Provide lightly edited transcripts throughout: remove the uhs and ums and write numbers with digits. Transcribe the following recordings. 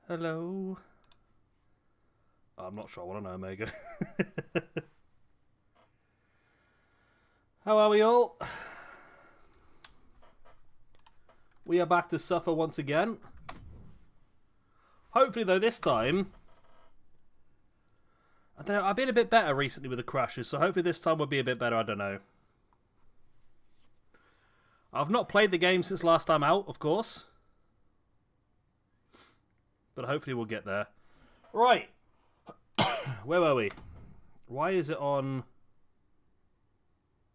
Hello. I'm not sure I want to know, Omega. How are we all? We are back to suffer once again. Hopefully, though, this time... I don't know, I've been a bit better recently with the crashes, so hopefully this time will be a bit better, I don't know. I've not played the game since last time out, of course. But hopefully we'll get there. Right. Where were we? Why is it on...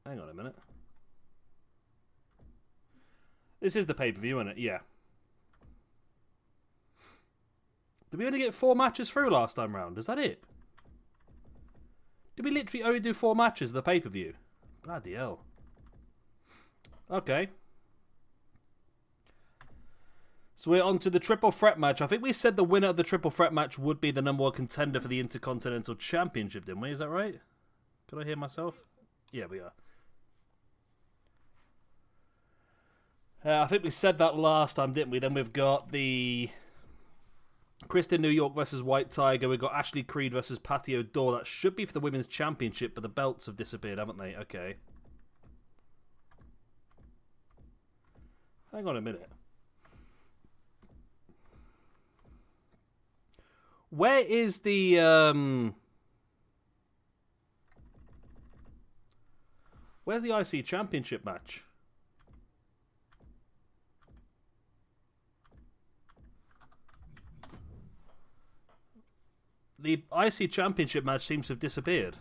Hang on a minute. This is the pay-per-view, isn't it? Yeah. Did we only get 4 matches through last time round? Is that it? Did we literally only do 4 matches of the pay-per-view? Bloody hell. Okay. So we're on to the triple threat match. I think we said the winner of the triple threat match would be the #1 contender for the Intercontinental Championship, didn't we? Is that right? Could I hear myself? Yeah, we are. I think we said that last time, didn't we? Then we've got the Kristen New York versus White Tiger. We've got Ashley Creed versus Patty O'Dore. That should be for the Women's Championship, but the belts have disappeared, haven't they? Okay. Hang on a minute. Where is the... Where's the IC Championship match? The IC Championship match seems to have disappeared.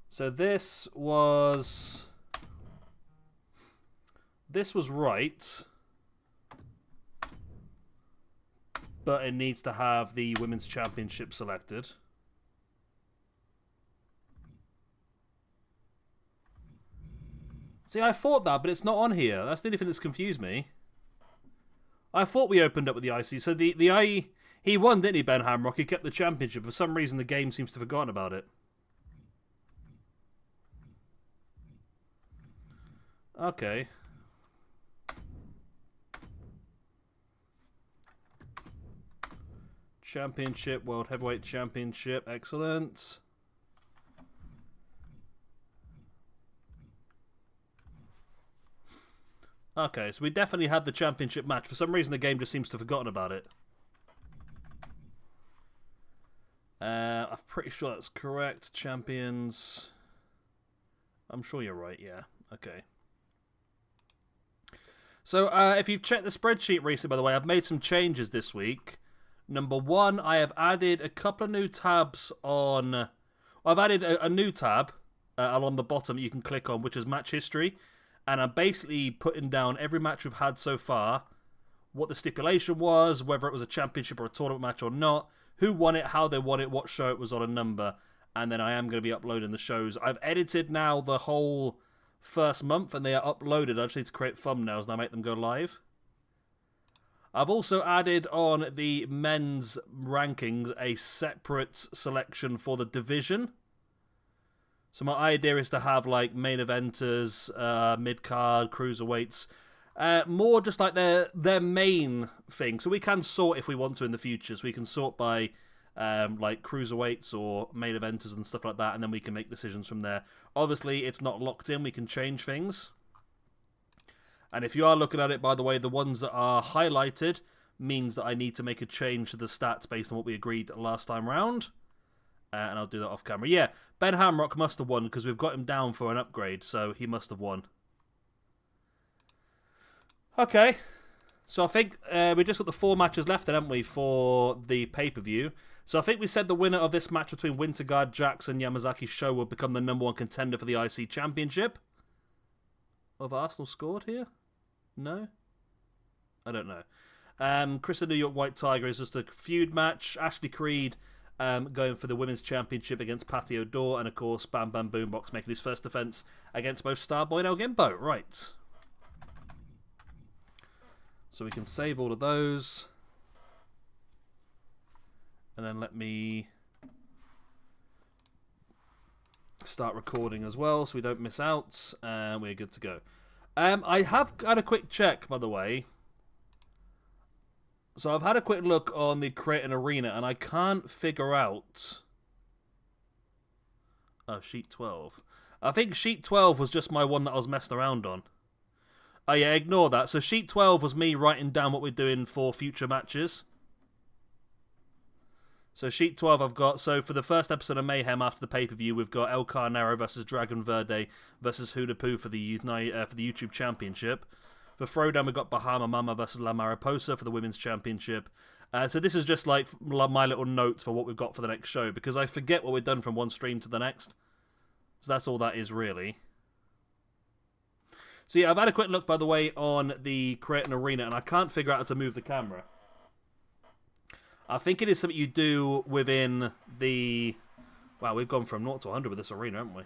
So this was right, but it needs to have the Women's Championship selected. See, I thought that, but it's not on here. That's the only thing that's confused me. I thought we opened up with the IC. So he won, didn't he, Ben Hamrock? He kept the championship. For some reason, the game seems to have forgotten about it. Okay. Championship, World Heavyweight Championship. Excellent. Okay, so we definitely had the championship match. For some reason, the game just seems to have forgotten about it. I'm pretty sure that's correct. Champions. I'm sure you're right, yeah. Okay. So, if you've checked the spreadsheet recently, by the way, I've made some changes this week. Number 1, I have added a couple of new tabs on... I've added a new tab along the bottom you can click on, which is match history. And I'm basically putting down every match we've had so far, what the stipulation was, whether it was a championship or a tournament match or not, who won it, how they won it, what show it was on, a number. And then I am going to be uploading the shows. I've edited now the whole first month, and they are uploaded. I just need to create thumbnails, and I make them go live. I've also added on the men's rankings a separate selection for the division. So my idea is to have like main eventers, mid-card, cruiserweights, more just like their main thing. So we can sort if we want to in the future. So we can sort by like cruiserweights or main eventers and stuff like that, and then we can make decisions from there. Obviously, it's not locked in. We can change things. And if you are looking at it, by the way, the ones that are highlighted means that I need to make a change to the stats based on what we agreed last time round. And I'll do that off camera. Yeah, Ben Hamrock must have won because we've got him down for an upgrade, so he must have won. Okay, so I think we just got the 4 matches left then, haven't we, for the pay-per-view. So I think we said the winner of this match between Winterguard, Jax and Yamazaki Show will become the #1 contender for the IC Championship. Have Arsenal scored here? No? I don't know. Kristen New York White Tiger is just a feud match. Ashley Creed going for the Women's Championship against Patty O'Dore. And, of course, Bam Bam Boombox making his first defense against both Starboy and El Gimbo. Right. So we can save all of those. And then let me start recording as well so we don't miss out. And we're good to go. I have had a quick check, by the way. So I've had a quick look on the Create an Arena, and I can't figure out... Oh, sheet 12. I think sheet 12 was just my one that I was messing around on. Oh yeah, ignore that. So sheet 12 was me writing down what we're doing for future matches. So sheet 12 I've got, so for the first episode of Mayhem after the pay-per-view, we've got El Carnero versus Dragon Verde versus Hudapu for the YouTube Championship. For Throwdown, we've got Bahama Mama versus La Mariposa for the Women's Championship. So this is just like my little notes for what we've got for the next show, because I forget what we've done from one stream to the next. So that's all that is, really. So yeah, I've had a quick look, by the way, on the Create an Arena, and I can't figure out how to move the camera. I think it is something you do within the... Wow, we've gone from 0 to 100 with this arena, haven't we?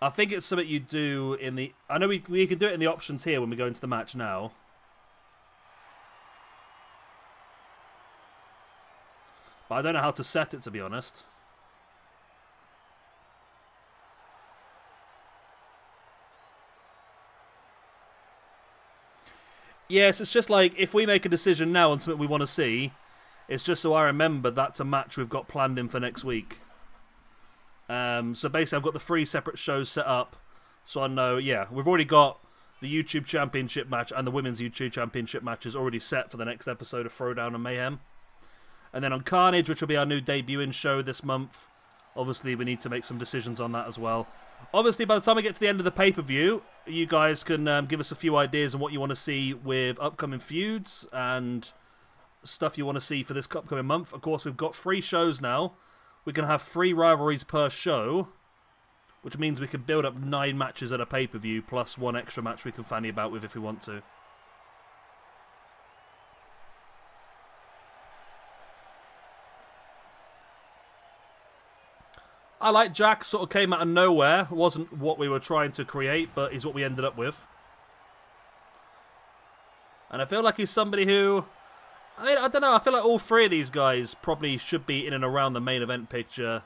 I think it's something you do in the... I know we can do it in the options here when we go into the match now. But I don't know how to set it, to be honest. Yes, it's just like, if we make a decision now on something we want to see, it's just so I remember that's a match we've got planned in for next week. So basically I've got the 3 separate shows set up, so I know, yeah, we've already got the YouTube Championship match and the Women's YouTube Championship matches already set for the next episode of Throwdown and Mayhem. And then on Carnage, which will be our new debuting show this month, obviously we need to make some decisions on that as well. Obviously, by the time we get to the end of the pay-per-view, you guys can give us a few ideas on what you want to see with upcoming feuds and stuff you want to see for this upcoming month. Of course, we've got 3 shows now. We can have 3 rivalries per show, which means we can build up 9 matches at a pay-per-view, plus 1 extra match we can fanny about with if we want to. I like Jack, sort of came out of nowhere. Wasn't what we were trying to create, but is what we ended up with. And I feel like he's somebody who... I mean, I don't know, I feel like all 3 of these guys probably should be in and around the main event picture.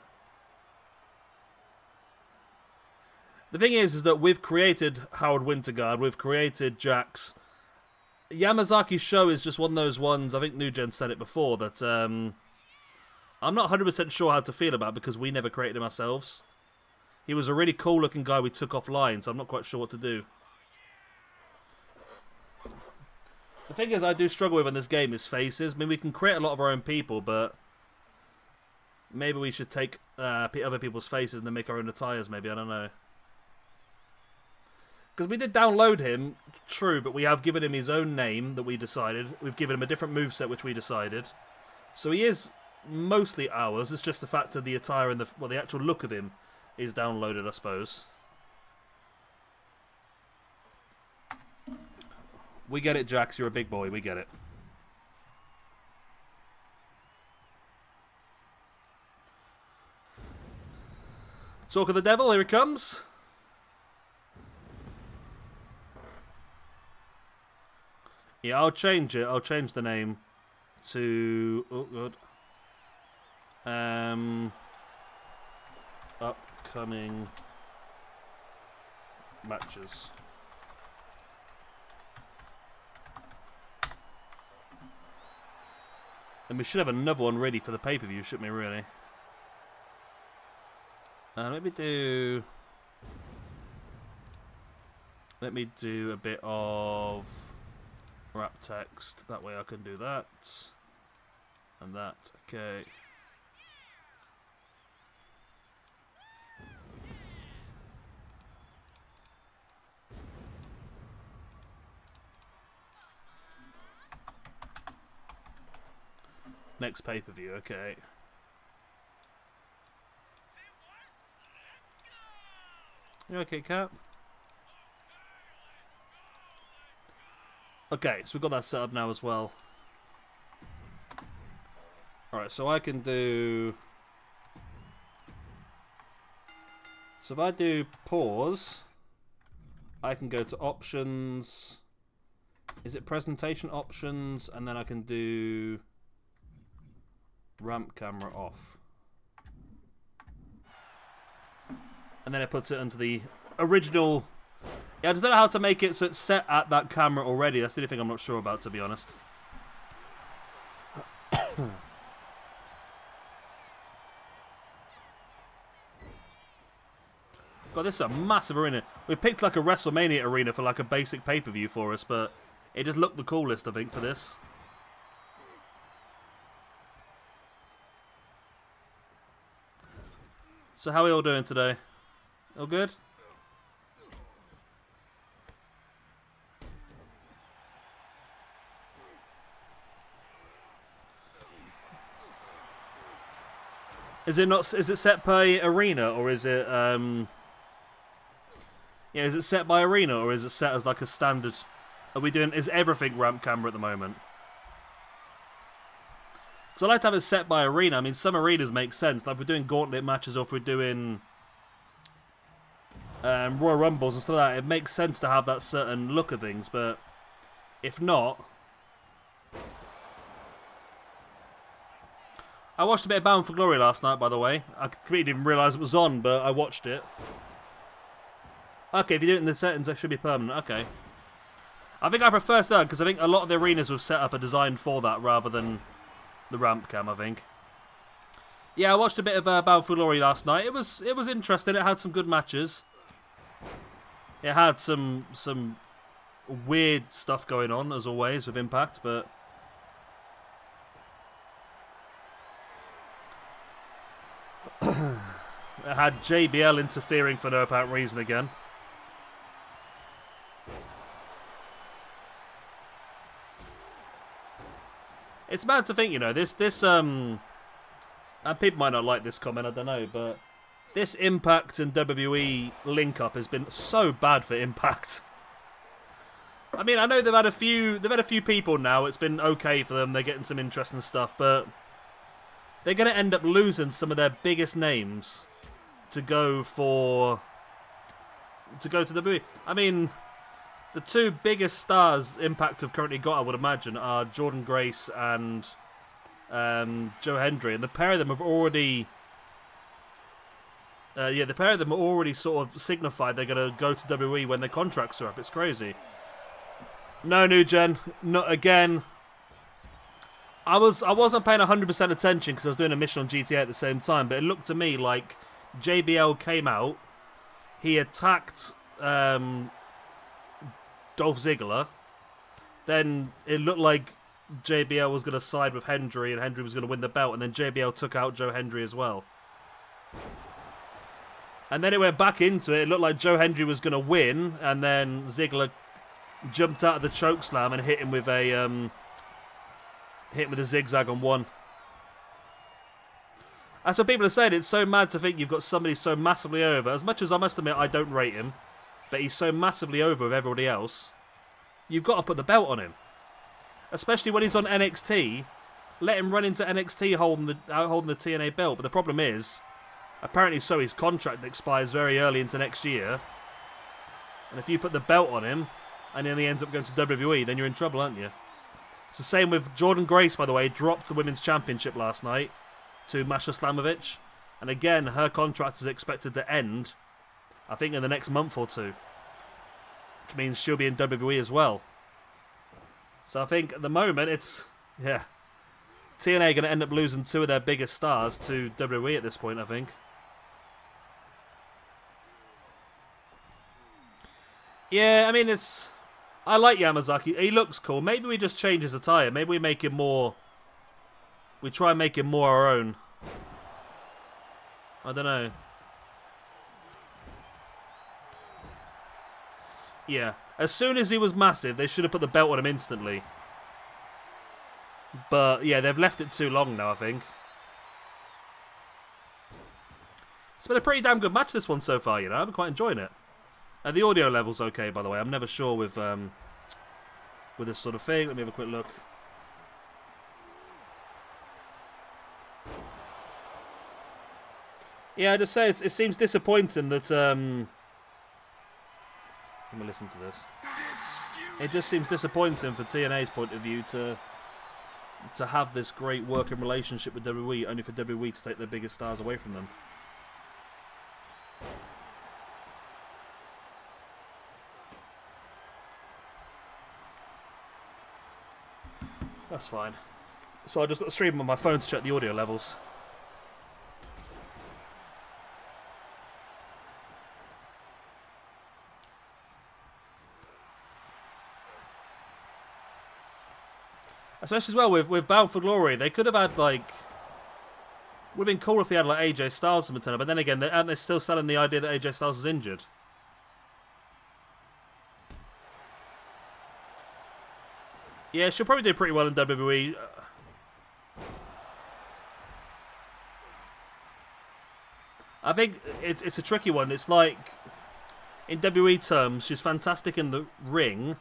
The thing is that we've created Howard Winterguard, we've created Jax. Yamazaki's show is just one of those ones, I think New Gen said it before, that I'm not 100% sure how to feel about because we never created him ourselves. He was a really cool looking guy we took offline, so I'm not quite sure what to do. The thing is I do struggle with in this game is faces. I mean, we can create a lot of our own people, but maybe we should take other people's faces and then make our own attires, maybe, I don't know. Because we did download him, true, but we have given him his own name that we decided. We've given him a different moveset which we decided. So he is mostly ours. It's just the fact of the attire and the actual look of him is downloaded, I suppose. We get it, Jax. You're a big boy. We get it. Talk of the devil. Here it comes. Yeah, I'll change it. I'll change the name to... Oh, good. Upcoming matches. And we should have another one ready for the pay-per-view, shouldn't we, really? Let me do a bit of wrap text. That way I can do that. And that. Okay. Next pay-per-view, okay. You okay, Cat? Okay, so we've got that set up now as well. Alright, so I can do... So if I do pause, I can go to options. Is it presentation options? And then I can do... ramp camera off. And then it puts it into the original Yeah, I just don't know how to make it so it's set at that camera already. That's the only thing I'm not sure about, to be honest. God, this is a massive arena. We picked like a WrestleMania arena for like a basic pay-per-view for us, but it just looked the coolest, I think, for this. So how are we all doing today? All good? Is it not? Is it set by arena, or is it yeah, is it set by arena, or is it set as like a standard? Are we doing? Is everything ramp camera at the moment? Because I like to have it set by arena. I mean, some arenas make sense. Like if we're doing gauntlet matches, or if we're doing Royal Rumbles and stuff like that, it makes sense to have that certain look of things. But if not, I watched a bit of Bound for Glory last night, by the way. I completely didn't realise it was on, but I watched it. Okay, if you do it in the settings, that should be permanent. Okay. I think I prefer that because I think a lot of the arenas we've set up are designed for that rather than the ramp cam, I think. Yeah, I watched a bit of Bound for Glory last night. It was interesting. It had some good matches. It had some weird stuff going on, as always, with Impact, but it had JBL interfering for no apparent reason again. It's mad to think, you know, this and people might not like this comment, I don't know, but this Impact and WWE link-up has been so bad for Impact. I mean, I know they've had a few people now. It's been okay for them. They're getting some interesting stuff, but they're going to end up losing some of their biggest names to go to WWE. I mean, the two biggest stars Impact have currently got, I would imagine, are Jordan Grace and Joe Hendry, and the pair of them have already, sort of signified they're going to go to WWE when their contracts are up. It's crazy. No, New Gen, not again. I wasn't paying 100% attention because I was doing a mission on GTA at the same time, but it looked to me like JBL came out, he attacked Dolph Ziggler, then it looked like JBL was going to side with Hendry and Hendry was going to win the belt, and then JBL took out Joe Hendry as well. And then it went back into it. It looked like Joe Hendry was going to win, and then Ziggler jumped out of the choke slam and hit him with a zigzag and won. That's what people are saying. It's so mad to think you've got somebody so massively over. As much as I must admit I don't rate him, but he's so massively over with everybody else. You've got to put the belt on him. Especially when he's on NXT. Let him run into NXT holding the TNA belt. But the problem is, apparently so his contract expires very early into next year. And if you put the belt on him, and then he ends up going to WWE, then you're in trouble, aren't you? It's the same with Jordan Grace, by the way. Dropped the Women's Championship last night to Masha Slamovich. And again, her contract is expected to end, I think, in the next month or two. Which means she'll be in WWE as well. So I think at the moment it's, yeah, TNA are going to end up losing two of their biggest stars to WWE at this point, I think. Yeah, I mean, I like Yamazaki. He looks cool. Maybe we just change his attire. Maybe we make him more, we try and make him more our own. I don't know. Yeah. As soon as he was massive, they should have put the belt on him instantly. But, yeah, they've left it too long now, I think. It's been a pretty damn good match, this one, so far, you know. I'm quite enjoying it. The audio level's okay, by the way. I'm never sure with this sort of thing. Let me have a quick look. Yeah, I just say it seems disappointing that... Let me listen to this. It just seems disappointing for TNA's point of view to have this great working relationship with WWE, only for WWE to take their biggest stars away from them. That's fine. So I just got the stream on my phone to check the audio levels. Especially as well with Bound for Glory, they could have had like. Would have been cool if they had like AJ Styles in the turn, but then again, aren't they still selling the idea that AJ Styles is injured? Yeah, she'll probably do pretty well in WWE. I think it's a tricky one. It's like, in WWE terms, she's fantastic in the ring,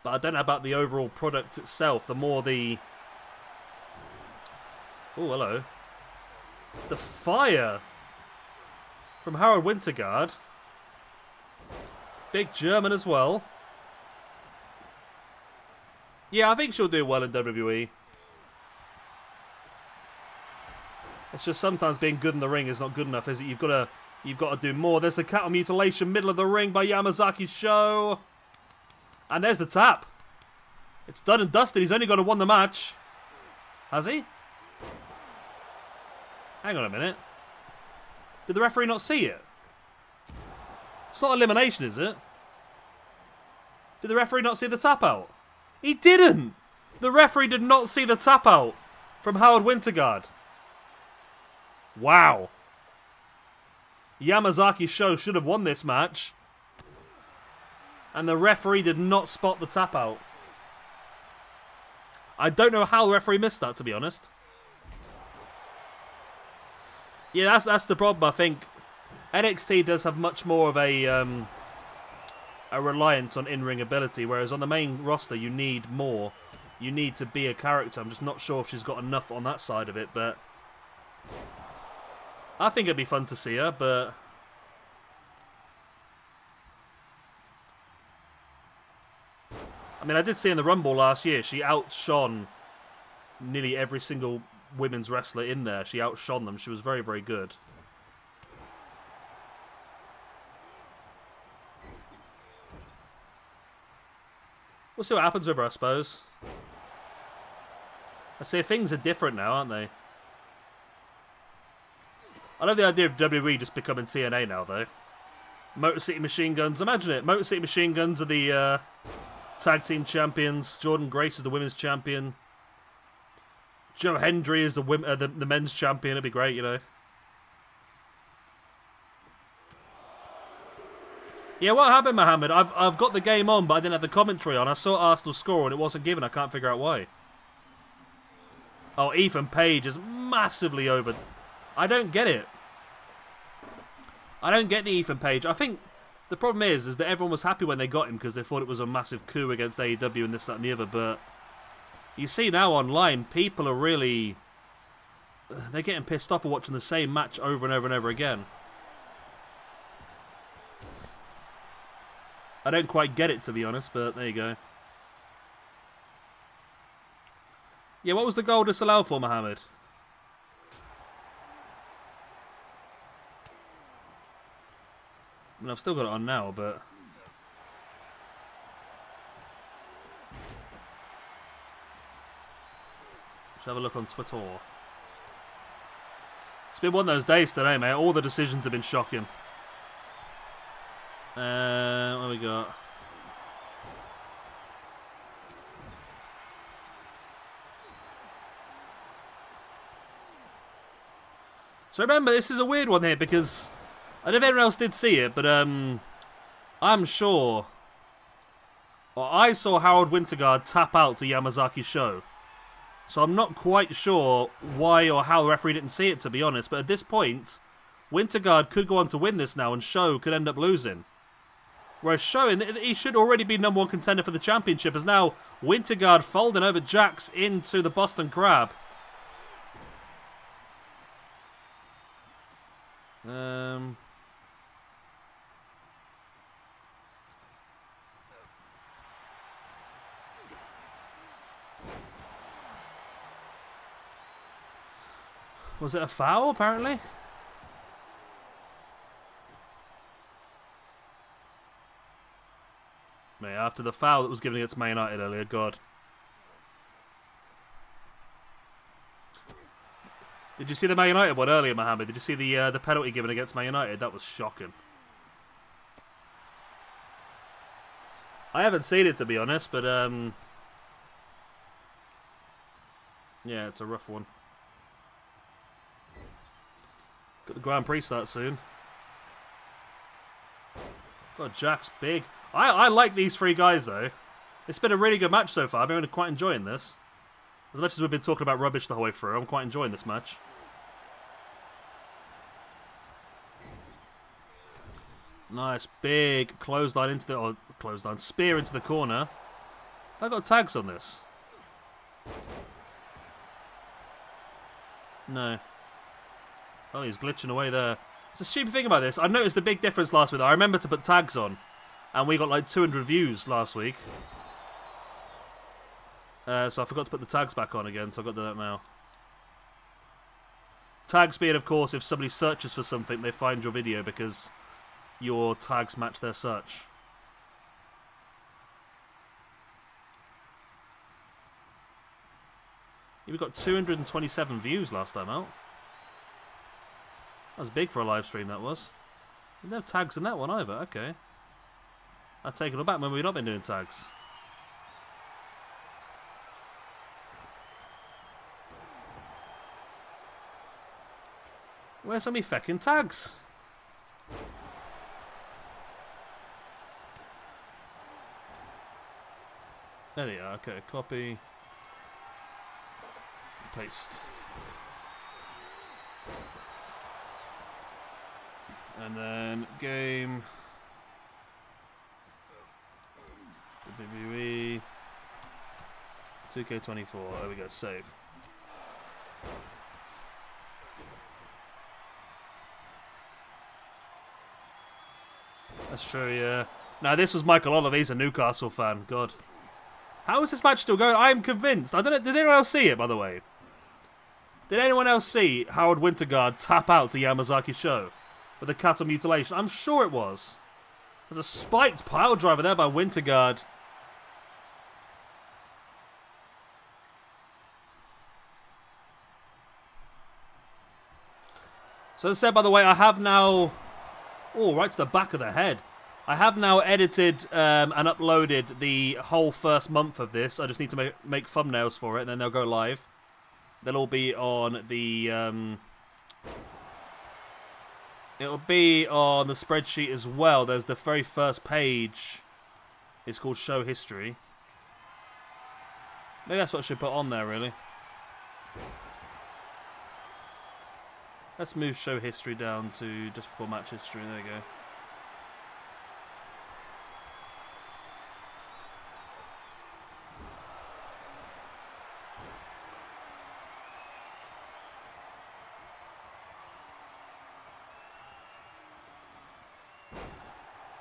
but I don't know about the overall product itself. The more the... Oh, hello. The fire from Harold Winterguard. Big German as well. Yeah, I think she'll do well in WWE. It's just sometimes being good in the ring is not good enough, is it? You've got to do more. There's the cattle mutilation, middle of the ring by Yamazaki Show. And there's the tap. It's done and dusted. He's only got to win the match. Has he? Hang on a minute. Did the referee not see it? It's not elimination, is it? Did the referee not see the tap out? He didn't! The referee did not see the tap out from Howard Winterguard. Wow. Yamazaki Show should have won this match. And the referee did not spot the tap out. I don't know how the referee missed that, to be honest. Yeah, that's the problem, I think. NXT does have much more of a reliance on in-ring ability, whereas on the main roster you need more. You need to be a character. I'm just not sure if she's got enough on that side of it, but I think it'd be fun to see her, but I mean, I did see in the Rumble last year, she outshone nearly every single women's wrestler in there. She outshone them. She was very, very good. We'll see what happens with her, I suppose. I say things are different now, aren't they? I love the idea of WWE just becoming TNA now, though. Motor City Machine Guns. Imagine it. Motor City Machine Guns are the tag team champions. Jordan Grace is the women's champion. Joe Hendry is the men's champion. It'd be great, you know. Yeah, what happened, Mohammed? I've got the game on, but I didn't have the commentary on. I saw Arsenal score and it wasn't given. I can't figure out why. Oh, Ethan Page is massively over. I don't get it. I don't get the Ethan Page. I think the problem is that everyone was happy when they got him because they thought it was a massive coup against AEW and this, that, and the other. But you see now online, people are really... They're getting pissed off for watching the same match over and over and over again. I don't quite get it, to be honest, but there you go. Yeah, what was the goal disallowed for, Mohammed? I mean, I've still got it on now, but... Let's have a look on Twitter. It's been one of those days today, mate. All the decisions have been shocking. What we got? So remember, this is a weird one here because I don't know if anyone else did see it, but I'm sure. Or I saw Harold Winterguard tap out to Yamazaki Show. So I'm not quite sure why or how the referee didn't see it, to be honest. But at this point, Winterguard could go on to win this now, and Show could end up losing. Whereas Show, he should already be #1 contender for the championship, as now Winterguard folding over Jax into the Boston Crab. Was it a foul, apparently? Mate, after the foul that was given against Man United earlier, God. Did you see the Man United one earlier, Mohammed? Did you see the penalty given against Man United? That was shocking. I haven't seen it, to be honest, but yeah, it's a rough one. Got the Grand Prix start soon. God, Jack's big. I like these three guys, though. It's been a really good match so far. I've been quite enjoying this. As much as we've been talking about rubbish the whole way through, I'm quite enjoying this match. Nice, big clothesline into the... Or clothesline, spear into the corner. Have I got tags on this? No. Oh, he's glitching away there. It's a stupid thing about this. I noticed the big difference last week. I remember to put tags on. And we got like 200 views last week. So I forgot to put the tags back on again, so I've got to do that now. Tags being, of course, if somebody searches for something, they find your video because your tags match their search. We got 227 views last time out. That was big for a live stream, that was. Didn't have tags in that one either, okay. I've taken it back when we've not been doing tags. Where's some of me feckin' tags? There they are, okay, copy. Paste. And then game. WWE 2K24. There we go, save. That's true, yeah. Now, this was Michael Oliver. He's a Newcastle fan. God. How is this match still going? I'm convinced. I don't know. Did anyone else see it, by the way? Did anyone else see Howard Winterguard tap out to Yamazaki's show with a cattle mutilation? I'm sure it was. There's a spiked pile driver there by Winterguard. So as I said, by the way, I have now... Oh, right to the back of the head. I have now edited and uploaded the whole first month of this. I just need to make thumbnails for it, and then they'll go live. They'll all be on the... It'll be on the spreadsheet as well. There's the very first page. It's called Show History. Maybe that's what I should put on there, really. Let's move Show History down to just before Match History. There you go.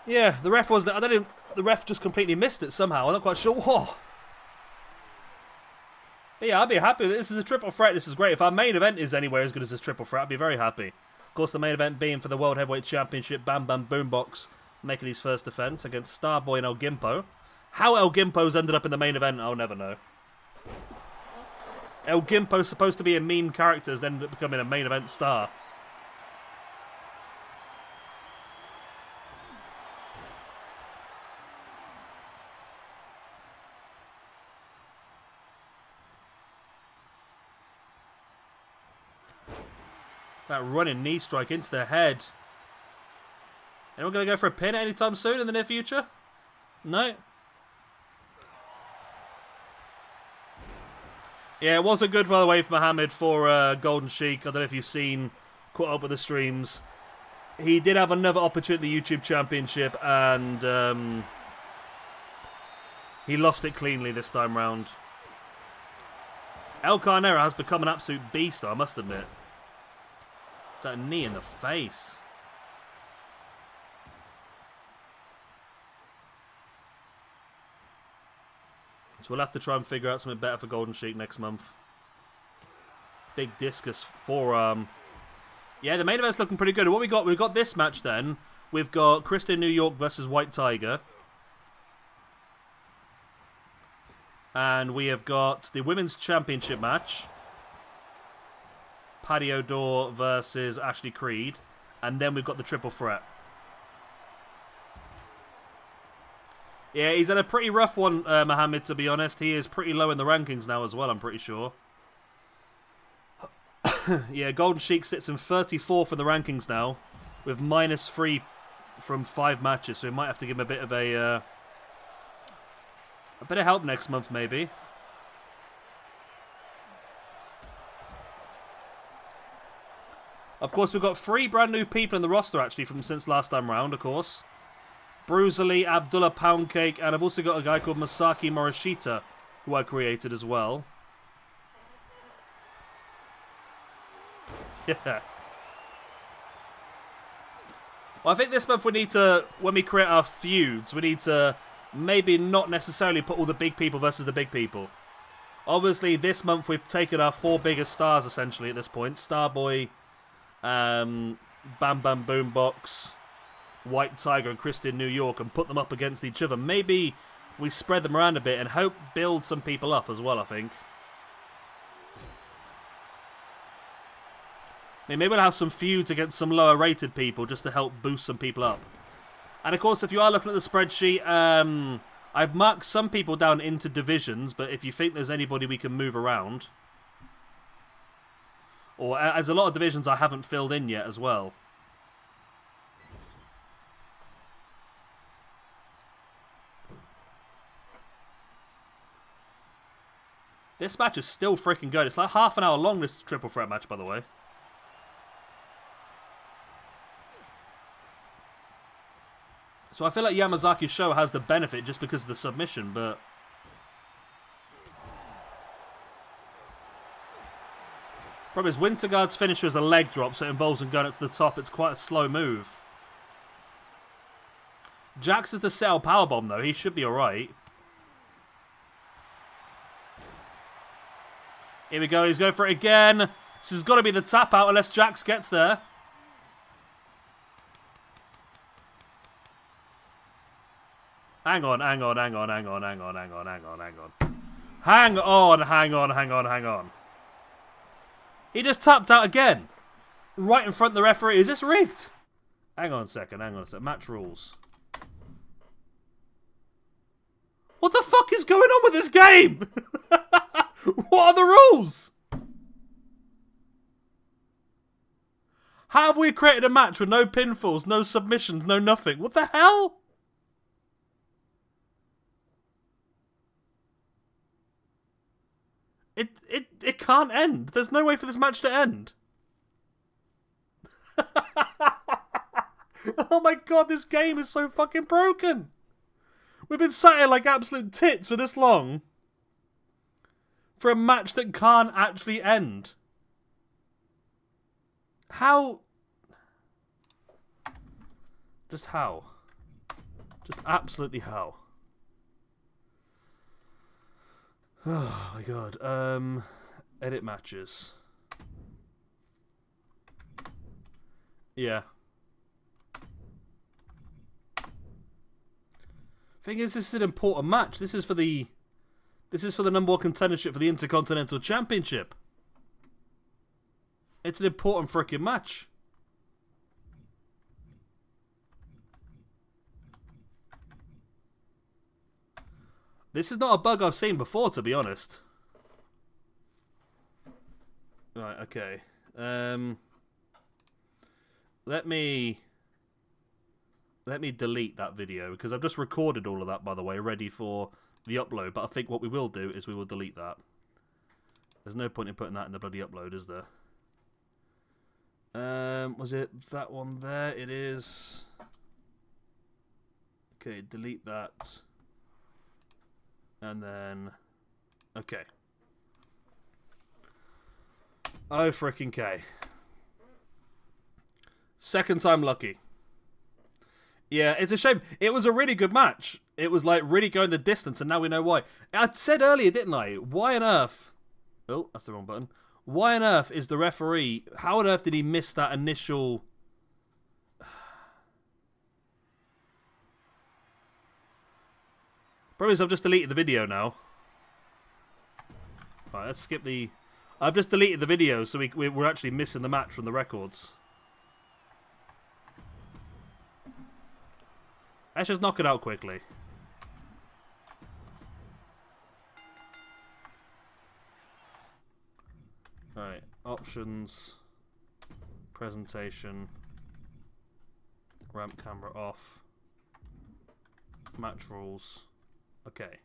Yeah, the ref was... the ref just completely missed it somehow. I'm not quite sure. Whoa. But yeah, I'd be happy. This is a triple threat. This is great. If our main event is anywhere as good as this triple threat, I'd be very happy. Of course, the main event being for the World Heavyweight Championship, Bam Bam Boombox making his first defense against Starboy and El Gimpo. How El Gimpo's ended up in the main event, I'll never know. El Gimpo's supposed to be a meme character, then ended up becoming a main event star. That running knee strike into the head. Anyone going to go for a pin anytime soon in the near future? No? Yeah, it wasn't good, by the way, for Mohammed for Golden Sheik. I don't know if you've seen, caught up with the streams. He did have another opportunity at the YouTube Championship, and he lost it cleanly this time round. El Carnero has become an absolute beast, I must admit. That knee in the face. So we'll have to try and figure out something better for Golden Sheik next month. Big discus forearm. Yeah, the main event's looking pretty good. What we got? We've got this match then. We've got Kristen New York versus White Tiger. And we have got the Women's Championship match. Patio Door versus Ashley Creed. And then we've got the triple threat. Yeah, he's had a pretty rough one, Mohammed, to be honest. He is pretty low in the rankings now as well, I'm pretty sure. Yeah, Golden Sheik sits in 34th in the rankings now, with -3 from 5 matches, so we might have to give him a bit of help next month, maybe. Of course, we've got 3 brand new people in the roster, actually, from since last time round, of course. Bruiserly, Abdullah Poundcake, and I've also got a guy called Masaki Morishita, who I created as well. Yeah. Well, I think this month we need to, when we create our feuds, we need to maybe not necessarily put all the big people versus the big people. Obviously, this month we've taken our 4 biggest stars, essentially, at this point. Starboy, Bam Bam Boombox, White Tiger and Christian New York, and put them up against each other. Maybe we spread them around a bit and hope build some people up as well, I think. I mean, maybe we'll have some feuds against some lower rated people just to help boost some people up. And of course, if you are looking at the spreadsheet, I've marked some people down into divisions, but if you think there's anybody we can move around, or as a lot of divisions I haven't filled in yet as well. This match is still freaking good. It's like half an hour long, this triple threat match, by the way. So I feel like Yamazaki's show has the benefit just because of the submission, but... Problem is, Winterguard's finisher is a leg drop, so it involves him going up to the top. It's quite a slow move. Jax is the settle powerbomb, though. He should be alright. Here we go. He's going for it again. This has got to be the tap out unless Jax gets there. Hang on. Hang on. He just tapped out again. Right in front of the referee. Is this rigged? Hang on a second. Match rules. What the fuck is going on with this game? What are the rules? How have we created a match with no pinfalls, no submissions, no nothing? What the hell? It can't end. There's no way for this match to end. Oh my god, this game is so fucking broken. We've been sat here like absolute tits for this long. For a match that can't actually end. How? Just how? Just absolutely how? Oh my god. Edit matches. Yeah. Thing is, this is an important match. This is for the number 1 contendership for the Intercontinental Championship. It's an important freaking match. This is not a bug I've seen before, to be honest. Right, okay. Let me delete that video, because I've just recorded all of that, by the way, ready for the upload. But I think what we will do is we will delete that. There's no point in putting that in the bloody upload, is there? Was it that one there? It is. Okay, delete that. And then... Okay. Oh, frickin' K. Second time lucky. Yeah, it's a shame. It was a really good match. It was like really going the distance, and now we know why. I said earlier, didn't I? Why on earth... Oh, that's the wrong button. Why on earth is the referee... How on earth did he miss that initial... Problem is, I've just deleted the video now. Right, let's skip the... I've just deleted the video, so we're actually missing the match from the records. Let's just knock it out quickly. Alright, options, presentation, ramp camera off, match rules. Okay.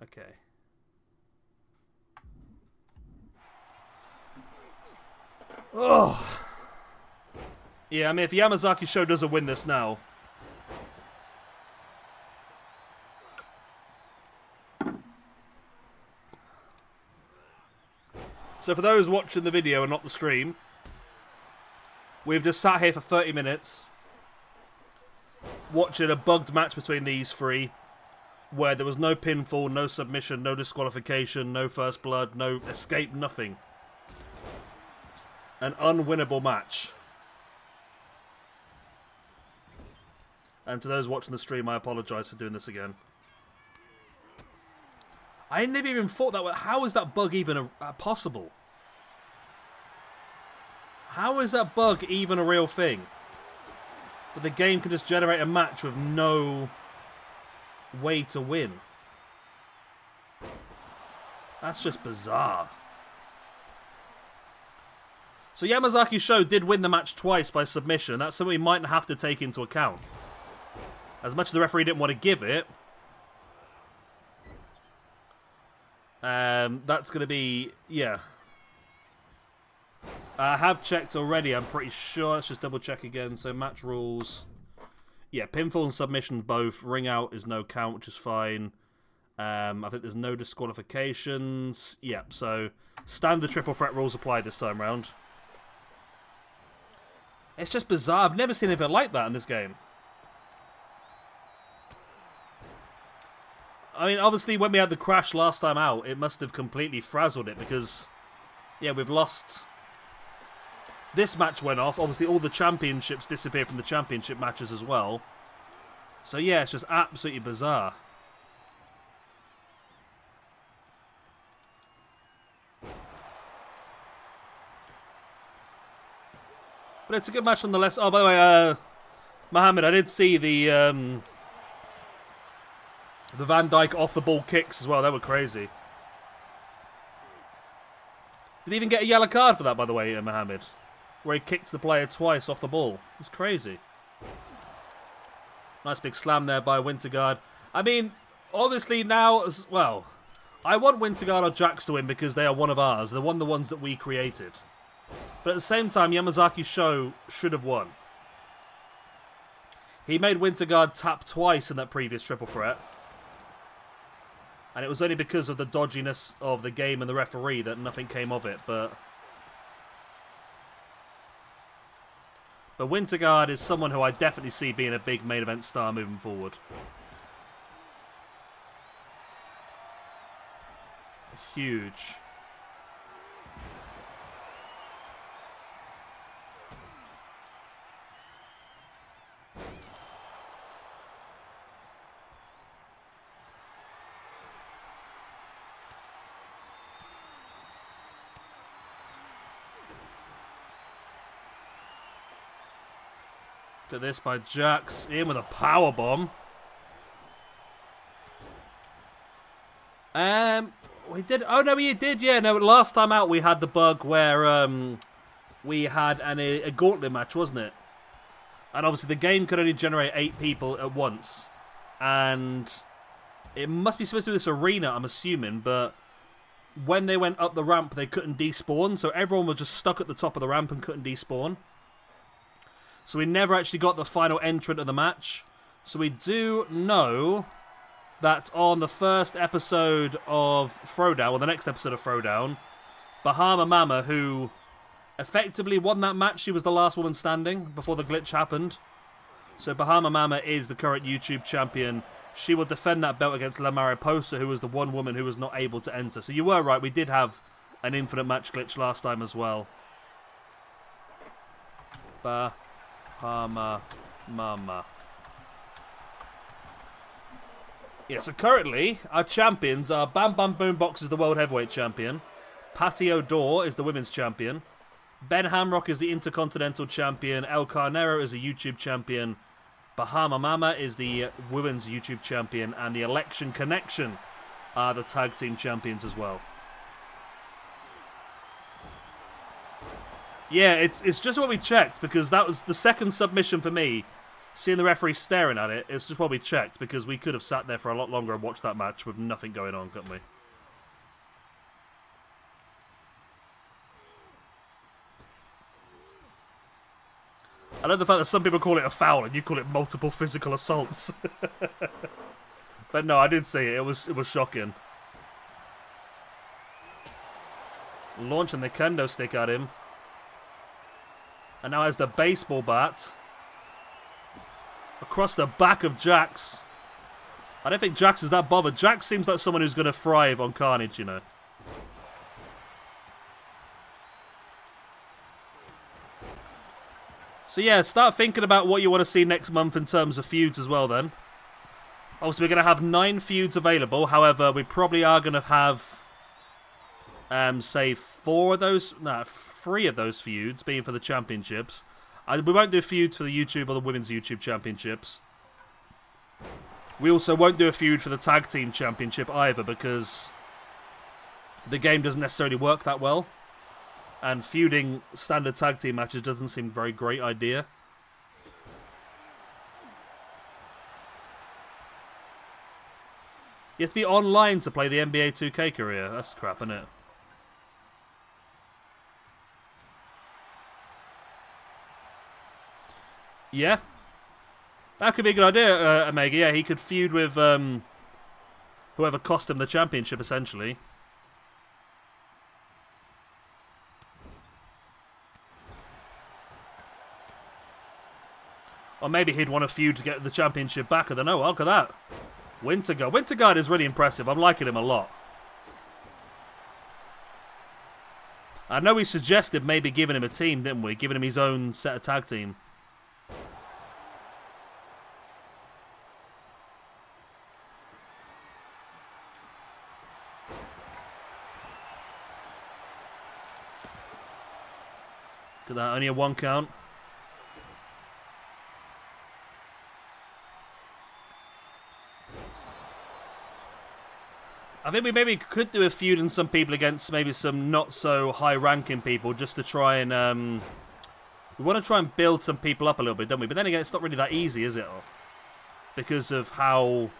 Okay. Oh. Yeah, I mean, if Yamazaki Show doesn't win this now, so for those watching the video and not the stream, we've just sat here for 30 minutes watching a bugged match between these three where there was no pinfall, no submission, no disqualification, no first blood, no escape, nothing. An unwinnable match. And to those watching the stream, I apologise for doing this again. I never even thought that. How is that bug even possible? How is that bug even a real thing? But the game can just generate a match with no way to win. That's just bizarre. So Yamazaki Show did win the match twice by submission. That's something we might have to take into account. As much as the referee didn't want to give it, that's going to be, yeah. I have checked already, I'm pretty sure. Let's just double check again. So match rules. Yeah, pinfall and submission both. Ring out is no count, which is fine. I think there's no disqualifications. Yeah, so standard triple threat rules apply this time round. It's just bizarre. I've never seen anything like that in this game. I mean, obviously, when we had the crash last time out, it must have completely frazzled it because, yeah, we've lost. This match went off. Obviously, all the championships disappeared from the championship matches as well. So, yeah, it's just absolutely bizarre. But it's a good match nonetheless. Oh, by the way, Mohammed, I did see the Van Dijk off the ball kicks as well. They were crazy. Did he even get a yellow card for that, by the way, Mohammed? Where he kicked the player twice off the ball. It's crazy. Nice big slam there by Winterguard. I mean, obviously now as well, I want Winterguard or Jax to win because they are one of ours. They're one of the ones that we created. But at the same time, Yamazaki Show should have won. He made Winterguard tap twice in that previous triple threat. And it was only because of the dodginess of the game and the referee that nothing came of it. But Winterguard is someone who I definitely see being a big main event star moving forward. Huge. Look at this by Jax. In with a power bomb. We did. Oh no, we did. Yeah, no. Last time out, we had the bug where we had a gauntlet match, wasn't it? And obviously, the game could only generate 8 people at once, and it must be supposed to be this arena, I'm assuming. But when they went up the ramp, they couldn't despawn, so everyone was just stuck at the top of the ramp and couldn't despawn. So we never actually got the final entrant of the match. So we do know that on the first episode of Throwdown, or the next episode of Throwdown, Bahama Mama, who effectively won that match, she was the last woman standing before the glitch happened. So Bahama Mama is the current YouTube champion. She will defend that belt against La Mariposa, who was the one woman who was not able to enter. So you were right, we did have an infinite match glitch last time as well. Bahama Mama. Yeah, so currently, our champions are Bam Bam Boombox is the World Heavyweight Champion. Patio Door is the Women's Champion. Ben Hamrock is the Intercontinental Champion. El Carnero is the YouTube Champion. Bahama Mama is the Women's YouTube Champion. And the Election Connection are the Tag Team Champions as well. Yeah, it's just what we checked, because that was the second submission for me. Seeing the referee staring at it, it's just what we checked, because we could have sat there for a lot longer and watched that match with nothing going on, couldn't we? I love the fact that some people call it a foul and you call it multiple physical assaults. But no, I did see it. It was shocking. Launching the kendo stick at him. And now has the baseball bat. Across the back of Jax. I don't think Jax is that bothered. Jax seems like someone who's going to thrive on carnage, you know. So yeah, start thinking about what you want to see next month in terms of feuds as well then. Obviously, we're going to have 9 feuds available. However, we probably are going to have, say, 3 of those feuds being for the championships. We won't do feuds for the YouTube or the Women's YouTube Championships. We also won't do a feud for the Tag Team Championship either, because the game doesn't necessarily work that well. And feuding standard tag team matches doesn't seem a very great idea. You have to be online to play the NBA 2K career. That's crap, isn't it? Yeah. That could be a good idea, Omega. Yeah, he could feud with whoever cost him the championship, essentially. Or maybe he'd want a feud to get the championship back. I don't know. Look at that. Winterguard. Winterguard is really impressive. I'm liking him a lot. I know we suggested maybe giving him a team, didn't we? Giving him his own set of tag team. Look at that. Only a 1 count. I think we maybe could do a feud and some people against maybe some not so high ranking people, just to try and we want to try and build some people up a little bit, don't we? But then again, it's not really that easy, is it? Because of how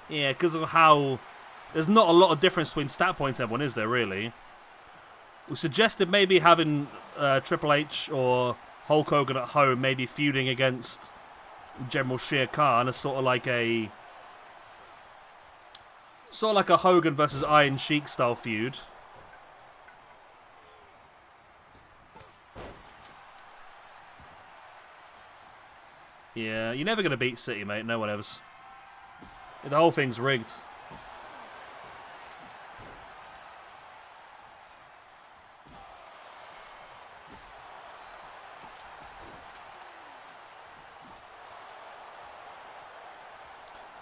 there's not a lot of difference between stat points, everyone, is there really? We suggested maybe having Triple H or Hulk Hogan at home, maybe feuding against General Shere Khan as sort of like a Hogan versus Iron Sheik style feud. Yeah, you're never going to beat City, mate. No one ever's. The whole thing's rigged.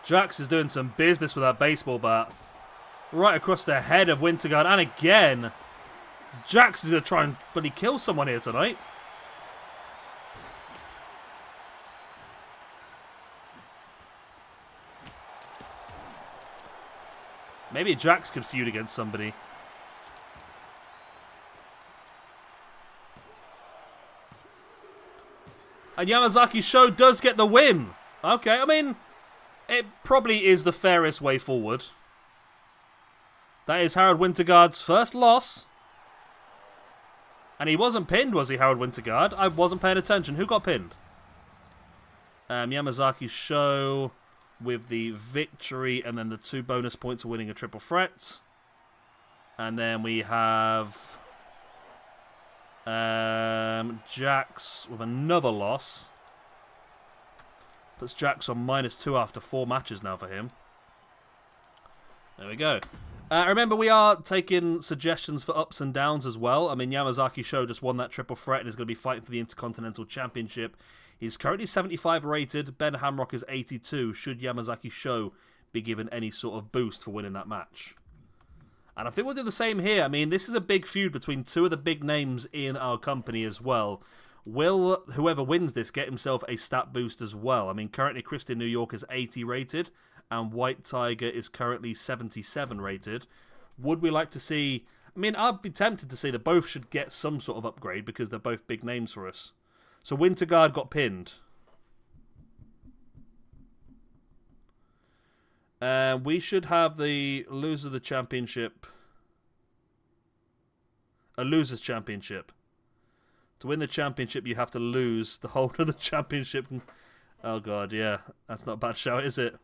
Jax is doing some business with that baseball bat. Right across the head of Winterguard. And again, Jax is going to try and bloody kill someone here tonight. Maybe Jax could feud against somebody. And Yamazaki Show does get the win. Okay, I mean, it probably is the fairest way forward. That is Harold Winterguard's first loss. And he wasn't pinned, was he, Harold Winterguard? I wasn't paying attention. Who got pinned? Yamazaki Show with the victory and then the 2 bonus points for winning a triple threat. And then we have Jax with another loss. Puts Jax on -2 after 4 matches now for him. There we go. Remember, we are taking suggestions for ups and downs as well. I mean, Yamazaki Show just won that triple threat and is going to be fighting for the Intercontinental Championship He's currently 75 rated. Ben Hamrock is 82. Should Yamazaki Sho be given any sort of boost for winning that match? And I think we'll do the same here. I mean, this is a big feud between two of the big names in our company as well. Will whoever wins this get himself a stat boost as well? I mean, currently Christian New York is 80 rated, and White Tiger is currently 77 rated. Would we like to see... I mean, I'd be tempted to say that both should get some sort of upgrade because they're both big names for us. So Winterguard got pinned. We should have the loser of the championship. A loser's championship. To win the championship, you have to lose the whole of the championship. Oh, God, yeah. That's not a bad shout, is it?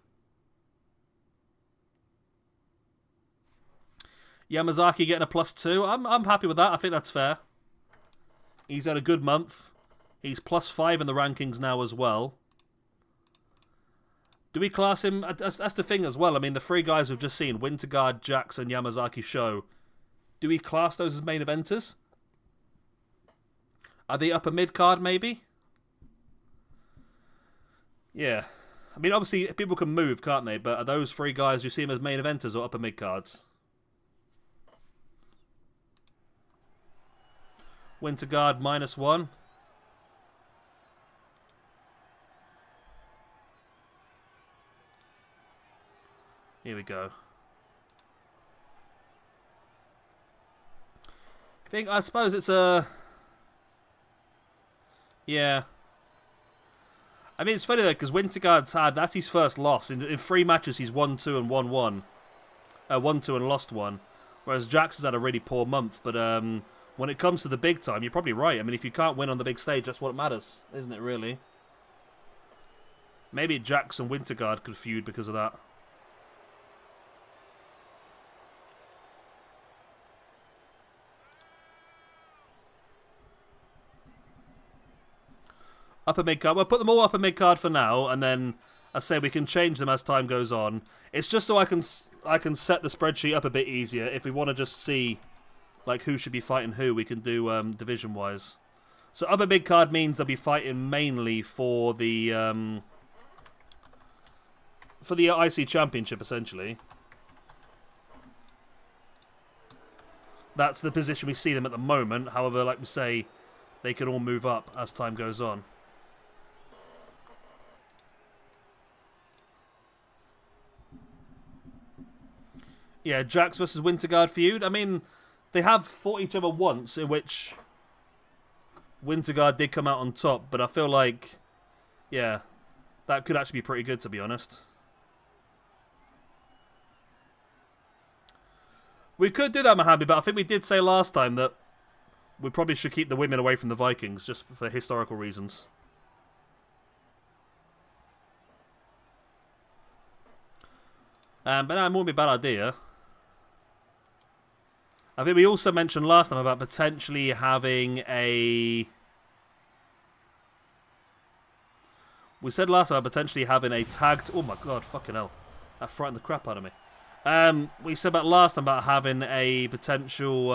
Yamazaki getting a +2. I'm happy with that. I think that's fair. He's had a good month. He's +5 in the rankings now as well. Do we class him... That's the thing as well. I mean, the three guys we've just seen, Winterguard, Jax, and Yamazaki Sho, do we class those as main eventers? Are they upper mid-card, maybe? Yeah. I mean, obviously, people can move, can't they? But are those three guys, you see them as main eventers or upper mid-cards? Winterguard -1. Here we go. I suppose it's a... Yeah. I mean, it's funny though, because Winterguard's had... That's his first loss. In 3 matches, he's 1-2 and 1-1. 1-2 and lost 1. Whereas Jax has had a really poor month. But when it comes to the big time, you're probably right. I mean, if you can't win on the big stage, that's what matters, isn't it, really? Maybe Jax and Winterguard could feud because of that. Upper mid-card. We'll put them all upper mid-card for now, and then, as I say, we can change them as time goes on. It's just so I can set the spreadsheet up a bit easier. If we want to just see like who should be fighting who, we can do division-wise. So upper mid-card means they'll be fighting mainly for the IC Championship, essentially. That's the position we see them at the moment. However, like we say, they can all move up as time goes on. Yeah, Jax versus Winterguard feud. I mean, they have fought each other once, in which Winterguard did come out on top, but I feel like, yeah, that could actually be pretty good, to be honest. We could do that, Mohammed, but I think we did say last time that we probably should keep the women away from the Vikings, just for historical reasons. But no, it wouldn't be a bad idea. I think we also mentioned last time about potentially having a... We said last time about potentially having a tagged... Oh my god, fucking hell. That frightened the crap out of me. We said about last time about having a potential...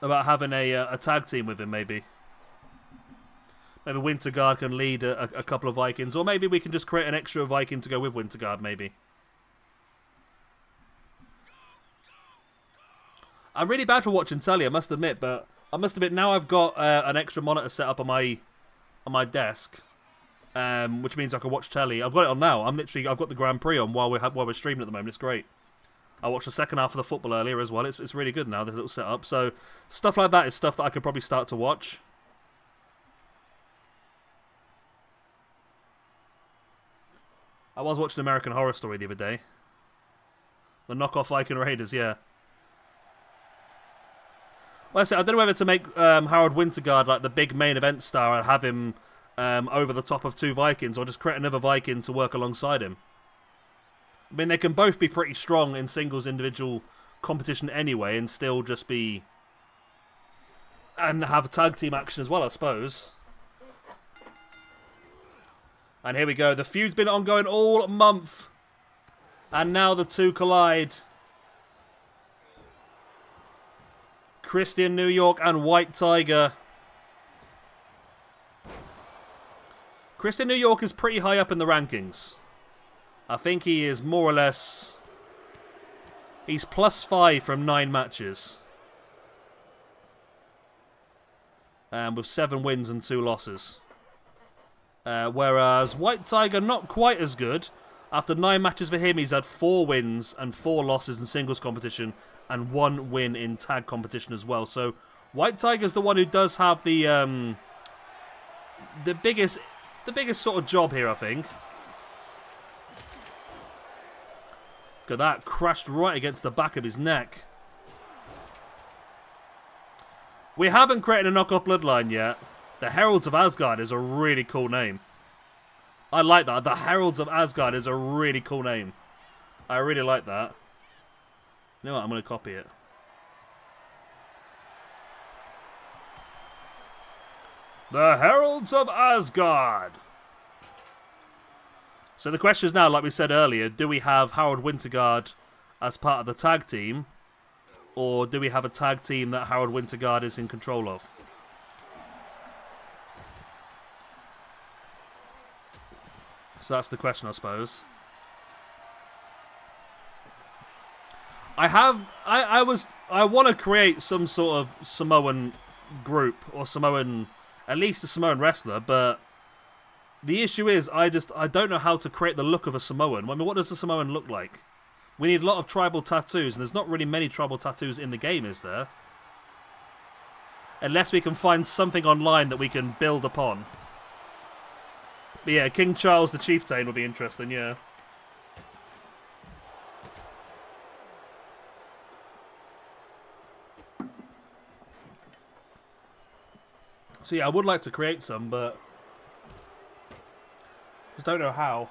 about having a tag team with him, maybe. Maybe Winterguard can lead a couple of Vikings. Or maybe we can just create an extra Viking to go with Winterguard, maybe. I'm really bad for watching telly, I must admit. But I must admit, now I've got an extra monitor set up on my desk. Which means I can watch telly. I've got it on now. I've got the Grand Prix on while we're streaming at the moment. It's great. I watched the second half of the football earlier as well. It's really good now, this little setup. So, stuff like that is stuff that I could probably start to watch. I was watching American Horror Story the other day. The knockoff Viking Raiders, yeah. Well, I don't know whether to make Harold Winterguard like the big main event star and have him over the top of 2 Vikings, or just create another Viking to work alongside him. I mean, they can both be pretty strong in singles individual competition anyway, and still just be... and have a tag team action as well, I suppose. And here we go. The feud's been ongoing all month. And now the two collide. Christian New York and White Tiger. Christian New York is pretty high up in the rankings. I think he is more or less... He's +5 from 9 matches. With 7 wins and 2 losses. Whereas White Tiger, not quite as good. After 9 matches for him, he's had 4 wins and 4 losses in singles competition. And 1 win in tag competition as well. So White Tiger's the one who does have the biggest sort of job here, I think. Look at that, crashed right against the back of his neck. We haven't created a knockoff bloodline yet. The Heralds of Asgard is a really cool name. I like that. The Heralds of Asgard is a really cool name. I really like that. You know what? I'm going to copy it. The Heralds of Asgard. So the question is now, like we said earlier, do we have Harold Winterguard as part of the tag team? Or do we have a tag team that Harold Winterguard is in control of? So that's the question, I suppose. I want to create some sort of Samoan group, or Samoan, at least a Samoan wrestler, but the issue is I don't know how to create the look of a Samoan. I mean, what does a Samoan look like? We need a lot of tribal tattoos, and there's not really many tribal tattoos in the game, is there? Unless we can find something online that we can build upon. But yeah, King Charles the Chieftain would be interesting, yeah. So yeah, I would like to create some, but just don't know how.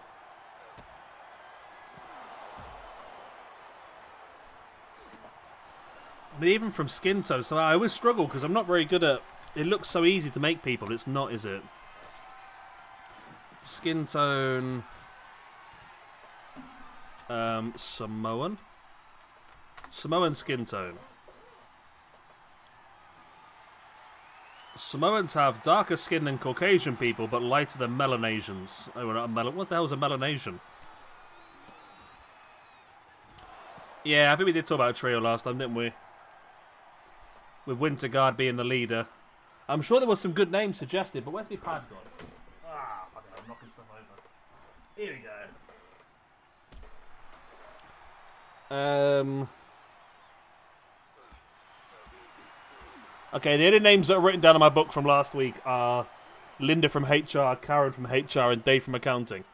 But even from skin tone, so I always struggle because I'm not very good at... It looks so easy to make people, it's not, is it? Skin tone... Samoan? Samoan skin tone. Samoans have darker skin than Caucasian people, but lighter than Melanesians. Oh, we're not a what the hell is a Melanesian? Yeah, I think we did talk about a trio last time, didn't we? With Winterguard being the leader. I'm sure there was some good names suggested, but where's my pad gone? Ah, fucking hell, I'm knocking stuff over. Here we go. Okay, the only names that are written down in my book from last week are Linda from HR, Karen from HR, and Dave from accounting.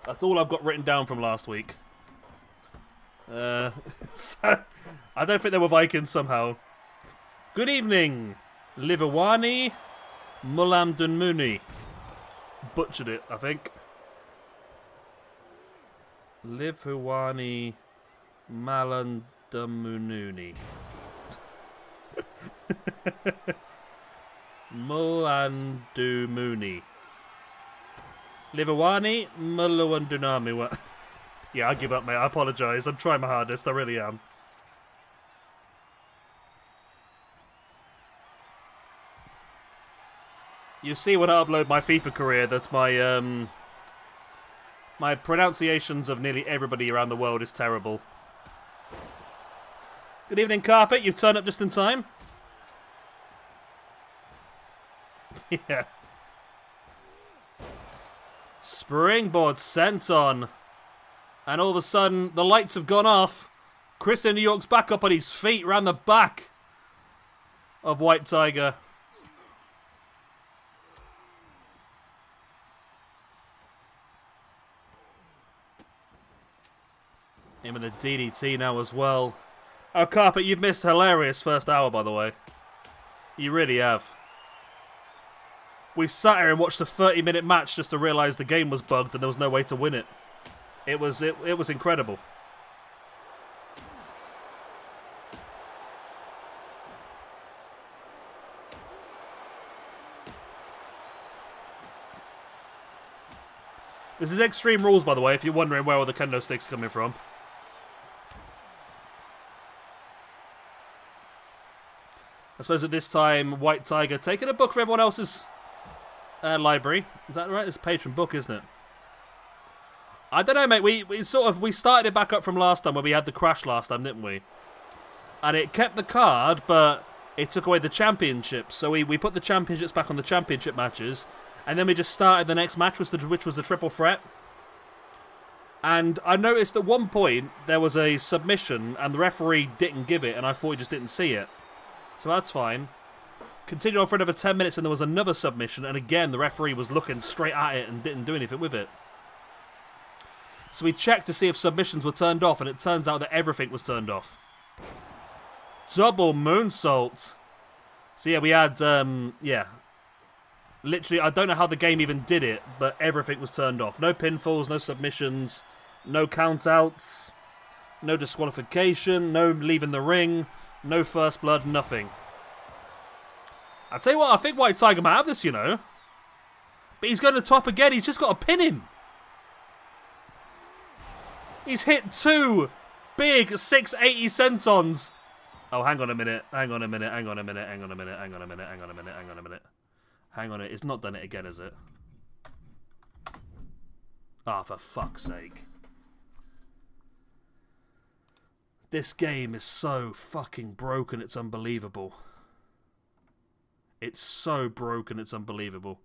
That's all I've got written down from last week. So, I don't think they were Vikings somehow. Good evening, Livawani Mulamdunmuni. Butchered it, I think. Livawani Malandamununi. Mulandumuni. Livawani Muluandunami. Yeah, I give up, mate. I apologise. I'm trying my hardest. I really am. You see when I upload my FIFA career that my my pronunciations of nearly everybody around the world is terrible. Good evening, Carpet. You've turned up just in time. Yeah. Springboard sent on. And all of a sudden, the lights have gone off. Christian New York's back up on his feet around the back of White Tiger. Him with the DDT now as well. Oh, Carpet, you've missed hilarious first hour, by the way. You really have. We've sat here and watched a 30-minute match just to realise the game was bugged and there was no way to win it. It was incredible. This is Extreme Rules, by the way, if you're wondering where all the kendo sticks are coming from. I suppose at this time, White Tiger taking a book for everyone else's library. Is that right? It's a patron book, isn't it? I don't know, mate. We started it back up from last time, where we had the crash last time, didn't we? And it kept the card, but it took away the championships. So we put the championships back on the championship matches, and then we just started the next match, which was the triple threat. And I noticed at one point there was a submission, and the referee didn't give it, and I thought he just didn't see it. So that's fine. Continued on for another 10 minutes, and there was another submission, and again the referee was looking straight at it and didn't do anything with it. So we checked to see if submissions were turned off, and it turns out that everything was turned off. Double moonsault. So yeah, we had, literally, I don't know how the game even did it, but everything was turned off. No pinfalls, no submissions, no countouts, no disqualification, no leaving the ring, no first blood, nothing. I'll tell you what, I think White Tiger might have this, you know. But he's going to top again, he's just got to pin him. He's hit 2 big 680 sentons. Oh, hang on a minute. Hang on a minute. Hang on a minute. Hang on a minute. Hang on a minute. Hang on a minute. Hang on a minute. Hang on. It's not done it again, is it? Ah, for fuck's sake. This game is so fucking broken, it's unbelievable. It's so broken, it's unbelievable.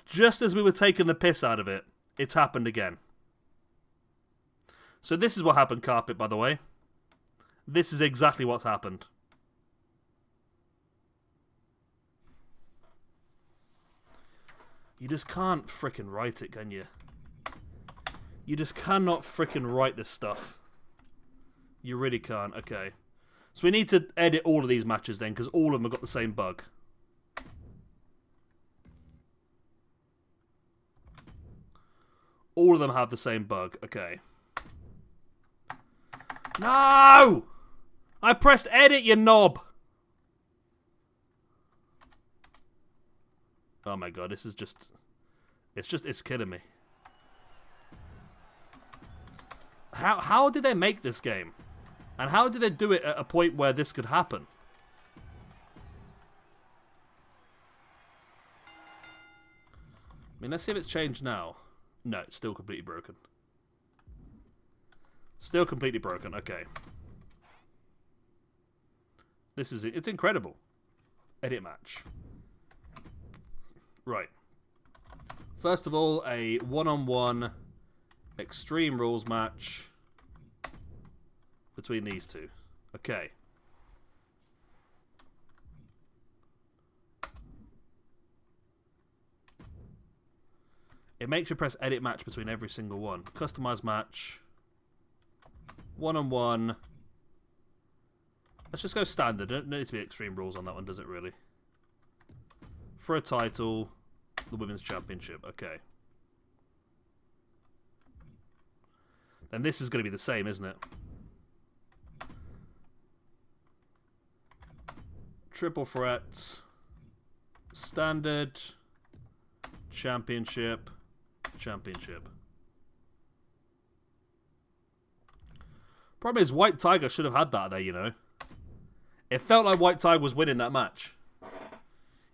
Just as we were taking the piss out of it, it's happened again. So this is what happened, Carpet, by the way. This is exactly what's happened. You just can't frickin' write it, can you? You just cannot frickin' write this stuff. You really can't. Okay. So we need to edit all of these matches then, because all of them have got the same bug. All of them have the same bug. Okay. No! I pressed edit, you knob! Oh my god, this is just... It's killing me. How did they make this game? And how did they do it at a point where this could happen? I mean, let's see if it's changed now. No, it's still completely broken. Still completely broken, okay. It's incredible. Edit match. Right. First of all, a one-on-one Extreme Rules match between these two. Okay. It makes you press edit match between every single one. Customize match. One-on-one. Let's just go standard. Don't need to be Extreme Rules on that one, does it really? For a title, the Women's Championship. Okay. Then this is going to be the same, isn't it? Triple threat. Standard. Championship. Championship. Problem is, White Tiger should have had that there, you know. It felt like White Tiger was winning that match.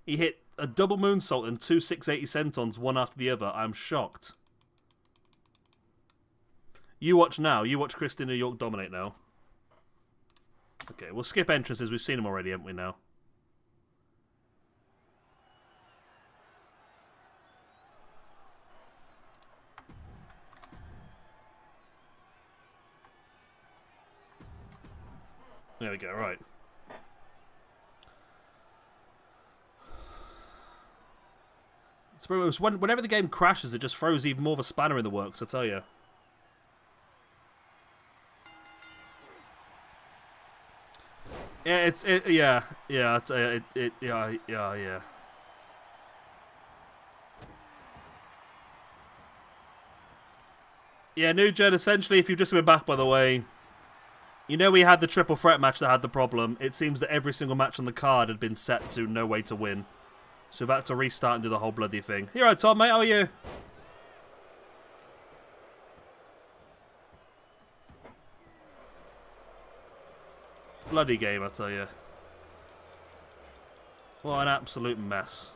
He hit a double moonsault and 2 680 sentons, one after the other. I'm shocked. You watch now. You watch Christy New York dominate now. Okay, we'll skip entrances. We've seen them already, haven't we, now? There we go, right. It's whenever the game crashes, it just throws even more of a spanner in the works, I tell you. Yeah, yeah. Yeah, New Gen, essentially, if you've just been back, by the way, you know we had the triple threat match that had the problem. It seems that every single match on the card had been set to no way to win. So we've had to restart and do the whole bloody thing. You alright, Tom, mate? How are you? Bloody game, I tell you. What an absolute mess.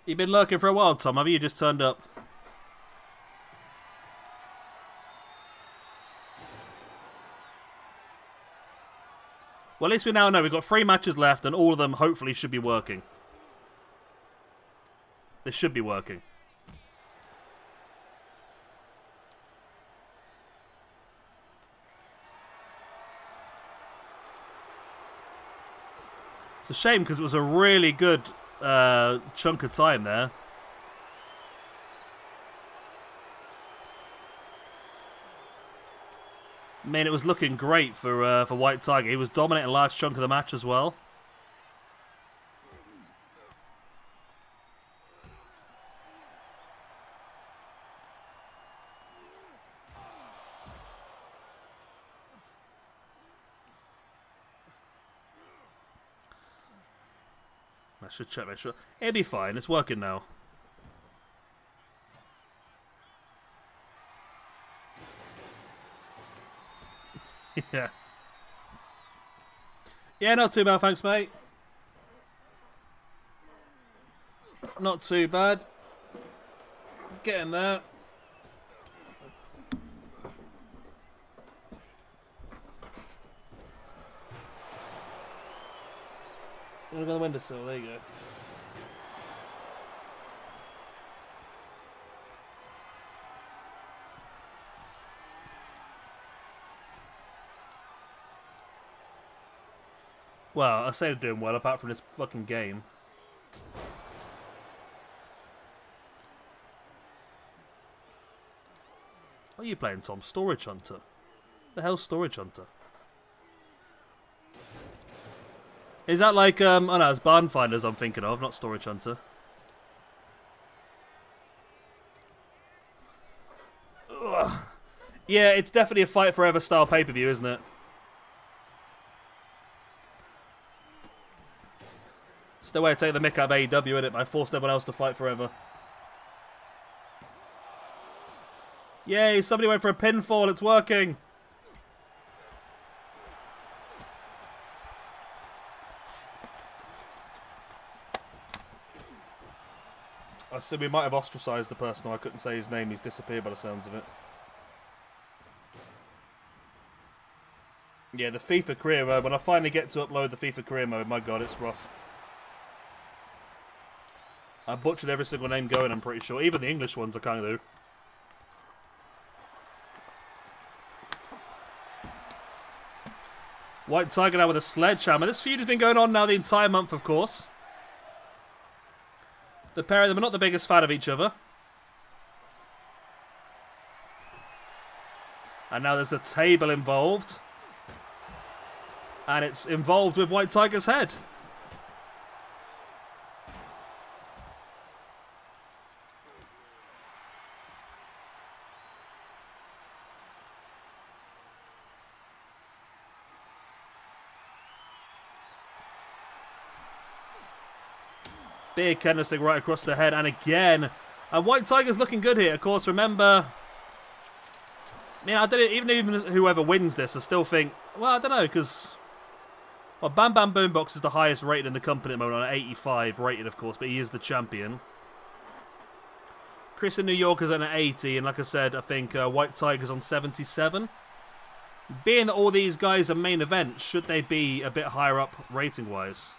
You've been lurking for a while, Tom, have you? You just turned up. Well, at least we now know we've got 3 matches left, and all of them hopefully should be working. They should be working. It's a shame because it was a really good chunk of time there. I mean, it was looking great for White Tiger. He was dominating a large chunk of the match as well. I should check, make sure. It'll be fine. It's working now. Yeah. Yeah, not too bad, thanks, mate. Not too bad. Getting there. I'm gonna go on the windowsill, there you go. Well, I say they're doing well, apart from this fucking game. What are you playing, Tom? Storage Hunter? The hell's Storage Hunter? Is that like, oh no, it's Barn Finders I'm thinking of, not Storage Hunter. Ugh. Yeah, it's definitely a Fight Forever style pay-per-view, isn't it? It's the way to take the mick out of AEW, isn't it? By forcing everyone else to fight forever. Yay, somebody went for a pinfall, it's working! I said we might have ostracised the person. I couldn't say his name. He's disappeared by the sounds of it. Yeah, the FIFA career mode. When I finally get to upload the FIFA career mode, my god, it's rough. I butchered every single name going, I'm pretty sure. Even the English ones I can't do. White Tiger now with a sledgehammer. This feud has been going on now the entire month, of course. The pair of them are not the biggest fan of each other. And now there's a table involved. And it's involved with White Tiger's head. Big candlestick right across the head, and again. And White Tiger's looking good here. Of course, remember... I mean, I don't even whoever wins this, I still think... Well, I don't know, because... Well, Bam Bam Boombox is the highest rated in the company at the moment, on 85 rated, of course, but he is the champion. Chris in New York is on an 80, and like I said, I think White Tiger's on 77. Being that all these guys are main events, should they be a bit higher up rating-wise?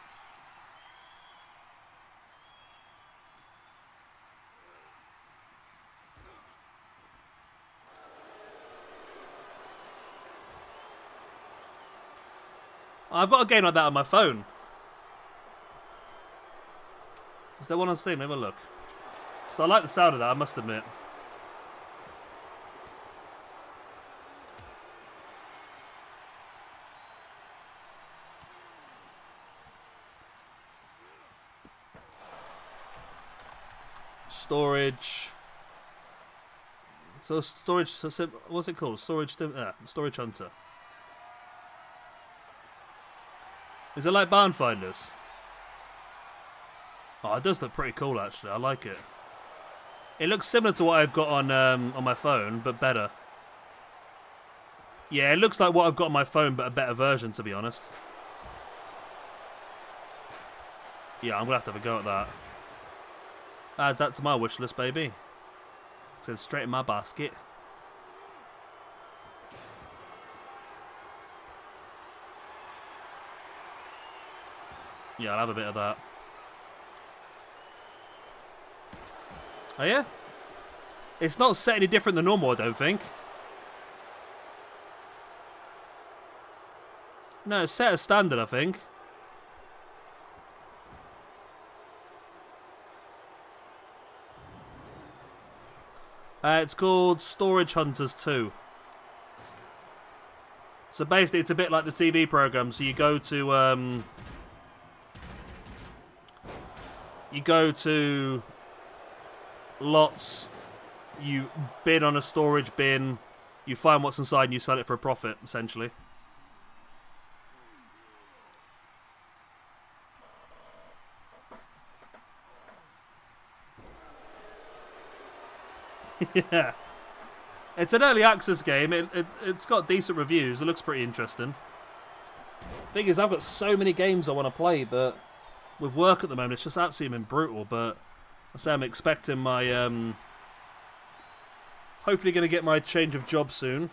I've got a game like that on my phone. Is there one on Steam? Have a look. So I like the sound of that, I must admit. Storage. So storage, what's it called? Storage hunter. Is it like barn finders? Oh, it does look pretty cool actually. I like it. It looks similar to what I've got on my phone, but better. Yeah, it looks like what I've got on my phone, but a better version, to be honest. Yeah, I'm gonna have to have a go at that. Add that to my wish list, baby. It's going straight in my basket. Yeah, I'll have a bit of that. Oh, yeah? It's not set any different than normal, I don't think. No, it's set as standard, I think. It's called Storage Hunters 2. So basically, it's a bit like the TV program. So you go to lots, you bid on a storage bin, you find what's inside, and you sell it for a profit, essentially. Yeah. It's an early access game. It's got decent reviews. It looks pretty interesting. Thing is, I've got so many games I want to play, but with work at the moment, it's just absolutely been brutal. But I say I'm expecting my... hopefully going to get my change of job soon.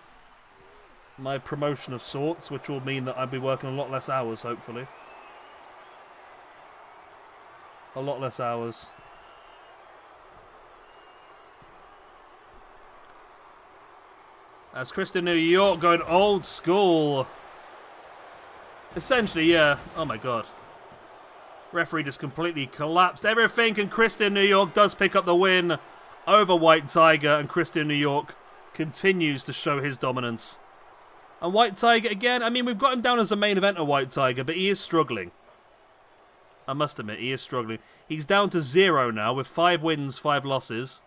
My promotion of sorts, which will mean that I'll be working a lot less hours, hopefully. A lot less hours. That's Kristen New York going old school. Essentially, yeah. Oh my god. Referee just completely collapsed everything, and Kristen New York does pick up the win over White Tiger, and Kristen New York continues to show his dominance. And White Tiger, again, I mean, we've got him down as a main eventer, White Tiger, but he is struggling. I must admit, he is struggling. He's down to 0 now, with 5 wins, 5 losses.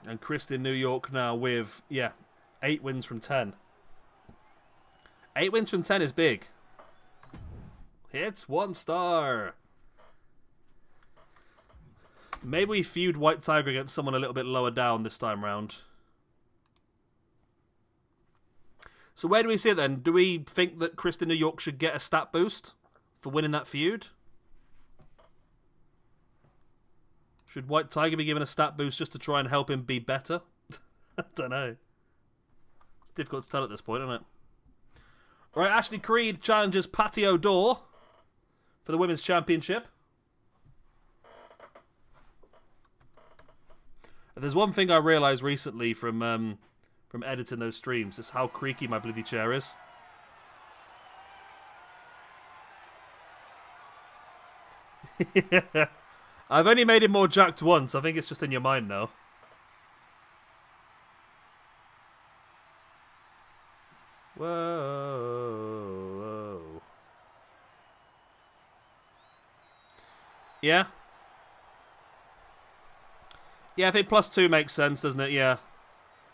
And Kristen New York now with, 8 wins from 10. 8 wins from 10 is big. It's 1 star. Maybe we feud White Tiger against someone a little bit lower down this time round. So where do we sit then? Do we think that Kristen New York should get a stat boost for winning that feud? Should White Tiger be given a stat boost just to try and help him be better? I don't know. It's difficult to tell at this point, isn't it? All right, Ashley Creed challenges Patty O'Dore for the Women's Championship. If there's one thing I realised recently from editing those streams, is how creaky my bloody chair is. Yeah. I've only made it more jacked once. I think it's just in your mind now. Whoa. Yeah? Yeah, I think +2 makes sense, doesn't it? Yeah.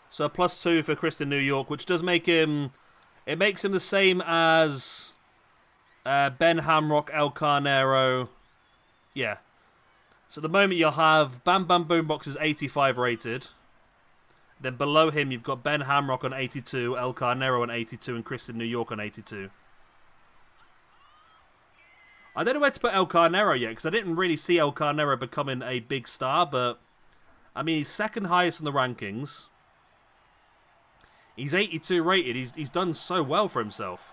So +2 for Kristen New York, which does make him... It makes him the same as Ben Hamrock, El Carnero. Yeah. So at the moment you'll have Bam Bam Boombox is 85 rated. Then below him you've got Ben Hamrock on 82, El Carnero on 82, and Kristen New York on 82. I don't know where to put El Carnero yet, because I didn't really see El Carnero becoming a big star, but... I mean, he's second highest in the rankings. He's 82 rated. He's done so well for himself.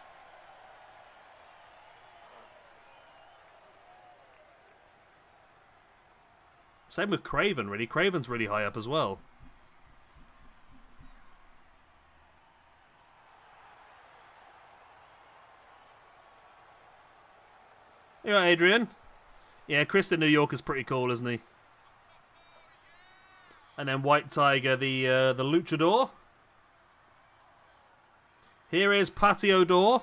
Same with Craven, really. Craven's really high up as well. You right, Adrian? Yeah, Kristen New York is pretty cool, isn't he? And then White Tiger, the luchador. Here is Patty O'Dore.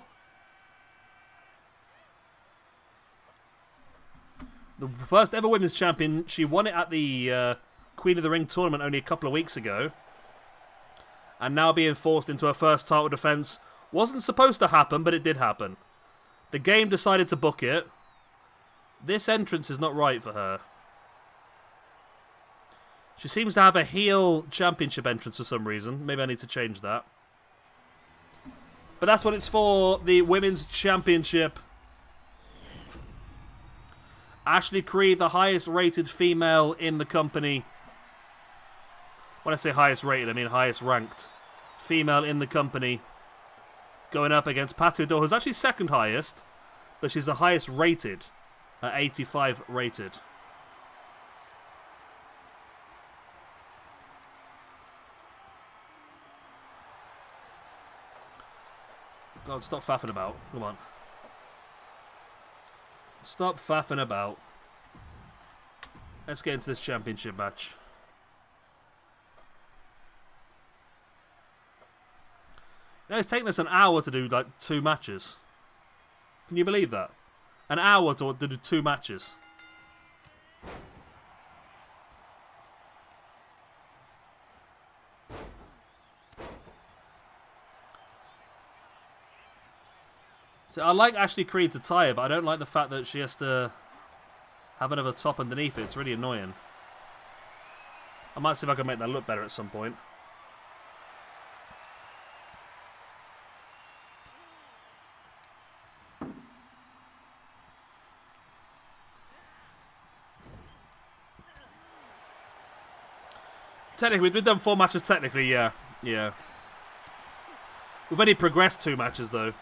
The first ever women's champion. She won it at the Queen of the Ring tournament only a couple of weeks ago. And now being forced into her first title defense. Wasn't supposed to happen, but it did happen. The game decided to book it. This entrance is not right for her. She seems to have a heel championship entrance for some reason. Maybe I need to change that. But that's what it's for, the Women's Championship. Ashley Creed, the highest rated female in the company. When I say highest rated, I mean highest ranked female in the company. Going up against Patu Dor, who's actually second highest. But she's the highest rated. At 85 rated. God, stop faffing about. Come on. Stop faffing about. Let's get into this championship match. You know, it's taken us an hour to do like 2 matches. Can you believe that? An hour to do 2 matches. So I like Ashley Creed to tie her, but I don't like the fact that she has to have another top underneath it. It's really annoying. I might see if I can make that look better at some point. Technically, we've done 4 matches technically, yeah. Yeah. We've only progressed 2 matches, though.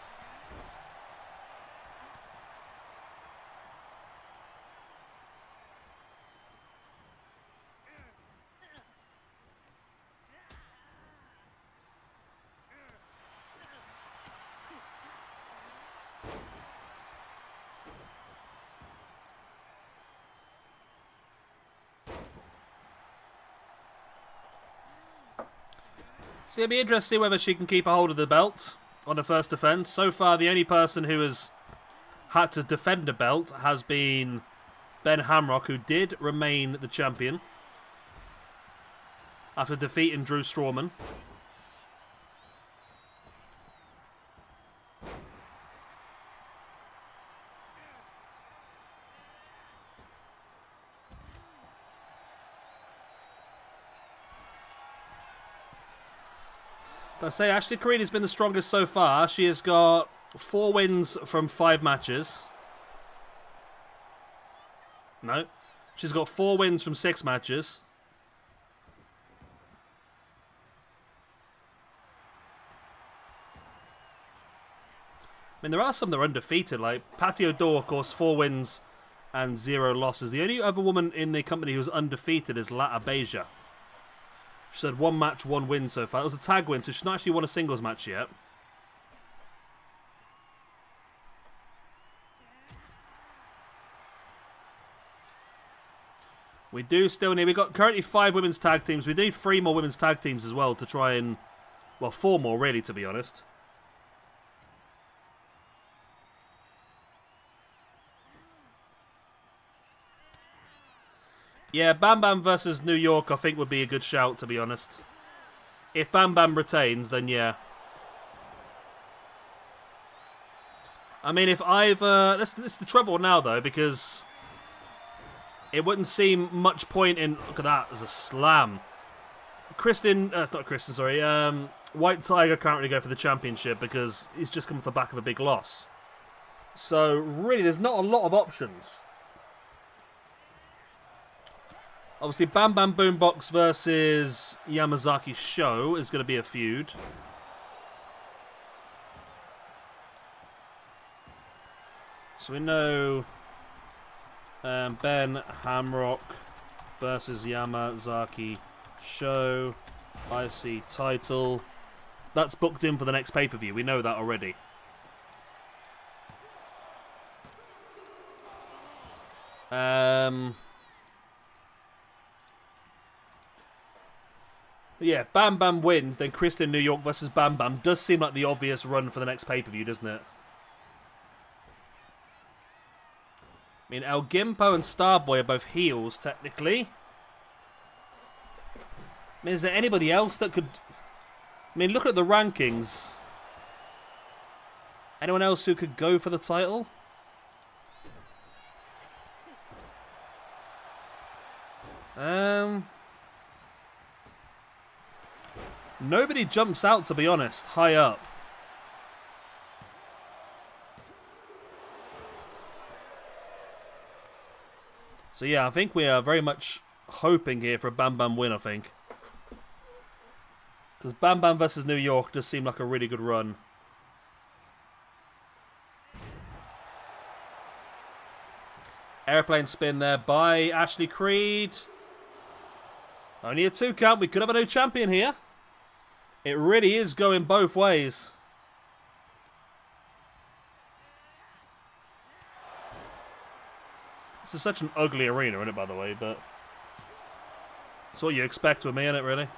So it'll be interesting to see whether she can keep a hold of the belt on the first defense. So far, the only person who has had to defend the belt has been Ben Hamrock, who did remain the champion after defeating Drew Strawman. But I say Ashley Creed has been the strongest so far. She has got 4 wins from 5 matches. No. She's got 4 wins from 6 matches. I mean, there are some that are undefeated. Like Patio Door, of course, 4 wins and 0 losses. The only other woman in the company who's undefeated is Lata Beja. She's had 1 match, 1 win so far. It was a tag win, so she's not actually won a singles match yet. We do still need... We've got currently 5 women's tag teams. We need 3 more women's tag teams as well to try and... Well, 4 more, really, to be honest. Yeah, Bam Bam versus New York, I think, would be a good shout, to be honest. If Bam Bam retains, then yeah. I mean, if either... This is the trouble now, though, because... It wouldn't seem much point in... Look at that, there's a slam. Not Kristen, sorry. White Tiger can't really go for the championship because he's just come off the back of a big loss. So, really, there's not a lot of options. Obviously, Bam Bam Boombox versus Yamazaki Show is going to be a feud. So we know Ben Hamrock versus Yamazaki Show. IC title. That's booked in for the next pay-per-view. We know that already. Yeah, Bam Bam wins, then Kristen New York versus Bam Bam does seem like the obvious run for the next pay-per-view, doesn't it? I mean, El Gimpo and Starboy are both heels, technically. I mean, is there anybody else that could... I mean, look at the rankings. Anyone else who could go for the title? Nobody jumps out, to be honest, high up. So yeah, I think we are very much hoping here for a Bam Bam win, I think. Because Bam Bam versus New York does seem like a really good run. Airplane spin there by Ashley Creed. Only a 2 count. We could have a new champion here. It really is going both ways. This is such an ugly arena, isn't it, by the way? But it's what you expect with me, isn't it, really?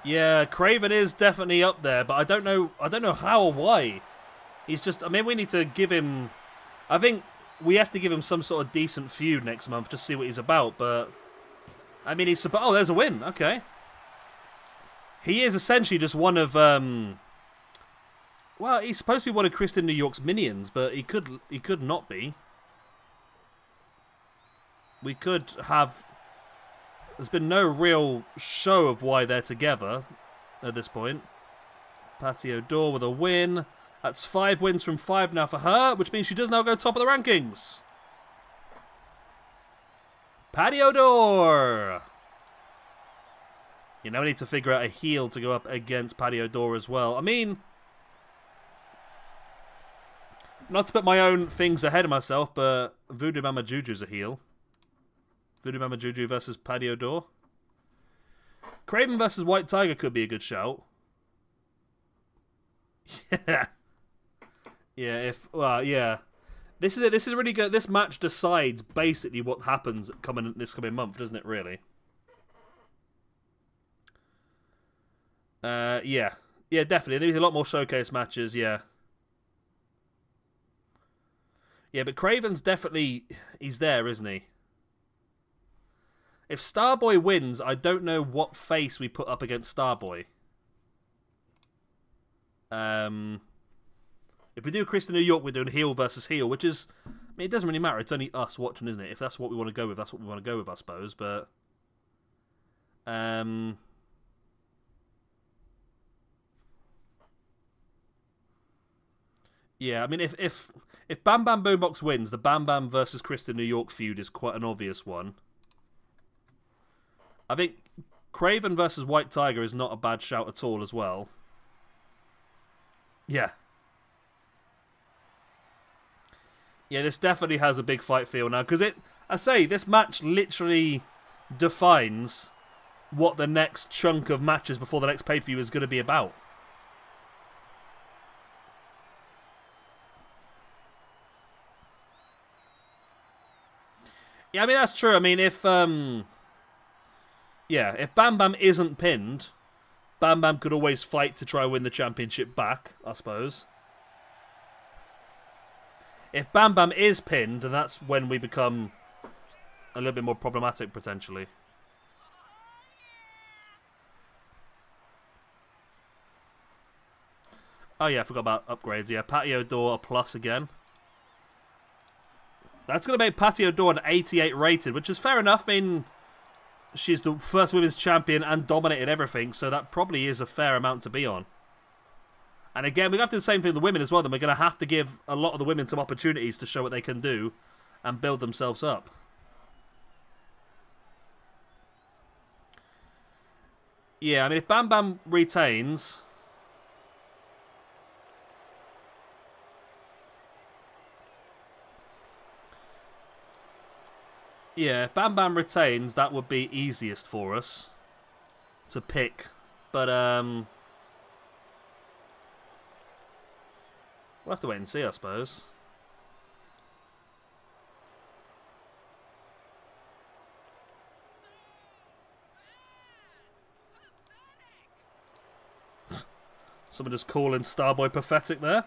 Yeah, Craven is definitely up there, but I don't know how or why. He's just, I mean, we need to give him, I think we have to give him some sort of decent feud next month to see what he's about, but I mean, he's supposed, oh, there's a win, okay. He is essentially just one of, well, he's supposed to be one of Kristen New York's minions, but he could not be. We could have, there's been no real show of why they're together at this point. Patio Door with a win. That's 5 wins from 5 now for her, which means she does now go top of the rankings. Patio Door. You now need to figure out a heel to go up against Patio Door as well. I mean, not to put my own things ahead of myself, but Voodoo Mama Juju's a heel. Voodoo Mama Juju versus Patio Door. Craven versus White Tiger could be a good shout. Yeah. Yeah, yeah. This is really good. This match decides basically what happens this coming month, doesn't it, really? Yeah. Yeah, definitely. There's a lot more showcase matches, yeah. Yeah, but Craven's definitely, he's there, isn't he? If Starboy wins, I don't know what face we put up against Starboy. If we do Kristen New York, we're doing heel versus heel, which is, I mean, it doesn't really matter. It's only us watching, isn't it? If that's what we want to go with, that's what we want to go with, I suppose. But, yeah, I mean, if Bam Bam Boombox wins, the Bam Bam versus Kristen New York feud is quite an obvious one. I think Craven versus White Tiger is not a bad shout at all as well. Yeah. Yeah, this definitely has a big fight feel now. Because I say, this match literally defines what the next chunk of matches before the next pay-per-view is going to be about. Yeah, I mean, that's true. I mean, if yeah, if Bam Bam isn't pinned, Bam Bam could always fight to try and win the championship back, I suppose. If Bam Bam is pinned, then that's when we become a little bit more problematic, potentially. Oh yeah, I forgot about upgrades. Yeah, Patio Door a plus again. That's going to make Patio Door an 88 rated, which is fair enough. I mean, she's the first women's champion and dominated everything, so that probably is a fair amount to be on. And again, we have to do the same thing with the women as well. Then we're going to have to give a lot of the women some opportunities to show what they can do and build themselves up. Yeah, I mean, if Bam Bam retains, yeah, if Bam Bam retains, that would be easiest for us to pick. But, we'll have to wait and see, I suppose. Someone just calling Starboy pathetic there.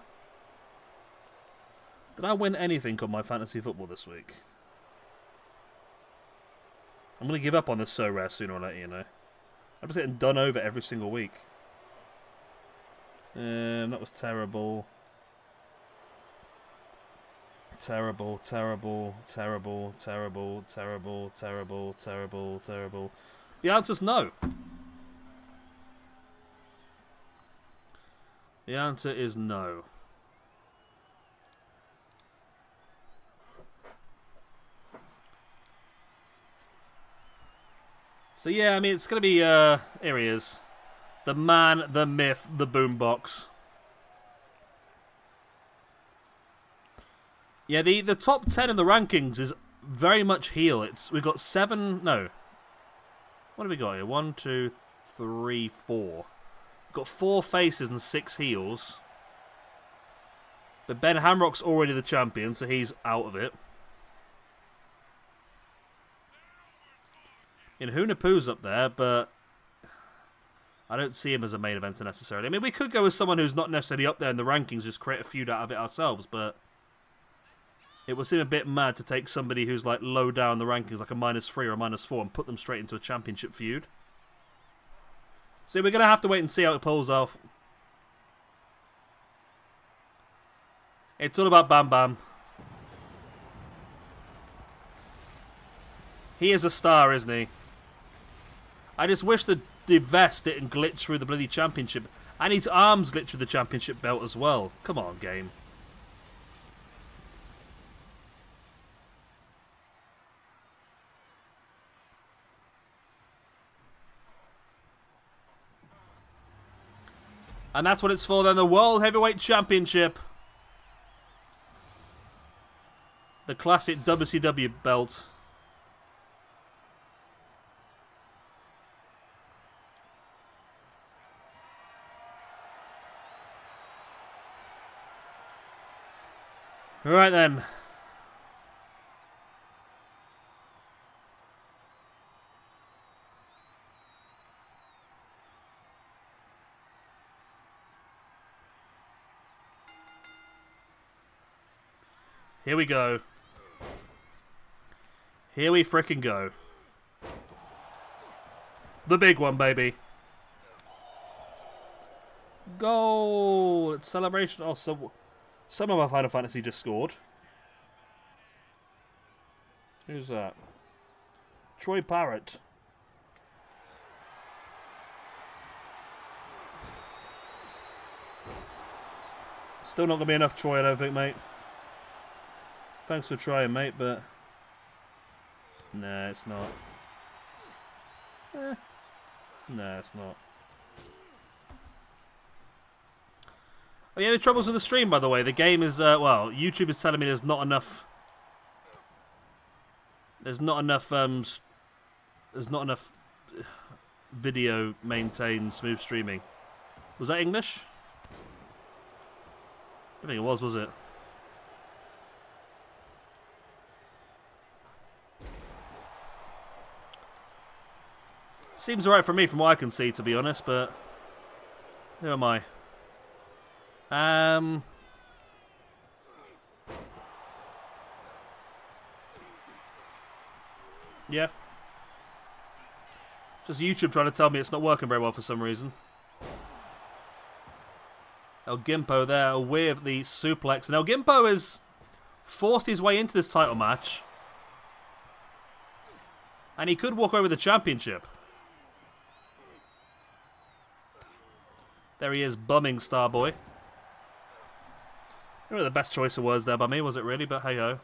Did I win anything on my fantasy football this week? I'm going to give up on this so rare sooner or later, you know. I'm just getting done over every single week. That was terrible. Terrible, terrible, terrible, terrible, terrible, terrible, terrible, terrible. The answer's no. The answer is no. So yeah, I mean, it's going to be, here he is. The man, the myth, the boombox. Yeah, the top 10 in the rankings is very much heel. We've got 7, no. What have we got here? 1, 2, 3, 4. We've got 4 faces and 6 heels. But Ben Hamrock's already the champion, so he's out of it. And Hunapu's up there, but I don't see him as a main eventer necessarily. I mean, we could go with someone who's not necessarily up there in the rankings, just create a feud out of it ourselves, but it would seem a bit mad to take somebody who's like low down the rankings, like a -3 or a -4, and put them straight into a championship feud. So we're going to have to wait and see how it pulls off. It's all about Bam Bam. He is a star, isn't he? I just wish the vest didn't glitch through the bloody championship. And his arms glitch through the championship belt as well. Come on, game. And that's what it's for then, the World Heavyweight Championship. The classic WCW belt. Right then. Here we go. Here we frickin' go. The big one, baby. Goal! It's celebration. Oh, so some of our Final Fantasy just scored. Who's that? Troy Parrott. Still not going to be enough Troy, I don't think, mate. Thanks for trying, mate, but nah, it's not. Nah, it's not. Are you having troubles with the stream, by the way? The game is, well, YouTube is telling me there's not enough. There's not enough video maintained smooth streaming. Was that English? I don't think it was it? Seems alright for me from what I can see, to be honest, but who am I? Yeah. Just YouTube trying to tell me it's not working very well for some reason. El Gimpo there with the suplex. And El Gimpo has forced his way into this title match. And he could walk away with the championship. There he is, bumming Starboy. Not the best choice of words there by me, was it really? But hey-ho.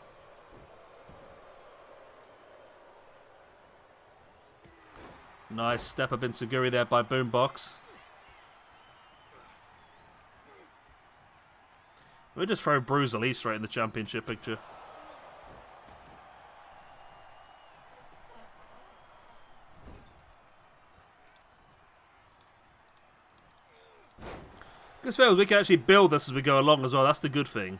Nice step up in Seguri there by Boombox. We'll just throw Bruiser Lee straight in the championship picture. This feels we can actually build this as we go along as well. That's the good thing.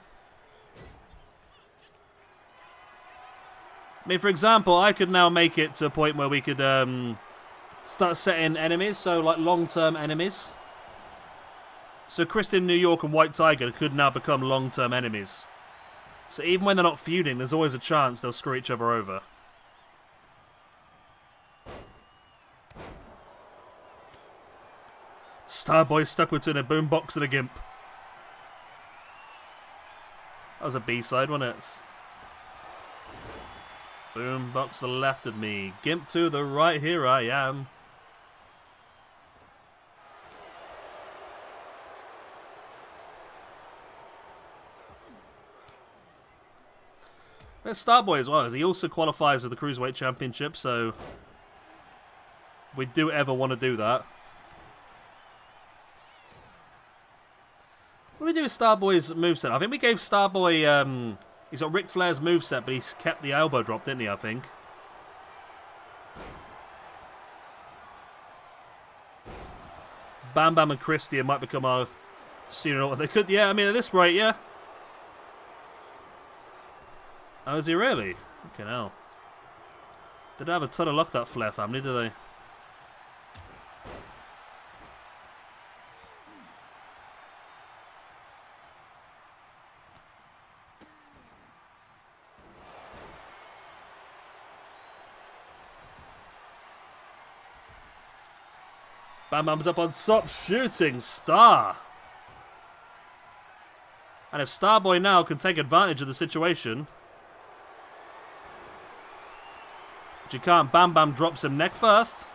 I mean, for example, I could now make it to a point where we could start setting enemies, so like long-term enemies. So Christian New York and White Tiger could now become long-term enemies. So even when they're not feuding, there's always a chance they'll screw each other over. Starboy stuck between a boombox and a gimp. That was a B-side, wasn't it? Boombox to the left of me. Gimp to the right, here I am. There's Starboy as well, as he also qualifies for the Cruiserweight Championship, so if we do ever want to do that. What do we do with Starboy's moveset? I think we gave Starboy, he's got Ric Flair's moveset, but he's kept the elbow drop, didn't he, I think? Bam Bam and Christian might become our sooner. They could, yeah, I mean, at this rate, yeah. Oh, is he really? Fucking hell. They don't have a ton of luck, that Flair family, do they? Bam Bam's up on top, shooting star. And if Starboy now can take advantage of the situation, but you can't. Bam Bam drops him neck first.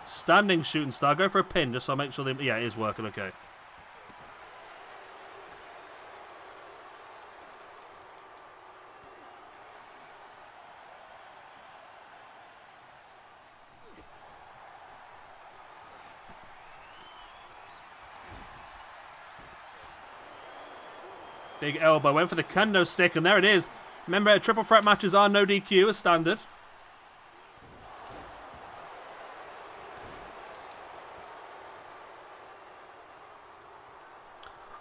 Standing shooting star. Go for a pin just so I make sure they... Yeah, it is working. Okay. Big elbow. Went for the kendo stick and there it is. Remember, triple threat matches are no DQ as standard.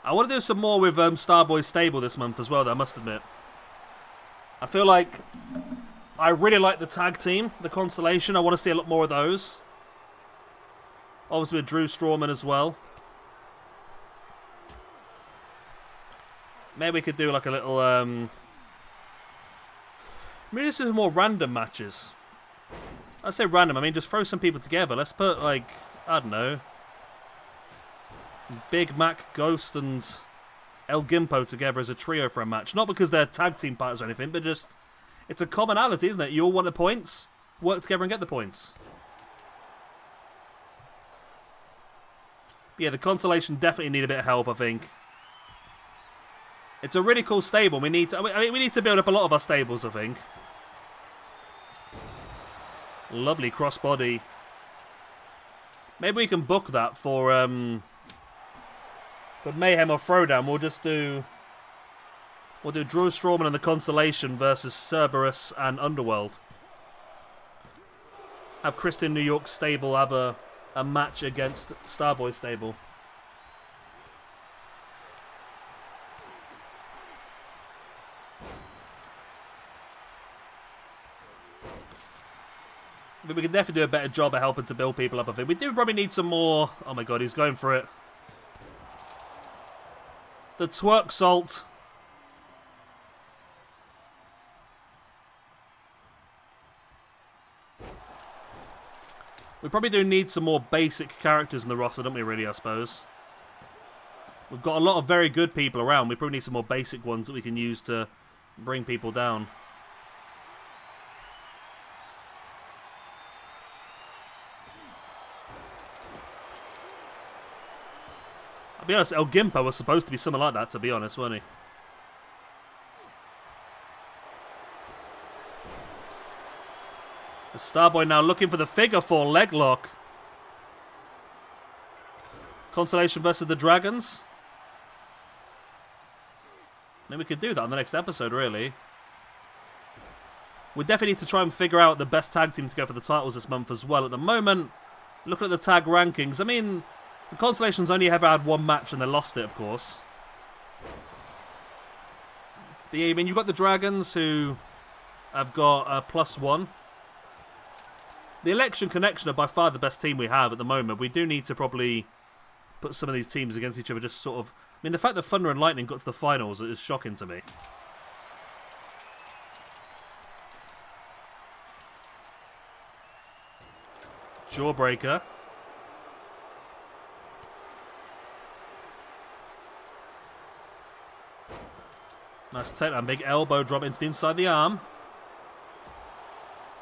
I want to do some more with Starboy's stable this month as well, though, I must admit. I feel like I really like the tag team, the Constellation. I want to see a lot more of those. Obviously with Drew Strawman as well. Maybe we could do like a little... Maybe this is more random matches. I say random, I mean just throw some people together. Let's put like, I don't know, Big Mac, Ghost and El Gimpo together as a trio for a match. Not because they're tag team partners or anything, but just, it's a commonality, isn't it? You all want the points, work together and get the points. But yeah, the Constellation definitely need a bit of help, I think. It's a really cool stable. We need to, I mean, we need to build up a lot of our stables, I think. Lovely crossbody. Maybe we can book that for Mayhem or Throwdown. We'll just do... We'll do Drew Strawman and the Constellation versus Cerberus and Underworld. Have Christian New York stable have a match against Starboy stable. But we can definitely do a better job of helping to build people up, I think. We do probably need some more... Oh my god, he's going for it. The twerk salt. We probably do need some more basic characters in the roster, don't we, really, I suppose? We've got a lot of very good people around. We probably need some more basic ones that we can use to bring people down. I'll be honest, El Gimpo was supposed to be something like that, to be honest, wasn't he? The Starboy now looking for the figure four leg lock. Constellation versus the Dragons. Maybe we could do that on the next episode, really. We definitely need to try and figure out the best tag team to go for the titles this month as well. At the moment, look at the tag rankings. I mean... The Constellation's only ever had one match and they lost it, of course. But yeah, I mean, you've got the Dragons who have got a +1. The Election Connection are by far the best team we have at the moment. We do need to probably put some of these teams against each other just sort of... I mean, the fact that Thunder and Lightning got to the finals is shocking to me. Jawbreaker. Nice take that big elbow drop into the inside of the arm.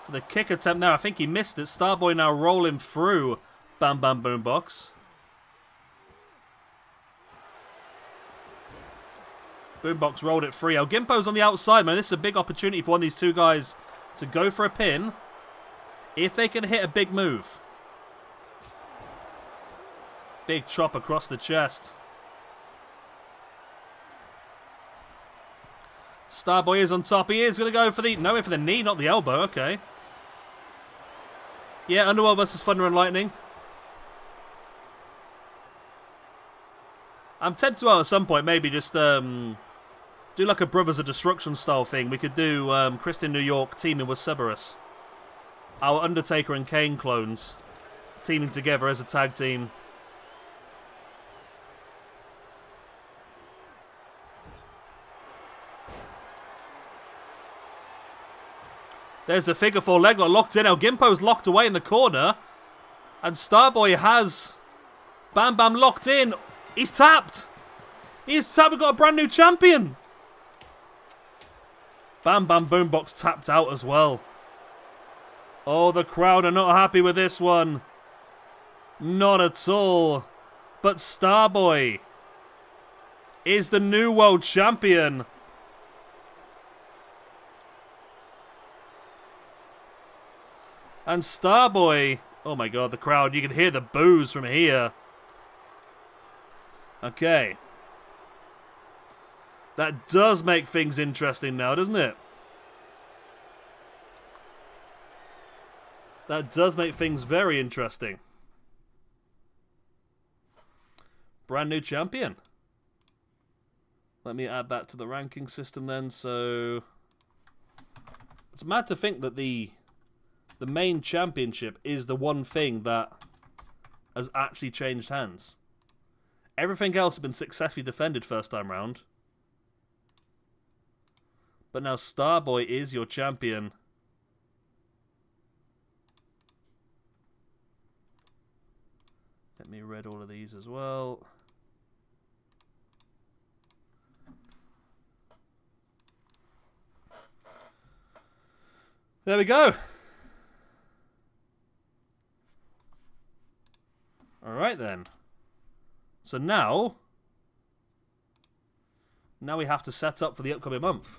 The kick attempt now. I think he missed it. Starboy now rolling through Bam Bam Boombox. Boombox rolled it free. El Gimpo's on the outside, man. This is a big opportunity for one of these two guys to go for a pin. If they can hit a big move. Big chop across the chest. Starboy is on top. He is going to go for the... No, for the knee, not the elbow. Okay. Yeah, Underworld versus Thunder and Lightning. I'm tempted to, at some point, maybe just do like a Brothers of Destruction style thing. We could do Christian New York teaming with Cerberus. Our Undertaker and Kane clones teaming together as a tag team. There's the figure four leg lock locked in. El Gimpo's locked away in the corner. And Starboy has Bam Bam locked in. He's tapped. He's tapped. We've got a brand new champion. Bam Bam Boombox tapped out as well. Oh, the crowd are not happy with this one. Not at all. But Starboy is the new world champion. And Starboy... Oh my god, the crowd. You can hear the boos from here. Okay. That does make things interesting now, doesn't it? That does make things very interesting. Brand new champion. Let me add that to the ranking system then. So it's mad to think that the main championship is the one thing that has actually changed hands. Everything else has been successfully defended first time round. But now Starboy is your champion. Let me read all of these as well. There we go. Alright then. So now we have to set up for the upcoming month.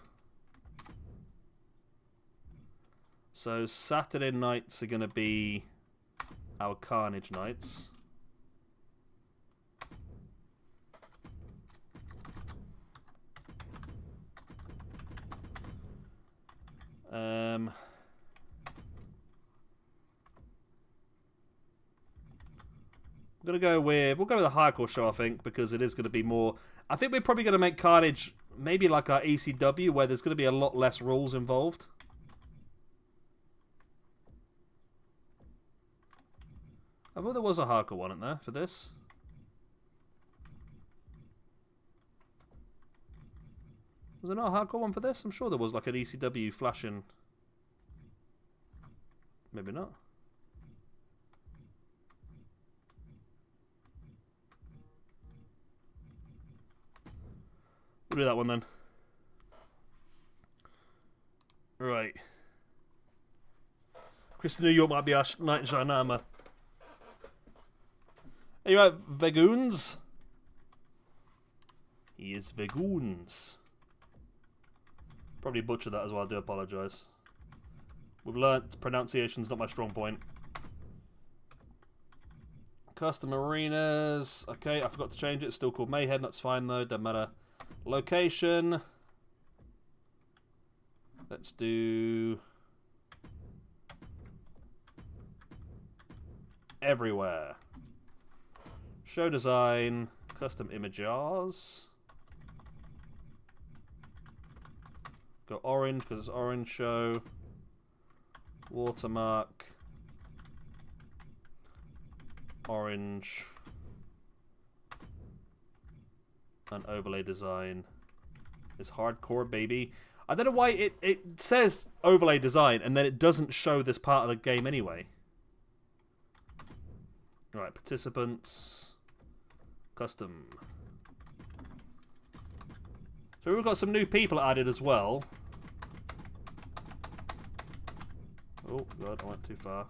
So Saturday nights are going to be our Carnage nights. We'll go with a hardcore show, I think, because it is going to be more... I think we're probably going to make Carnage maybe like our ECW, where there's going to be a lot less rules involved. I thought there was a hardcore one in there for this. Was there not a hardcore one for this? I'm sure there was like an ECW flashing. Maybe not. We'll do that one then. Right. Christian New York might be our Knight in Shine Armor. Are you right, Vegoons? He is Vegoons. Probably butchered that as well, I do apologise. We've learnt pronunciation's not my strong point. Custom arenas. Okay, I forgot to change it. It's still called Mayhem. That's fine though. Doesn't matter. Location. Let's do... everywhere. Show design. Custom images. Go orange because it's orange show. Watermark. Orange. And overlay design is hardcore, baby. I don't know why it says overlay design and then it doesn't show this part of the game anyway. Right, participants, custom. So we've got some new people added as well. Oh god, I went too far.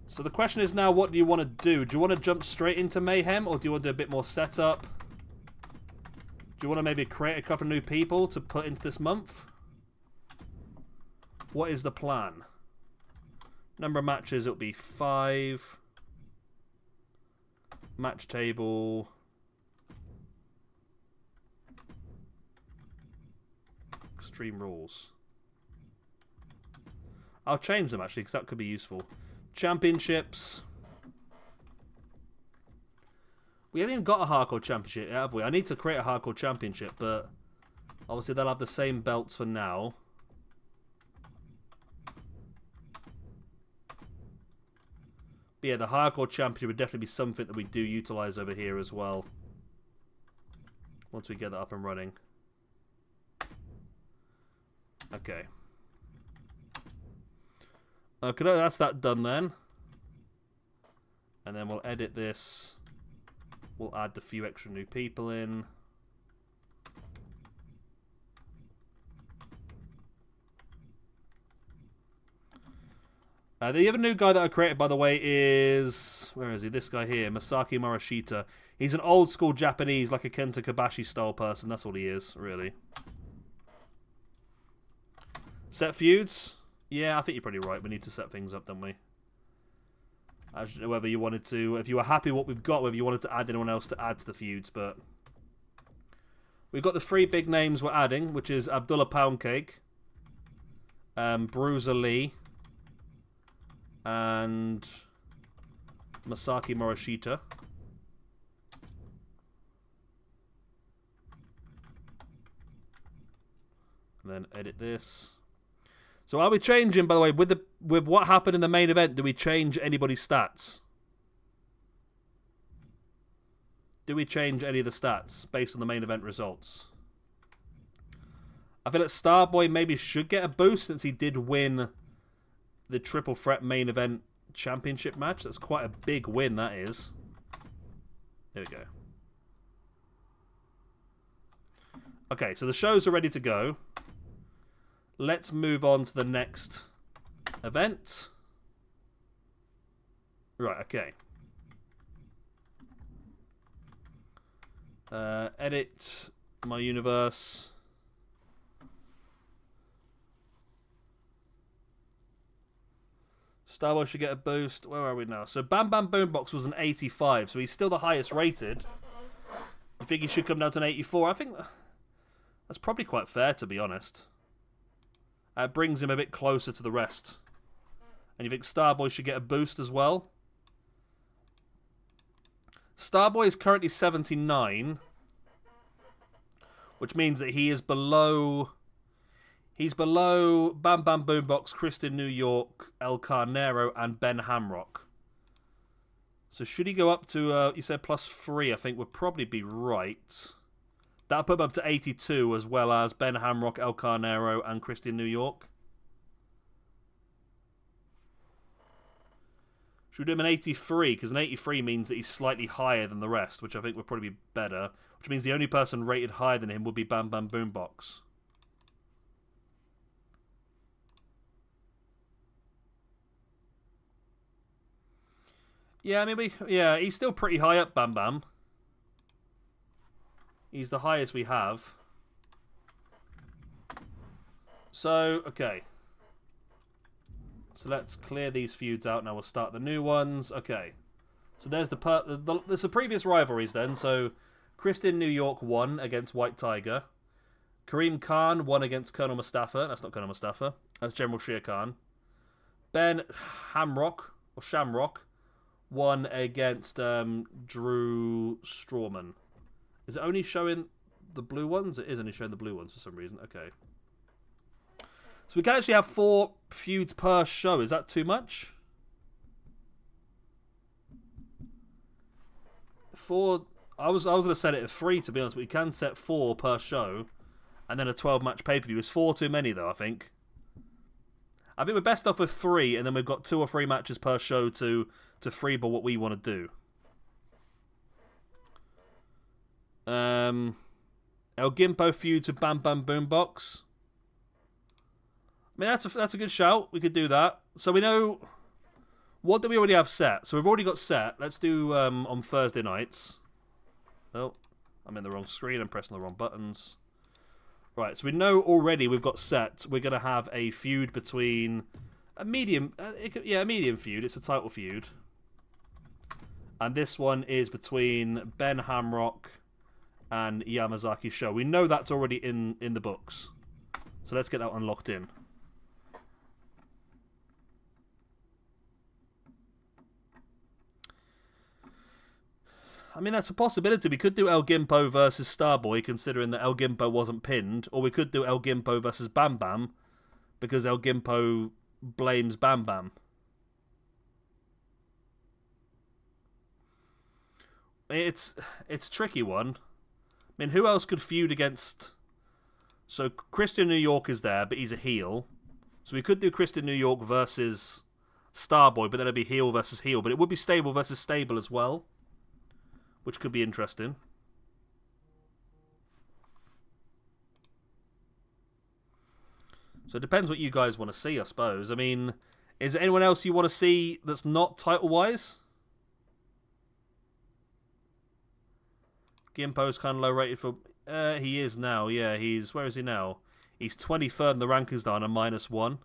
So the question is now, what do you want to do? Do you want to jump straight into Mayhem, or do you want to do a bit more setup? Do you want to maybe create a couple of new people to put into this month? What is the plan? Number of matches, it'll be 5. Match table. Extreme rules. I'll change them actually, because that could be useful. Championships. We haven't even got a hardcore championship yet, have we? I need to create a hardcore championship, but obviously they'll have the same belts for now. But yeah, the hardcore championship would definitely be something that we do utilize over here as well. Once we get that up and running. Okay. Okay, that's that done then. And then we'll edit this. We'll add the few extra new people in. The other new guy that I created, by the way, is... Where is he? This guy here, Masaki Morishita. He's an old school Japanese, like a Kenta Kobashi style person. That's all he is, really. Set feuds? Yeah, I think you're probably right. We need to set things up, don't we? I don't know whether you wanted to... If you were happy with what we've got, whether you wanted to add anyone else to add to the feuds, but... We've got the 3 big names we're adding, which is Abdullah Poundcake, Bruiser Lee, and Masaki Morishita. And then edit this. So are we changing, by the way, with what happened in the main event, do we change anybody's stats? Do we change any of the stats based on the main event results? I feel like Starboy maybe should get a boost since he did win the Triple Threat main event championship match. That's quite a big win, that is. There we go. Okay, so the shows are ready to go. Let's move on to the next event. Right, okay. Edit my universe. Starboy should get a boost. Where are we now? So Bam Bam Boombox was an 85, so he's still the highest rated. I think he should come down to an 84. I think that's probably quite fair, to be honest. It brings him a bit closer to the rest. And you think Starboy should get a boost as well? Starboy is currently 79, which means that he is below... He's below Bam Bam Boombox, Kristen New York, El Carnero, and Ben Hamrock. So should he go up to, you said +3, I think would probably be right. That'll put him up to 82, as well as Ben Hamrock, El Carnero, and Kristen New York. Should we do him an 83? Because an 83 means that he's slightly higher than the rest, which I think would probably be better. Which means the only person rated higher than him would be Bam Bam Boombox. Yeah, maybe. Yeah, he's still pretty high up, Bam Bam. He's the highest we have. So, okay. So let's clear these feuds out. Now we'll start the new ones. Okay. So there's there's the previous rivalries then. So Kristen New York won against White Tiger. Kareem Khan won against Colonel Mustafa. That's not Colonel Mustafa. That's General Shere Khan. Ben Hamrock, or Shamrock, won against Drew Strawman. Is it only showing the blue ones? It is only showing the blue ones for some reason. Okay. So we can actually have 4 feuds per show. Is that too much? 4. I was gonna set it at 3 to be honest, but we can set 4 per show, and then a 12-match pay-per-view. Is 4 too many though? I think we're best off with 3, and then we've got 2 or 3 matches per show to freeball what we want to do. El Gimpo feud to Bam Bam Boombox. I mean, that's a good shout. We could do that. So we know, what do we already have set? So we've already got set. Let's do on Thursday nights. Oh, I'm in the wrong screen. I'm pressing the wrong buttons. Right, so we know already we've got set. We're going to have a feud between a medium... a medium feud. It's a title feud. And this one is between Ben Hamrock and Yamazaki Show. We know that's already in the books. So let's get that one locked in. I mean, that's a possibility. We could do El Gimpo versus Starboy, considering that El Gimpo wasn't pinned. Or we could do El Gimpo versus Bam Bam, because El Gimpo blames Bam Bam. It's a tricky one. I mean, who else could feud against... So, Christian New York is there, but he's a heel. So we could do Christian New York versus Starboy, but then it'd be heel versus heel. But it would be stable versus stable as well, which could be interesting. So it depends what you guys want to see, I suppose. I mean, is there anyone else you want to see that's not title-wise? Gimpo's kind of low rated for... he is now, yeah. Where is he now? He's 23rd in the rankings now on a -1.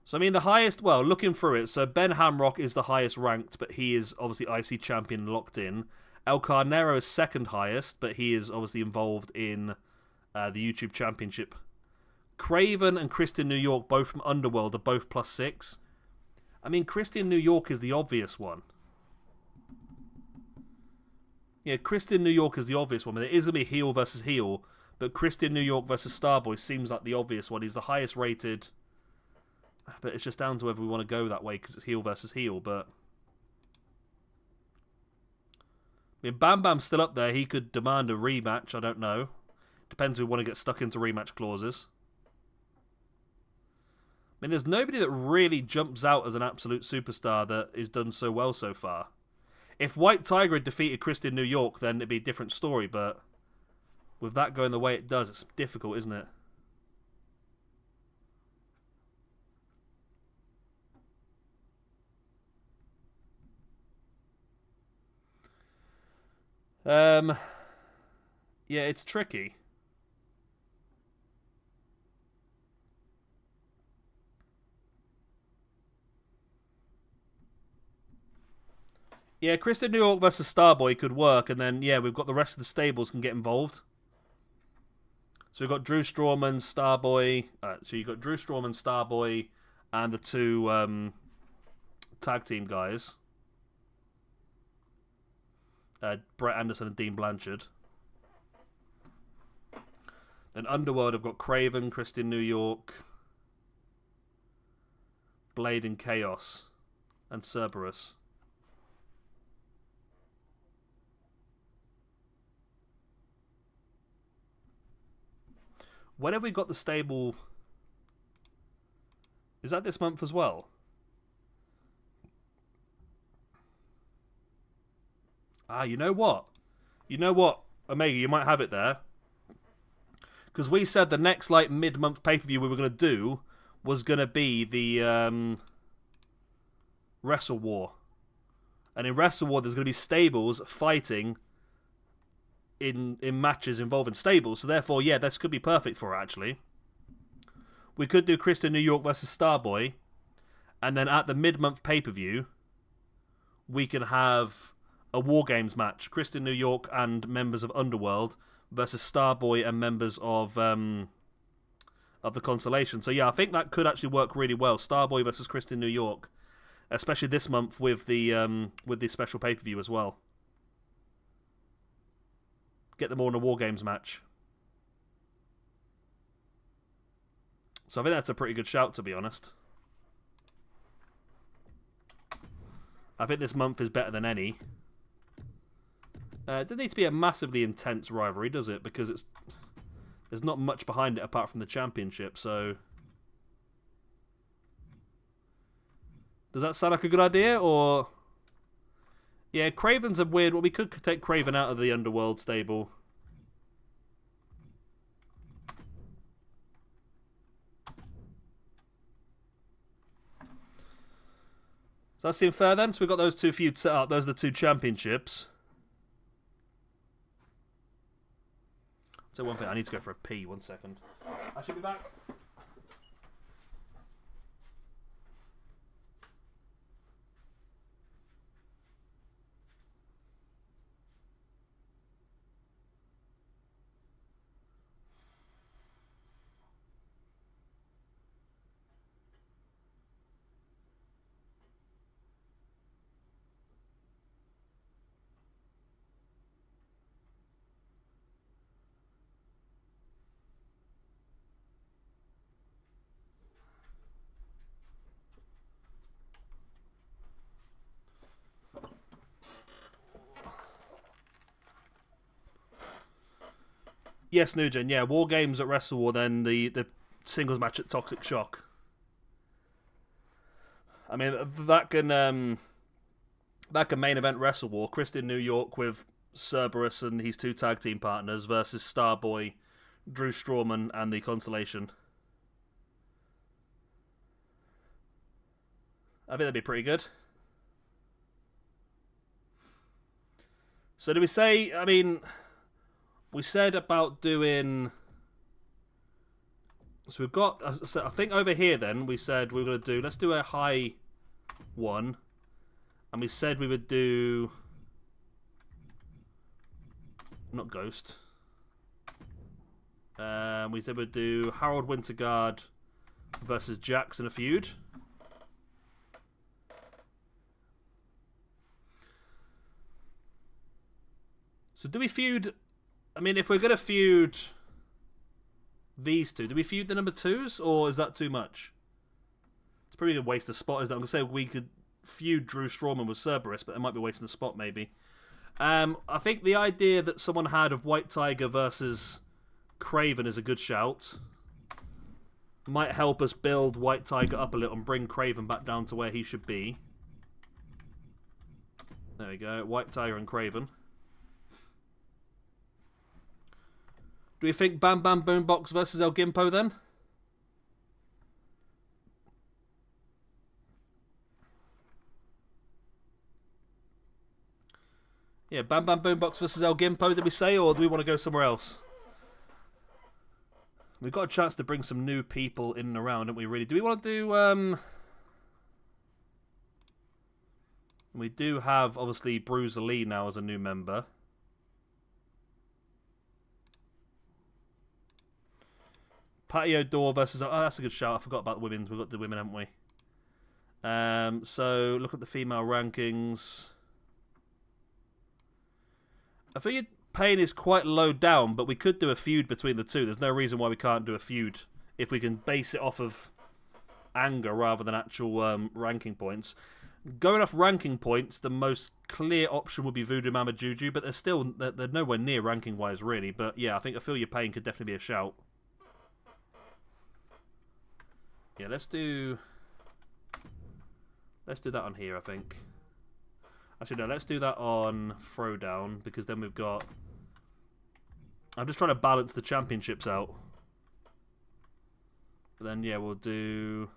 So, I mean, the highest... Well, looking through it, so Ben Hamrock is the highest ranked, but he is obviously IC champion locked in. El Carnero is second highest, but he is obviously involved in the YouTube Championship. Craven and Christian New York, both from Underworld, are both +6. I mean, Christian New York is the obvious one. Yeah, Christian New York is the obvious one. But there is going to be heel versus heel, but Christian New York versus Starboy seems like the obvious one. He's the highest rated... But it's just down to whether we want to go that way because it's heel versus heel. But I mean, Bam Bam's still up there. He could demand a rematch. I don't know. Depends if we want to get stuck into rematch clauses. I mean, there's nobody that really jumps out as an absolute superstar that is done so well so far. If White Tiger had defeated Christian New York, then it'd be a different story. But with that going the way it does, it's difficult, isn't it? Yeah, it's tricky. Yeah, Christian New York versus Starboy could work, and then, yeah, we've got the rest of the stables can get involved. So we've got Drew Strawman, Starboy. So you've got Drew Strawman, Starboy, and the 2 tag team guys. Brett Anderson and Dean Blanchard. Then Underworld, I've got Craven, Christian New York, Blade and Chaos, and Cerberus. When have we got the stable? Is that this month as well? Ah, you know what? You know what, Omega, you might have it there. Because we said the next, like, mid-month pay-per-view we were going to do was going to be the Wrestle War. And in Wrestle War, there's going to be stables fighting in matches involving stables. So therefore, yeah, this could be perfect for it, actually. We could do Christian New York versus Starboy. And then at the mid-month pay-per-view, we can have a War Games match. Christian New York and members of Underworld versus Starboy and members of the Constellation. So yeah, I think that could actually work really well. Starboy versus Christian New York, especially this month with the special pay-per-view as well. Get them all in a War Games match. So I think that's a pretty good shout, to be honest. I think this month is better than any. It doesn't need to be a massively intense rivalry, does it? Because there's not much behind it apart from the championship, so... Does that sound like a good idea, or... Yeah, Craven's a weird... Well, we could take Craven out of the Underworld stable. Does that seem fair then? So we've got those two feuds set up. Those are the two championships. So one thing, I need to go for a pee. 1 second. I should be back. Yes, Nugent. Yeah, War Games at Wrestle War, then the singles match at Toxic Shock. I mean, that can main event Wrestle War. Chris in New York with Cerberus and his two tag team partners versus Starboy, Drew Strawman, and the Constellation. I think that'd be pretty good. So do we say, I mean, we said about doing... So we've got, I think over here then, we said we were going to do, let's do a high one. And we said we would do, not Ghost. We said we'd do Harold Winterguard versus Jax in a feud. So do we feud... I mean, if we're going to feud these two, do we feud the number twos, or is that too much? It's probably a waste of spot, isn't it? I'm going to say we could feud Drew Strawman with Cerberus, but it might be wasting the spot, maybe. I think the idea that someone had of White Tiger versus Craven is a good shout. Might help us build White Tiger up a little and bring Craven back down to where he should be. There we go, White Tiger and Craven. Do we think Bam Bam Boombox versus El Gimpo then? Yeah, Bam Bam Boombox versus El Gimpo, did we say? Or do we want to go somewhere else? We've got a chance to bring some new people in and around, don't we, really? Do we want to do... We do have, obviously, Bruiser Lee now as a new member. Patio Door versus... Oh, that's a good shout. I forgot about the women. We've got the women, haven't we? So, look at the female rankings. I think Pain is quite low down, but we could do a feud between the two. There's no reason why we can't do a feud if we can base it off of anger rather than actual ranking points. Going off ranking points, the most clear option would be Voodoo Mama Juju, but they're nowhere near ranking-wise, really. But yeah, I think I Feel Your Pain could definitely be a shout. Yeah, let's do that on here, I think. Actually, no, let's do that on Throwdown, because then we've got... I'm just trying to balance the championships out. But then, yeah, we'll do...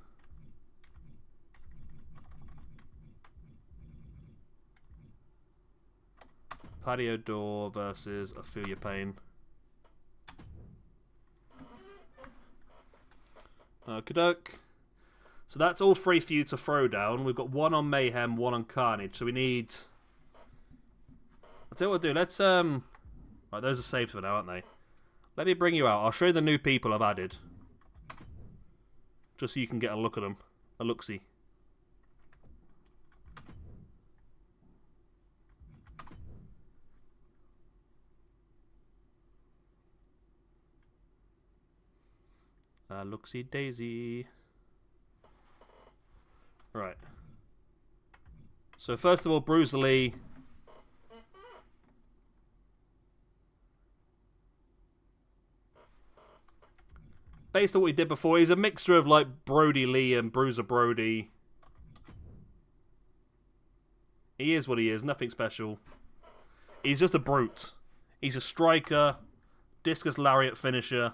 Patio Door versus I Feel Your Pain. Okey-doke. So that's all three for you to throw down. We've got one on Mayhem, one on Carnage. So we need... I'll tell you what we'll do. Let's... Right, those are saved for now, aren't they? Let me bring you out. I'll show you the new people I've added. Just so you can get a look at them. A look-see. Look-see daisy. Right. So first of all, Bruiser Lee. based on what he did before, he's a mixture of like Brody Lee and Bruiser Brody. He is what he is, nothing special. He's just a brute. He's a striker, discus lariat finisher,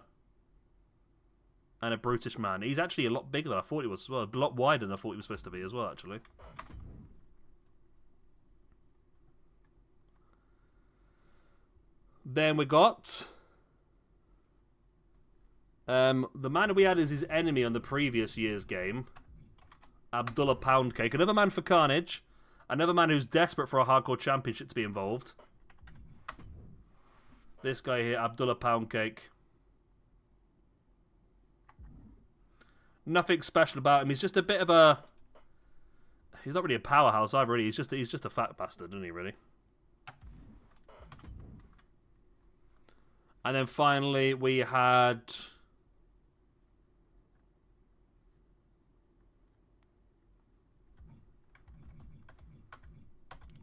and a brutish man. He's actually a lot bigger than I thought he was as well. A lot wider than I thought he was supposed to be as well, actually. Then we got... the man we had as his enemy on the previous year's game. Abdullah Poundcake. Another man for Carnage. Another man who's desperate for a hardcore championship to be involved. This guy here, Abdullah Poundcake. Nothing special about him. He's just a bit of a... He's not really a powerhouse either, really. He's just a fat bastard, isn't he, really? And then finally, we had...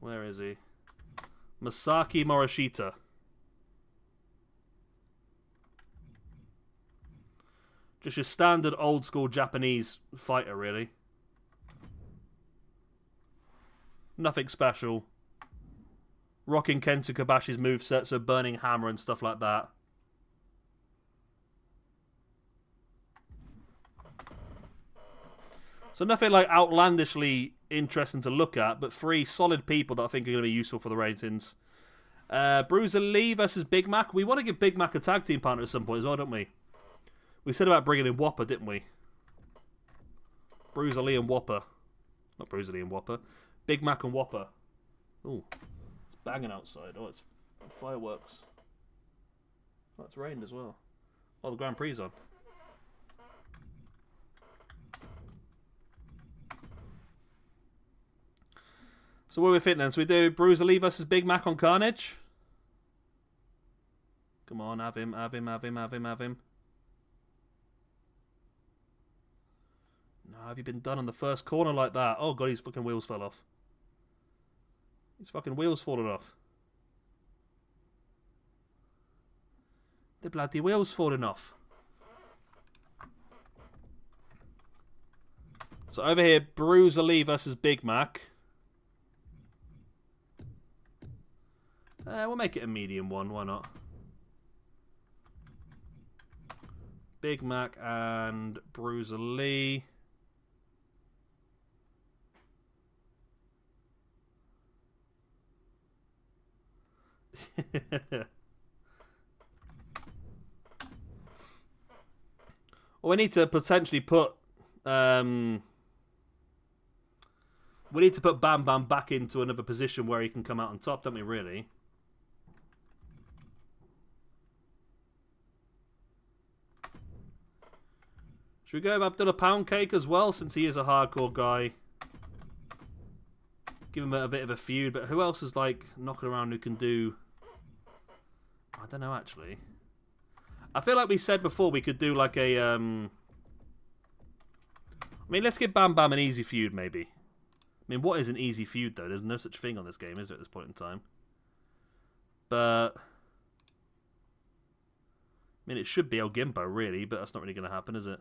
Where is he? Masaki Morishita. Just your standard old school Japanese fighter, really. Nothing special. Rocking Kento Kobashi's moveset, so Burning Hammer and stuff like that. So nothing like outlandishly interesting to look at, but 3 solid people that I think are going to be useful for the ratings. Bruiser Lee versus Big Mac. We want to give Big Mac a tag team partner at some point as well, don't we? We said about bringing in Whopper, didn't we? Bruiser Lee and Whopper. Not Bruiser Lee and Whopper. Big Mac and Whopper. Ooh. It's banging outside. Oh, it's fireworks. Oh, it's rained as well. Oh, the Grand Prix's on. So what do we think then? So we do Bruiser Lee versus Big Mac on Carnage. Come on, have him, have him, have him, have him, have him. No, have you been done on the first corner like that? Oh god, his fucking wheels fell off. His fucking wheels fallen off. The bloody wheels falling off. So over here, Bruiser Lee versus Big Mac. We'll make it a medium one, why not? Big Mac and Bruiser Lee. Well, we need to potentially put we need to put Bam Bam back into another position where he can come out on top, don't we, really? Should we go with Abdullah Poundcake as well, since he is a hardcore guy? Give him a bit of a feud, but who else is like knocking around who can do... I don't know, actually. I feel like we said before we could do like a... I mean, let's give Bam Bam an easy feud, maybe. I mean, what is an easy feud, though? There's no such thing on this game, is there, at this point in time? But... I mean, it should be El Gimpo, really, but that's not really going to happen, is it?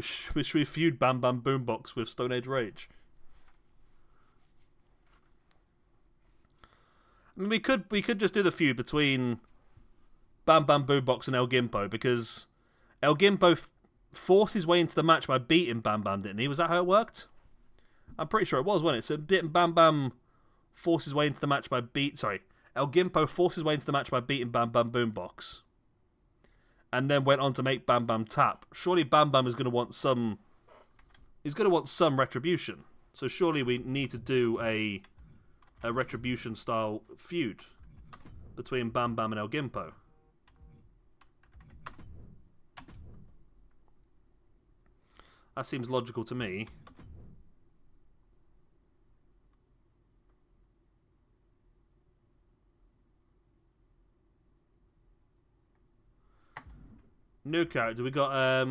Should we feud Bam Bam Boombox with Stone Age Rage? I mean, we could just do the feud between Bam Bam Boombox and El Gimpo, because El Gimpo forced his way into the match by beating Bam Bam, didn't he? Was that how it worked? I'm pretty sure it was, wasn't it? So didn't Bam Bam force his way into the match by El Gimpo forced his way into the match by beating Bam Bam Boombox, and then went on to make Bam Bam tap. Surely Bam Bam is going to want some... He's going to want some retribution. So surely we need to do a retribution-style feud between Bam Bam and El Gimpo. That seems logical to me. New character. We got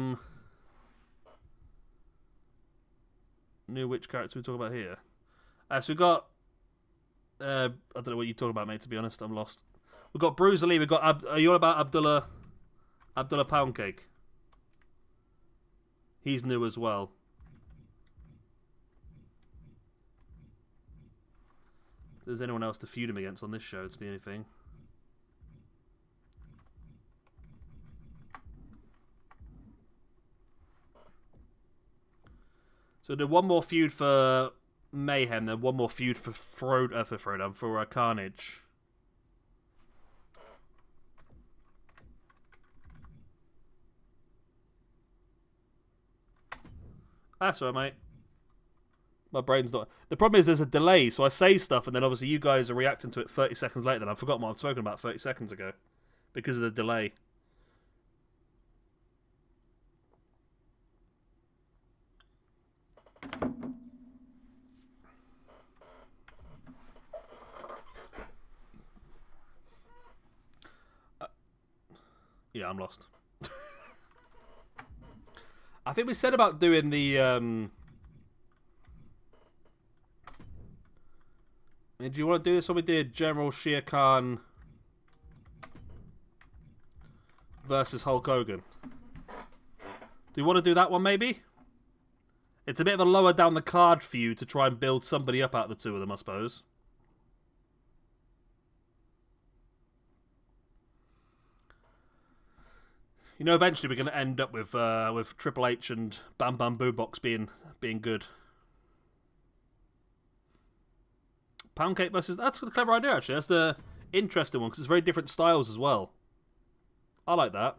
new which character we talk about here? So we got I don't know what you're talking about, mate. To be honest, I'm lost. We've got Bruiser Lee. We've got. Are you on about Abdullah Poundcake? He's new as well. If there's anyone else to feud him against on this show, it's the only thing. So do one more feud for Mayhem, then one more feud for Carnage. That's all right, mate. My brain's not... The problem is there's a delay, so I say stuff, and then obviously you guys are reacting to it 30 seconds later, and I've forgotten what I've spoken about 30 seconds ago. Because of the delay. Yeah, I'm lost. I think we said about doing the... do you want to do this when we did General Shere Khan versus Hulk Hogan? Do you want to do that one, maybe? It's a bit of a lower down the card for you to try and build somebody up out of the two of them, I suppose. You know, eventually we're going to end up with Triple H and Bam Bam Boombox being good. Pound Cake versus... That's a clever idea, actually. That's the interesting one, because it's very different styles as well. I like that.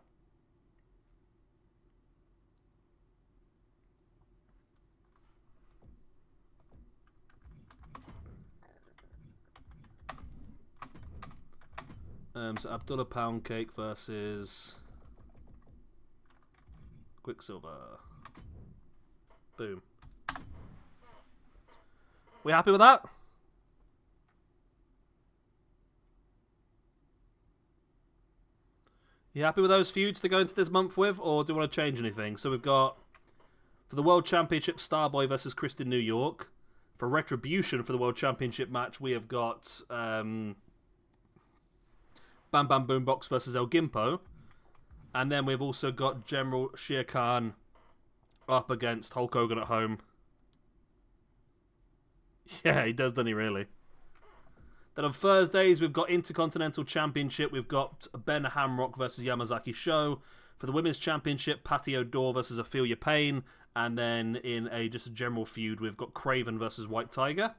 So Abdullah Pound Cake versus... Quicksilver. Boom. We happy with that? You happy with those feuds to go into this month with, or do you want to change anything? So we've got, for the World Championship, Starboy versus Kristen New York. For Retribution, for the World Championship match, we have got Bam Bam Boombox versus El Gimpo. And then we've also got General Shere Khan up against Hulk Hogan at home. Yeah, he does, doesn't he, really? Then on Thursdays, we've got Intercontinental Championship. We've got Ben Hamrock versus Yamazaki Show. For the Women's Championship, Patty O'Dore versus Ophelia Payne. And then in just a general feud, we've got Craven versus White Tiger.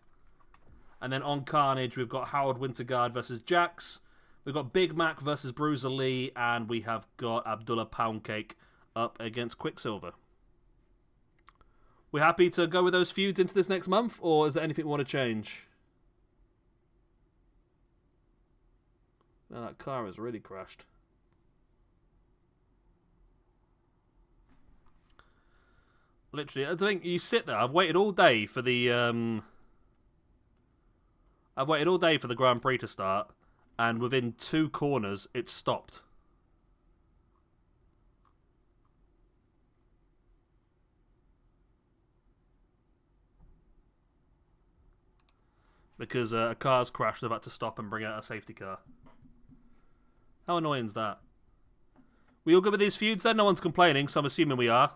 And then on Carnage, we've got Howard Winterguard versus Jax. We've got Big Mac versus Bruiser Lee, and we have got Abdullah Poundcake up against Quicksilver. We happy to go with those feuds into this next month, or is there anything we want to change? No, that car has really crashed. Literally, I think you sit there. I've waited all day for the Grand Prix to start. And within 2 corners, it stopped. Because a car's crashed, they've had to stop and bring out a safety car. How annoying is that? We all good with these feuds then? No one's complaining, so I'm assuming we are.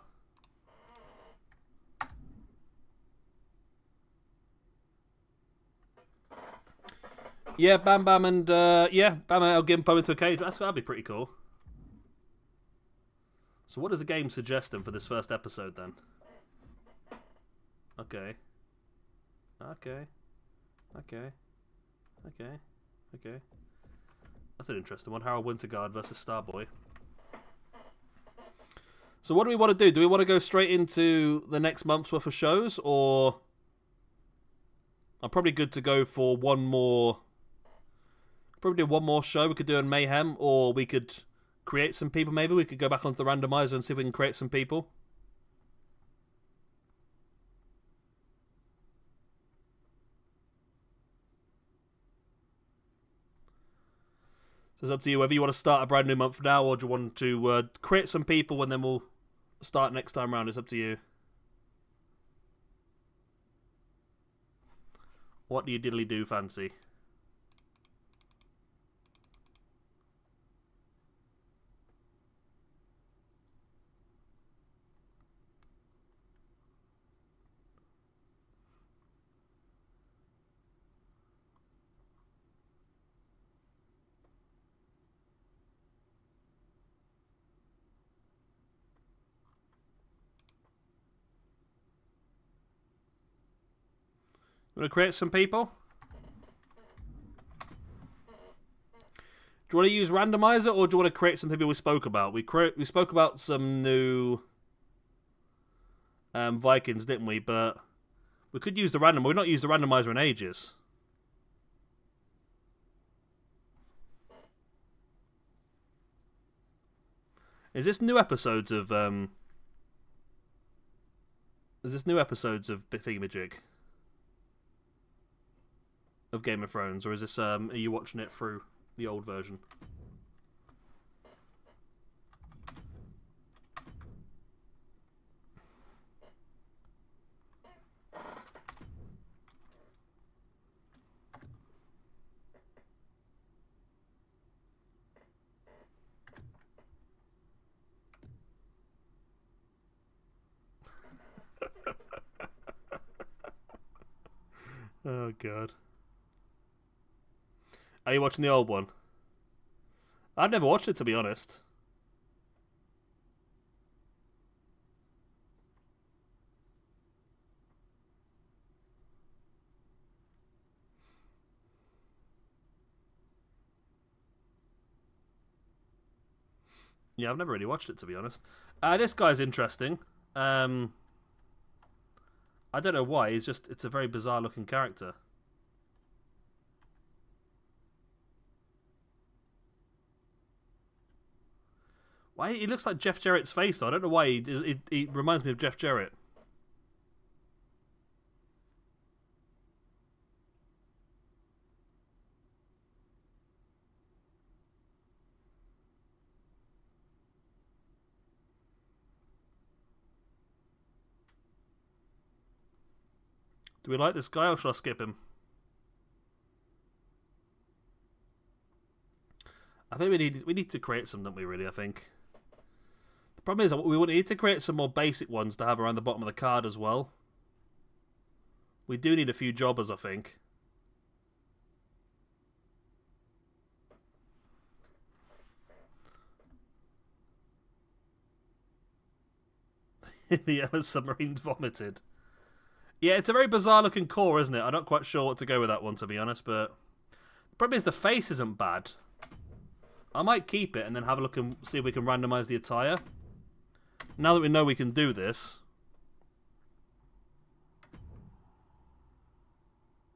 Yeah, Bam Bam and Bam and El Gimpo into a cage. That'd be pretty cool. So what does the game suggesting for this first episode then? Okay. That's an interesting one. Harold Winterguard versus Starboy. So what do we want to do? Do we want to go straight into the next month's worth of shows, or... I'm probably good to go for one more... Probably do one more show we could do in Mayhem, or we could create some people maybe. We could go back onto the randomizer and see if we can create some people. So it's up to you whether you want to start a brand new month now, or do you want to create some people and then we'll start next time round. It's up to you. What do you diddly do fancy? Want to create some people? Do you want to use randomizer, or do you want to create some people we spoke about? We spoke about some new Vikings, didn't we? But we could use the random. We've not used the randomizer in ages. Is this new episodes of Thingamajig of Game of Thrones, or is this are you watching it through the old version? Oh god. Are you watching the old one? I've never watched it, to be honest. Yeah, I've never really watched it, to be honest. This guy's interesting. I don't know why. It's a very bizarre looking character. Why he looks like Jeff Jarrett's face though. I don't know why he reminds me of Jeff Jarrett. Do we like this guy, or should I skip him? I think we need to create some, don't we? Really, I think. The problem is we would need to create some more basic ones to have around the bottom of the card as well. We do need a few jobbers, I think. The yellow submarine's vomited. Yeah, it's a very bizarre looking core, isn't it? I'm not quite sure what to go with that one, to be honest, but the problem is the face isn't bad. I might keep it and then have a look and see if we can randomize the attire. Now that we know we can do this.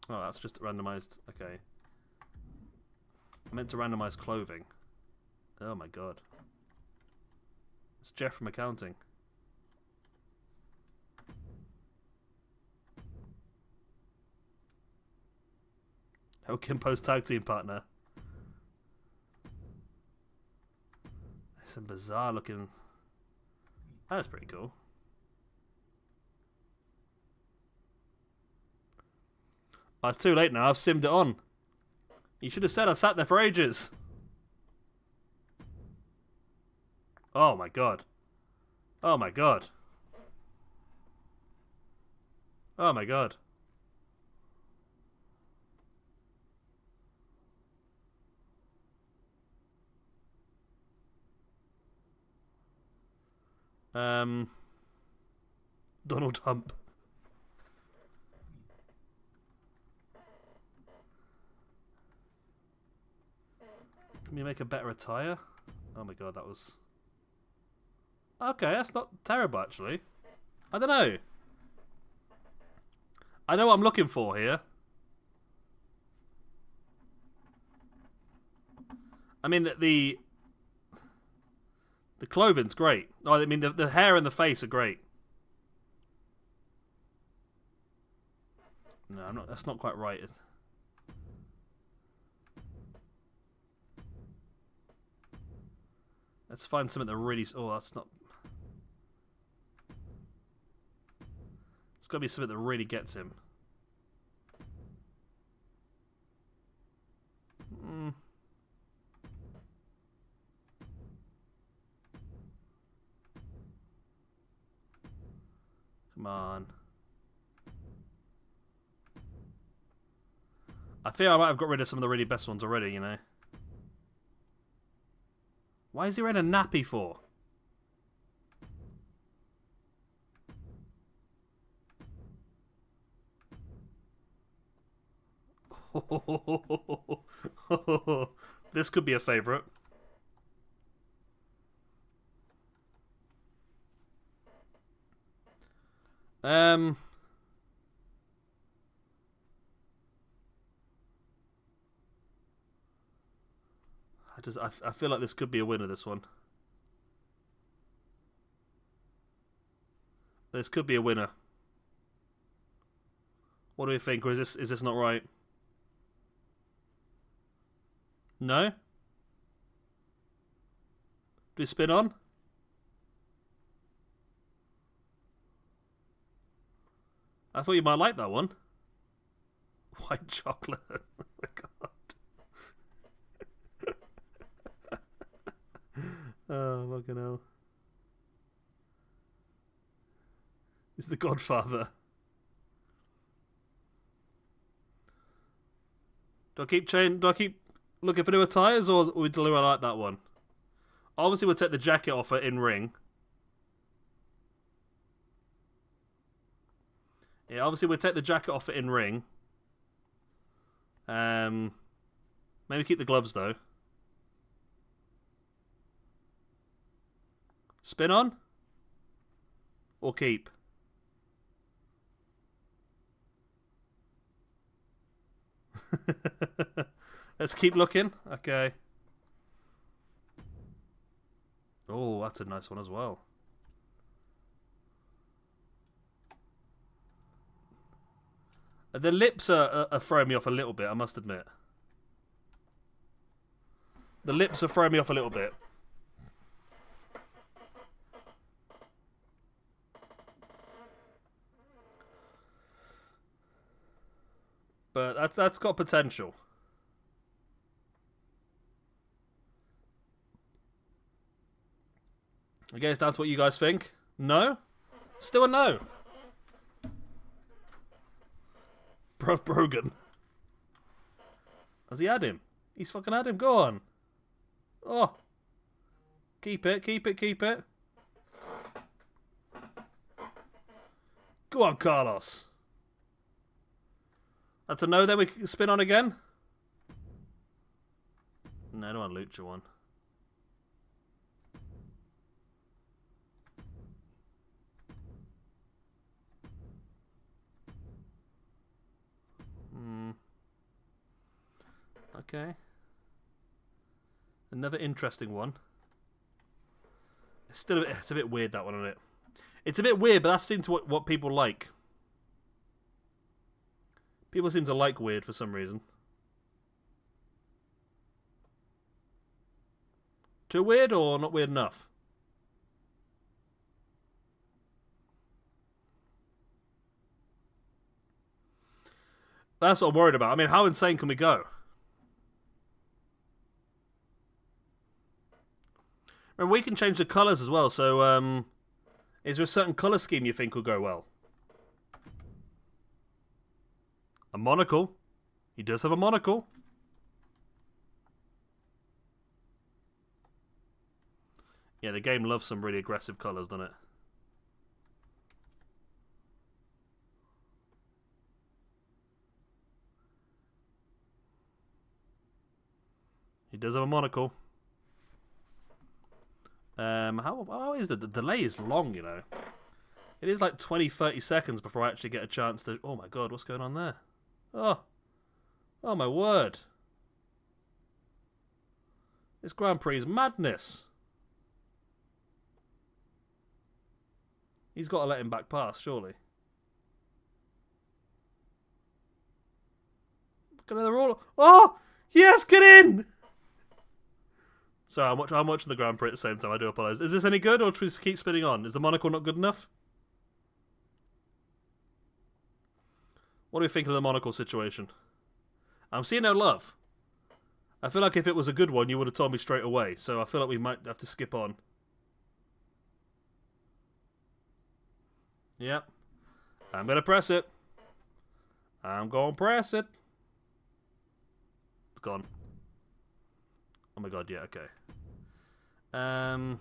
Oh, that's just randomized. Okay. I meant to randomize clothing. Oh my god. It's Jeff from accounting. Oh, Kimpo's tag team partner. Some bizarre looking. That's pretty cool. Oh, it's too late now. I've simmed it on. You should have said I sat there for ages. Oh my god. Oh my god. Oh my god. Donald Hump. Can we make a better attire? Oh my god, that was... Okay, that's not terrible, actually. I don't know. I know what I'm looking for here. I mean, the clothing's great. Oh, I mean, the hair and the face are great. No, I'm not. That's not quite right. Let's find something that really... Oh, that's not... It's got to be something that really gets him. Come on. I feel I might have got rid of some of the really best ones already, you know. Why is he wearing a nappy for? This could be a favourite. I feel like this could be a winner, this one. This could be a winner. What do we think? Or is this not right? No? Do we spin on? I thought you might like that one. White chocolate. Oh my god. Oh, fucking hell. It's The Godfather. Do I keep looking for newer tyres, or do I like that one? Obviously, we'll take the jacket offer in ring. Yeah, obviously we'll take the jacket off it in ring. Maybe keep the gloves though. Spin on? Or keep? Let's keep looking. Okay. Oh, that's a nice one as well. The lips are throwing me off a little bit, I must admit. The lips are throwing me off a little bit. But that's got potential. I guess that's what you guys think. No? Still a no. Bruv Brogan. Has he had him? He's fucking had him. Go on. Oh. Keep it, keep it, keep it. Go on, Carlos. That's a no, then we can spin on again. No, I don't want Lucha one. Okay. Another interesting one. It's still it's a bit weird, that one, isn't it? It's a bit weird, but that seems to what people like. People seem to like weird for some reason. Too weird or not weird enough? That's what I'm worried about. I mean, how insane can we go? And we can change the colours as well, so is there a certain colour scheme you think will go well? A monocle. He does have a monocle. Yeah, the game loves some really aggressive colours, doesn't it? He does have a monocle. How is the delay is long, you know. It is like 20-30 seconds before I actually get a chance to... Oh my god, what's going on there? Oh my word. This Grand Prix is madness. He's got to let him back past, surely. They're all... Oh! Yes, get in! Sorry, I'm watching the Grand Prix at the same time. I do apologise. Is this any good, or should we just keep spinning on? Is the monocle not good enough? What are we thinking of the monocle situation? I'm seeing no love. I feel like if it was a good one, you would have told me straight away. So I feel like we might have to skip on. Yep. I'm going to press it. I'm going to press it. It's gone. Oh my god, yeah, okay. Oh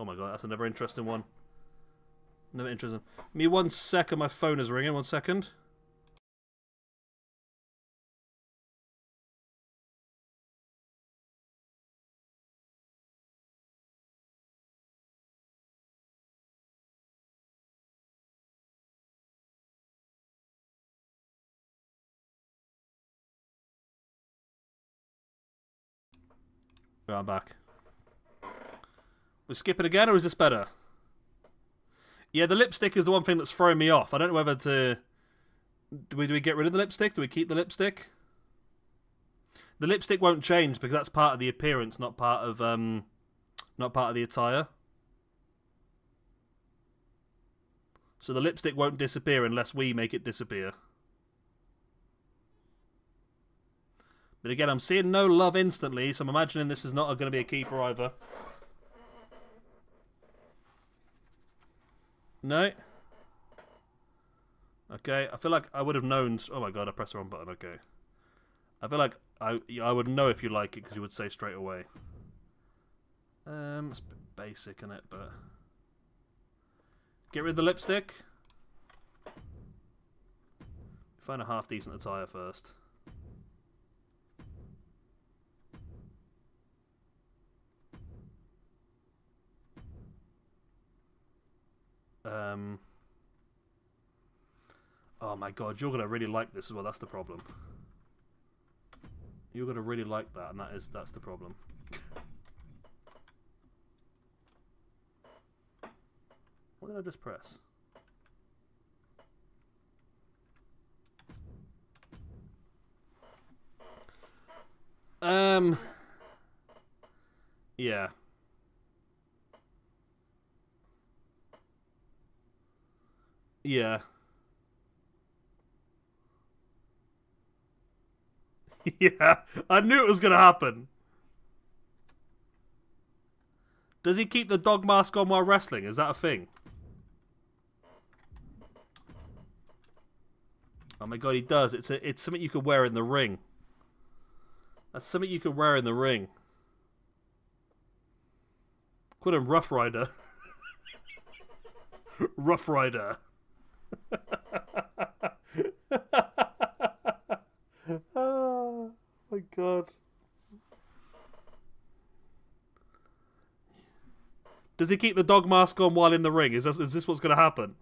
my god, that's another interesting one. No interesting. Give me 1 second, my phone is ringing. 1 second. Right, I'm back. We skip it again, or is this better? Yeah, the lipstick is the one thing that's throwing me off. I don't know whether to... Do we get rid of the lipstick? Do we keep the lipstick? The lipstick won't change because that's part of the appearance, not part of the attire. So the lipstick won't disappear unless we make it disappear. But again, I'm seeing no love instantly, so I'm imagining this is not going to be a keeper either. No. Okay, I feel like I would have known... Oh my god, I pressed the wrong button, okay. I feel like I would know if you like it, because you would say straight away. It's a bit basic, isn't it, but... Get rid of the lipstick. Find a half-decent attire first. Oh my god, you're gonna really like this as well. That's the problem. You're gonna really like that, and that's the problem. What did I just press? Yeah. Yeah. Yeah, I knew it was going to happen. Does he keep the dog mask on while wrestling? Is that a thing? Oh my god, he does. It's something you could wear in the ring. That's something you could wear in the ring. Call him Rough Rider. Rough Rider. Oh my god. Does he keep the dog mask on while in the ring? Is this what's going to happen?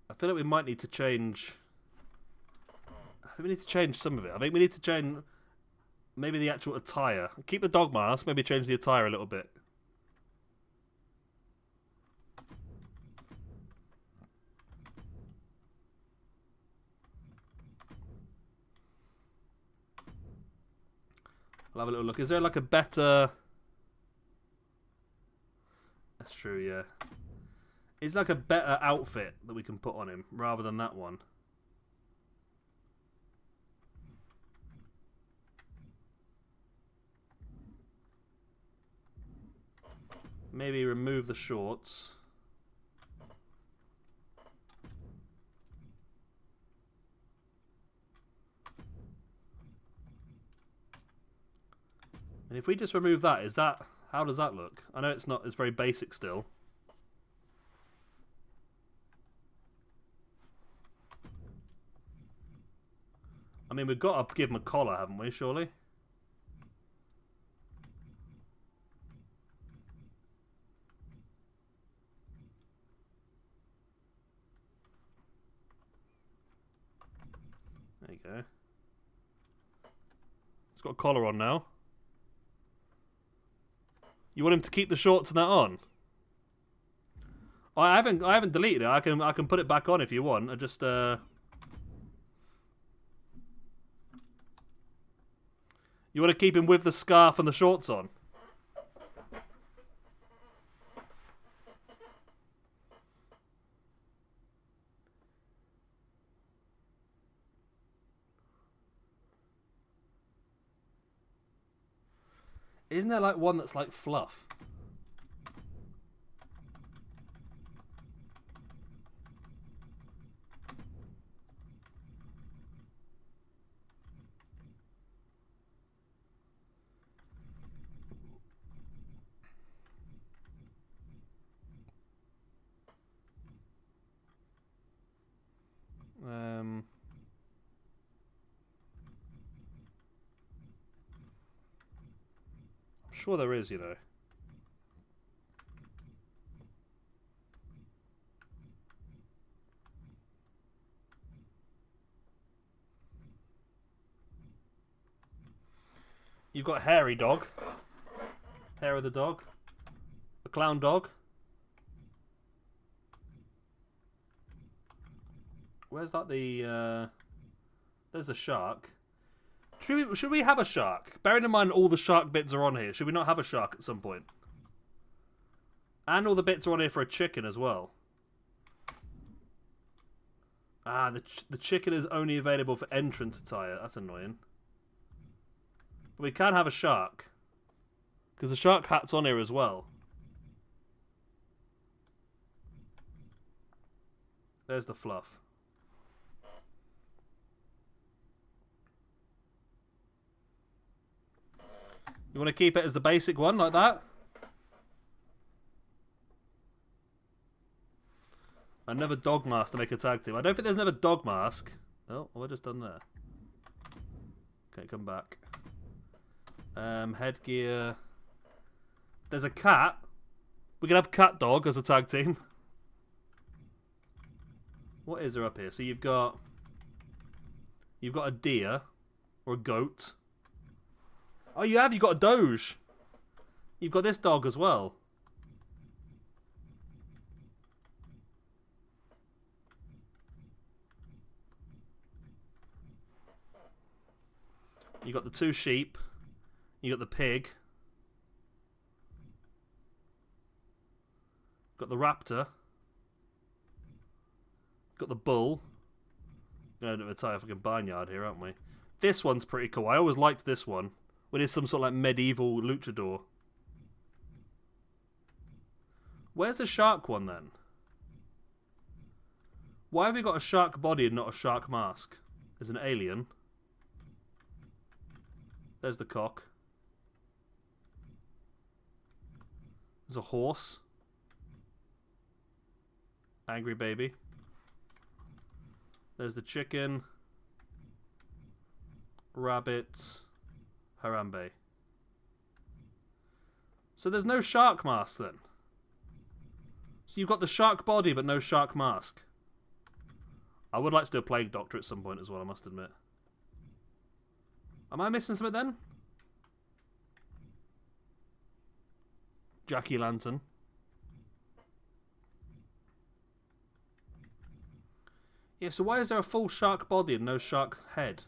I feel like we might need to change... I think we need to change some of it. I think we need to change maybe the actual attire. Keep the dog mask, maybe change the attire a little bit. I'll have a little look. Is there like a better... That's true, yeah. Is like a better outfit that we can put on him rather than that one? Maybe remove the shorts. And if we just remove that, is that... How does that look? I know it's not... It's very basic still. I mean, we've got to give him a collar, haven't we, surely? There you go. It's got a collar on now. You want him to keep the shorts and that on? I haven't deleted it. I can put it back on if you want. I just You want to keep him with the scarf and the shorts on? Isn't there like one that's like fluff? sure there is, you know. You've got a hairy dog. Hair of the dog. A clown dog. Where's that the... There's the shark. Should we have a shark? Bearing in mind all the shark bits are on here. Should we not have a shark at some point? And all the bits are on here for a chicken as well. Ah, the chicken is only available for entrance attire. That's annoying. But we can have a shark. Because the shark hat's on here as well. There's the fluff. You want to keep it as the basic one, like that? Another dog mask to make a tag team. I don't think there's another dog mask. Oh, what have I just done there? Okay, come back. Headgear. There's a cat. We can have cat dog as a tag team. What is there up here? So you've got a deer or a goat. Oh, you've got a doge. You've got this dog as well. You got the 2 sheep. You got the pig. Got the raptor. Got the bull. Going to retire fucking barnyard here, aren't we? This one's pretty cool. I always liked this one. When it's some sort of like medieval luchador. Where's the shark one then? Why have we got a shark body and not a shark mask? There's an alien. There's the cock. There's a horse. Angry baby. There's the chicken. Rabbit. Harambe. So there's no shark mask then. So you've got the shark body but no shark mask. I would like to do a plague doctor at some point as well, I must admit. Am I missing something then? Jackie Lantern. Yeah, so why is there a full shark body and no shark head?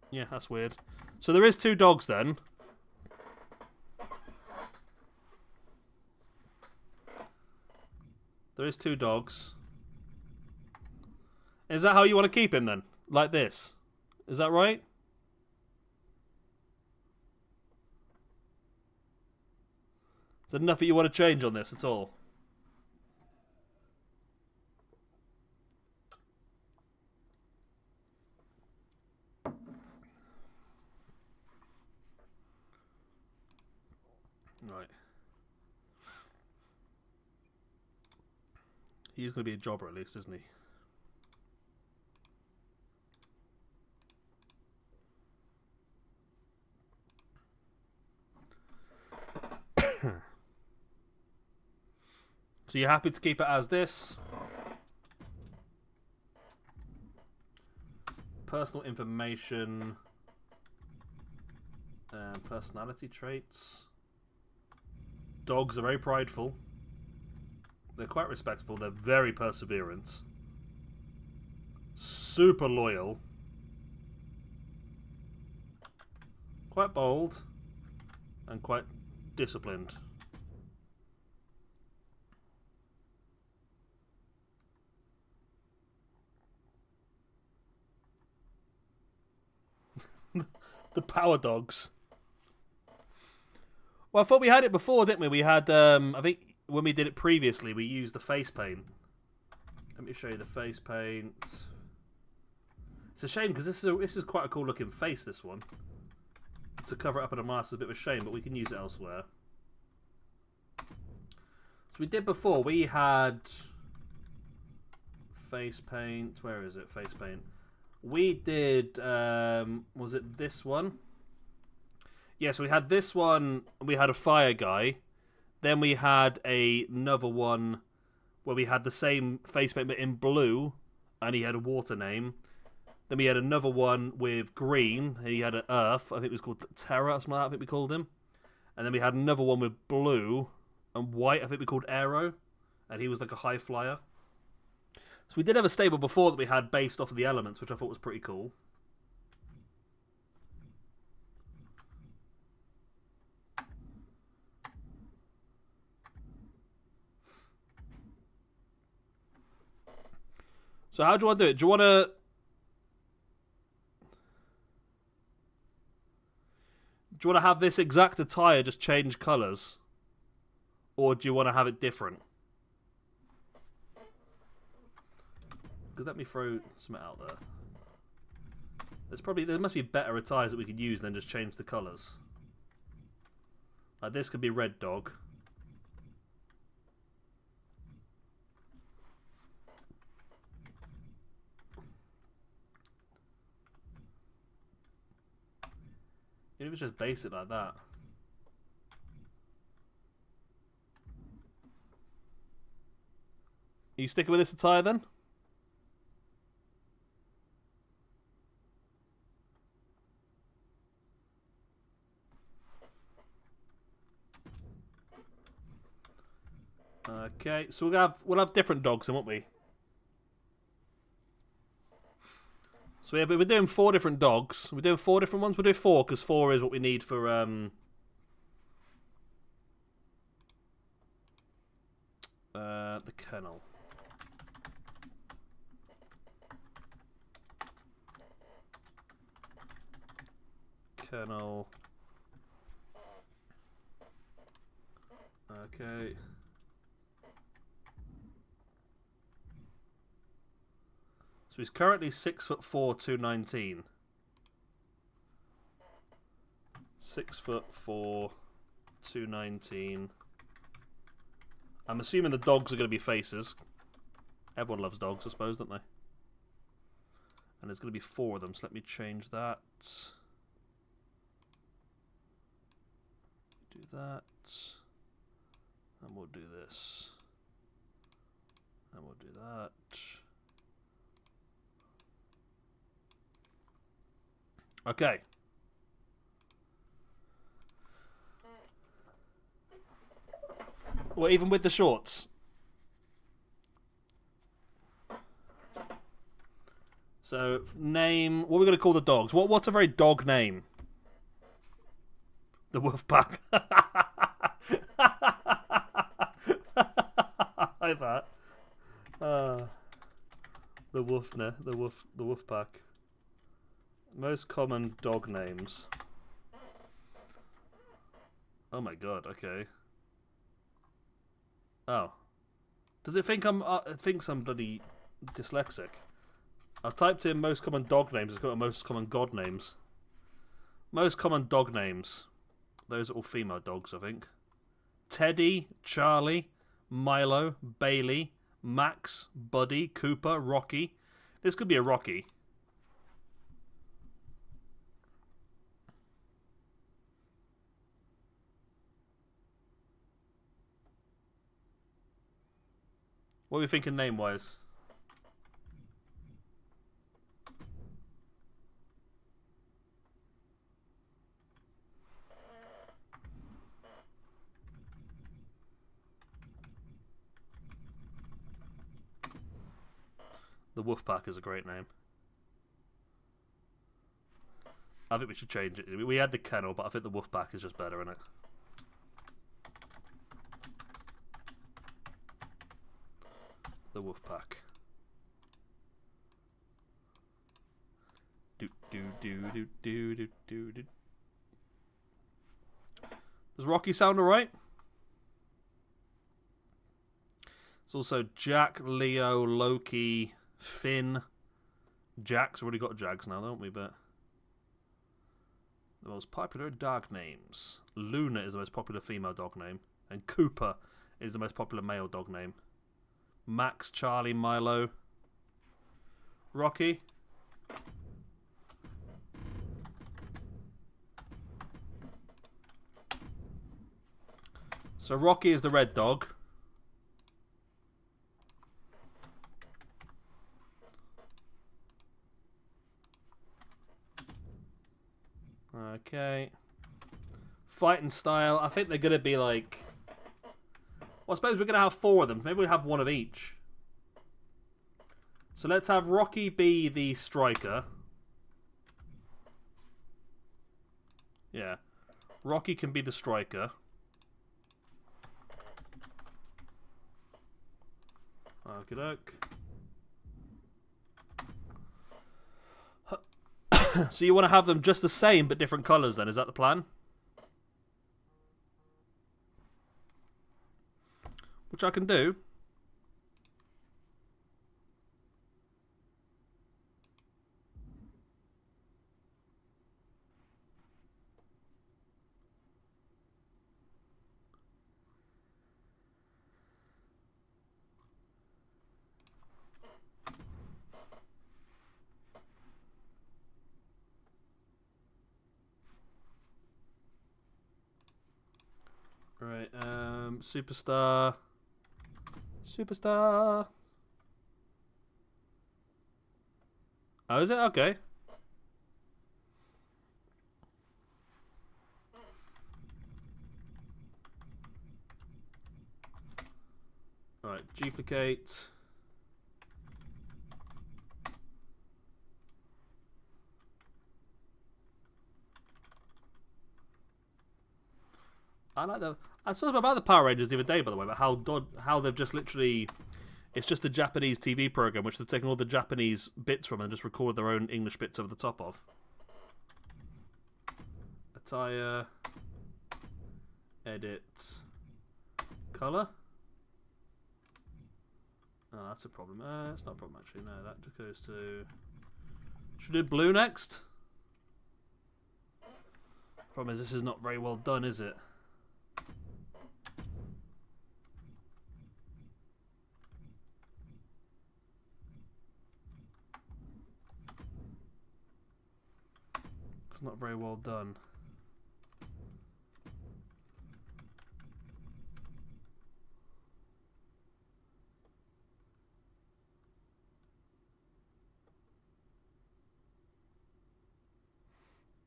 Yeah, that's weird. So there is 2 dogs then. There is 2 dogs. Is that how you want to keep him then? Like this? Is that right? Is there nothing you want to change on this at all? Right. He's going to be a jobber at least, isn't he? So you're happy to keep it as this? Personal information. Personality traits. Dogs are very prideful. They're quite respectful. They're very perseverant. Super loyal. Quite bold. And quite disciplined. The power dogs. Well, I thought we had it before, didn't we? We had, I think when we did it previously, we used the face paint. Let me show you the face paint. It's a shame because this is quite a cool looking face. This one to cover it up in a mask is a bit of a shame, but we can use it elsewhere. So we did before. We had face paint. Where is it? Face paint. We did. Was it this one? Yeah. So we had this one. We had a fire guy. Then we had another one where we had the same face paint but in blue, and he had a water name. Then we had another one with green, and he had an earth. I think it was called Terra, or something like that, I think we called him. And then we had another one with blue and white, I think we called Aero, and he was like a high flyer. So we did have a stable before that we had based off of the elements, which I thought was pretty cool. So how do you want to do it? Do you want to... Do you want to have this exact attire just change colours? Or do you want to have it different? Because let me throw something out there. There must be better attires that we could use than just change the colours. Like this could be red dog. Even if it's just basic like that. Are you sticking with this attire then? Okay, so we'll have different dogs then, won't we? So yeah, but we're doing 4 different dogs. We're doing 4 different ones. We'll do 4 because 4 is what we need for the kennel. Kennel. Okay. So he's currently 6'4", 219. 6'4", 219. I'm assuming the dogs are going to be faces. Everyone loves dogs, I suppose, don't they? And there's going to be 4 of them, so let me change that. Do that. And we'll do this. And we'll do that. Okay. Well, even with the shorts. So, name... What are we going to call the dogs? What's a very dog name? The wolf pack. Like that. The wolf pack. Most common dog names. Oh my god, okay. Oh. Does it think it thinks I'm bloody dyslexic? I've typed in most common dog names, it's got most common god names. Most common dog names. Those are all female dogs, I think. Teddy, Charlie, Milo, Bailey, Max, Buddy, Cooper, Rocky. This could be a Rocky. What are we thinking name-wise? The Wolfpack is a great name. I think we should change it. We had the kennel, but I think the Wolfpack is just better, isn't it? The Wolfpack. Does Rocky sound alright? It's also Jack, Leo, Loki, Finn, Jack's already got Jags now, don't we? But the most popular dog names. Luna is the most popular female dog name. And Cooper is the most popular male dog name. Max, Charlie, Milo. Rocky. So Rocky is the red dog. Okay. Fighting style. I think they're going to be like... Well, I suppose we're going to have 4 of them. Maybe we'll have 1 of each. So let's have Rocky be the striker. Yeah. Rocky can be the striker. Okey-doke. So you want to have them just the same but different colours then? Is that the plan? Which I can do. Right, Superstar. Superstar. Oh, is it? Okay. Right, duplicate. I like the. I saw about the Power Rangers the other day, by the way, about how they've just literally. It's just a Japanese TV program which they've taken all the Japanese bits from and just recorded their own English bits over the top of. Attire. Edit. Color. Oh, that's a problem. That's not a problem actually. No, that just goes to. Should we do blue next? Problem is, this is not very well done, is it? It's not very well done.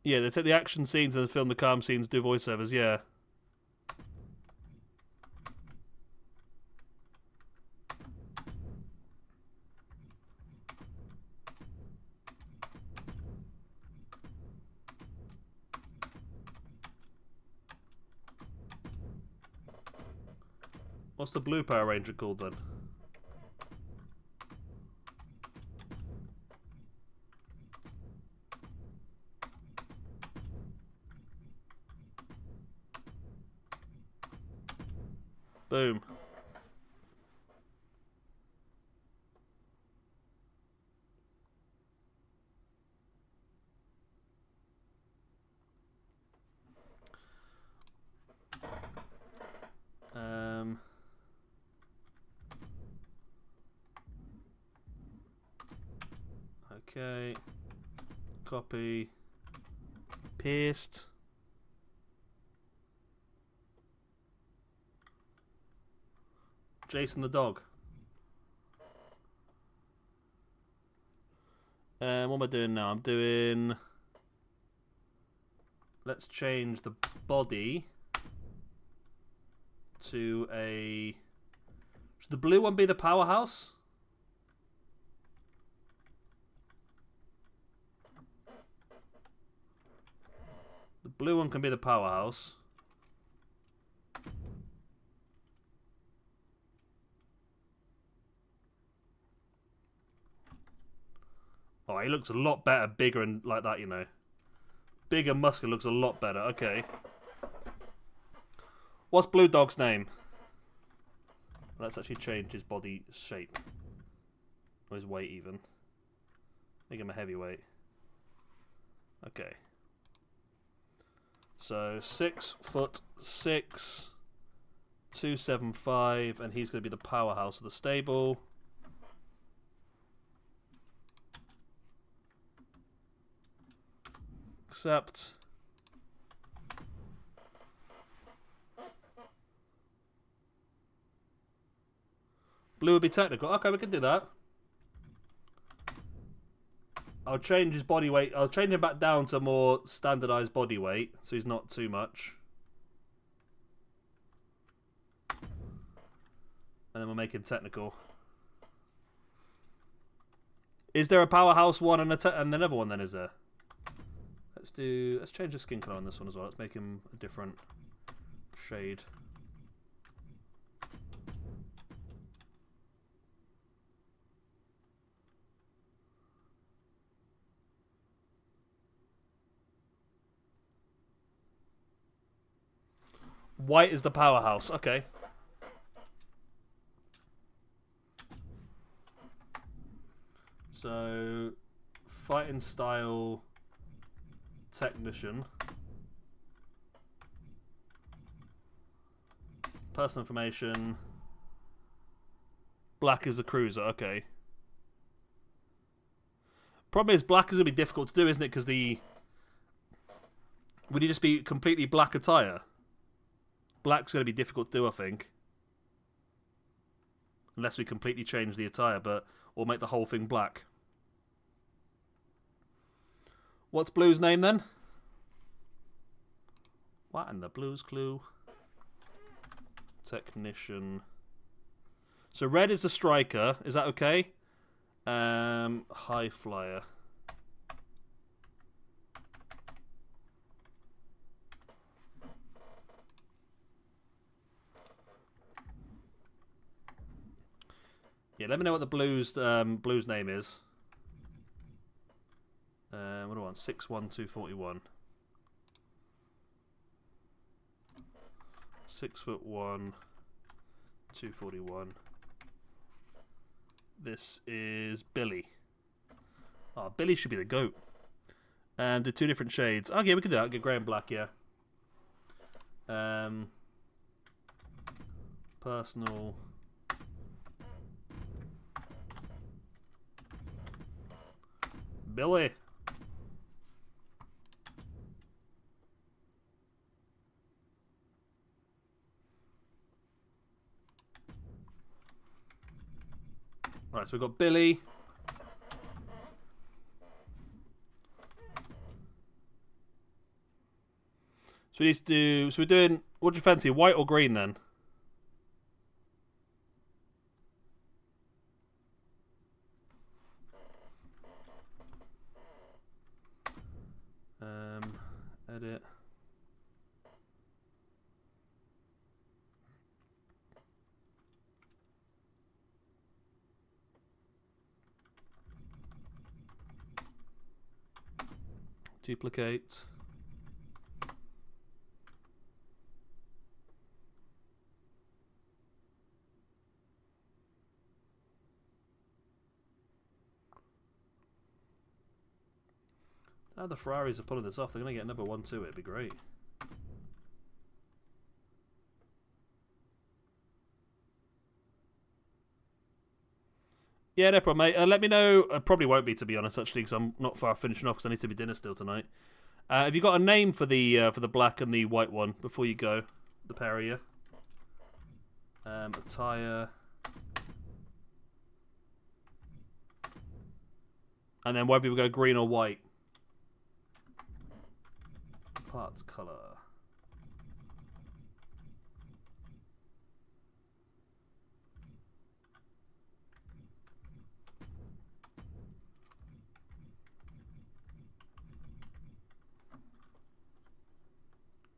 Yeah, they take the action scenes and film the calm scenes, do voiceovers, yeah. What's the blue Power Ranger called then? Boom. Okay. Copy. Paste. Jason the dog. What am I doing now? I'm doing... Let's change the body to a... Should the blue one be the powerhouse? The blue one can be the powerhouse. Oh, he looks a lot better, bigger and like that, you know. Bigger, muscular, looks a lot better. Okay. What's Blue Dog's name? Let's actually change his body shape. Or his weight, even. Make him a heavyweight. Okay. So 6'6", 275, and he's going to be the powerhouse of the stable. Accept. Blue would be technical. Okay, we can do that. I'll change his body weight. I'll change him back down to more standardized body weight, so he's not too much. And then we'll make him technical. Is there a powerhouse one and another one then, is there? Let's change the skin color on this one as well. Let's make him a different shade. White is the powerhouse. Okay. So, fighting style technician. Personal information. Black is a cruiser. Okay. Problem is, black is going to be difficult to do, isn't it? Because would he just be completely black attire? Black's going to be difficult to do, I think. Unless we completely change the attire, or make the whole thing black. What's Blue's name then? What in the Blue's Clue? Technician. So red is the striker. Is that okay? High flyer. Yeah, let me know what the Blues name is. What do I want? 6'1", 6'1", 241. This is Billy. Oh, Billy should be the GOAT. Do 2 different shades. Okay, we can do that. Get grey and black, yeah. Personal. Billy. Right, so we've got Billy. So we need to do. So we're doing. What do you fancy, white or green then? Edit. Duplicate. Now the Ferraris are pulling this off. They're going to get another 1-2. It'd be great. Yeah, no problem, mate. Let me know. Probably won't be, to be honest, actually, because I'm not far finishing off because I need to be dinner still tonight. Have you got a name for the black and the white one before you go? The pair of you. Attire. And then whether we go green or white. Parts color.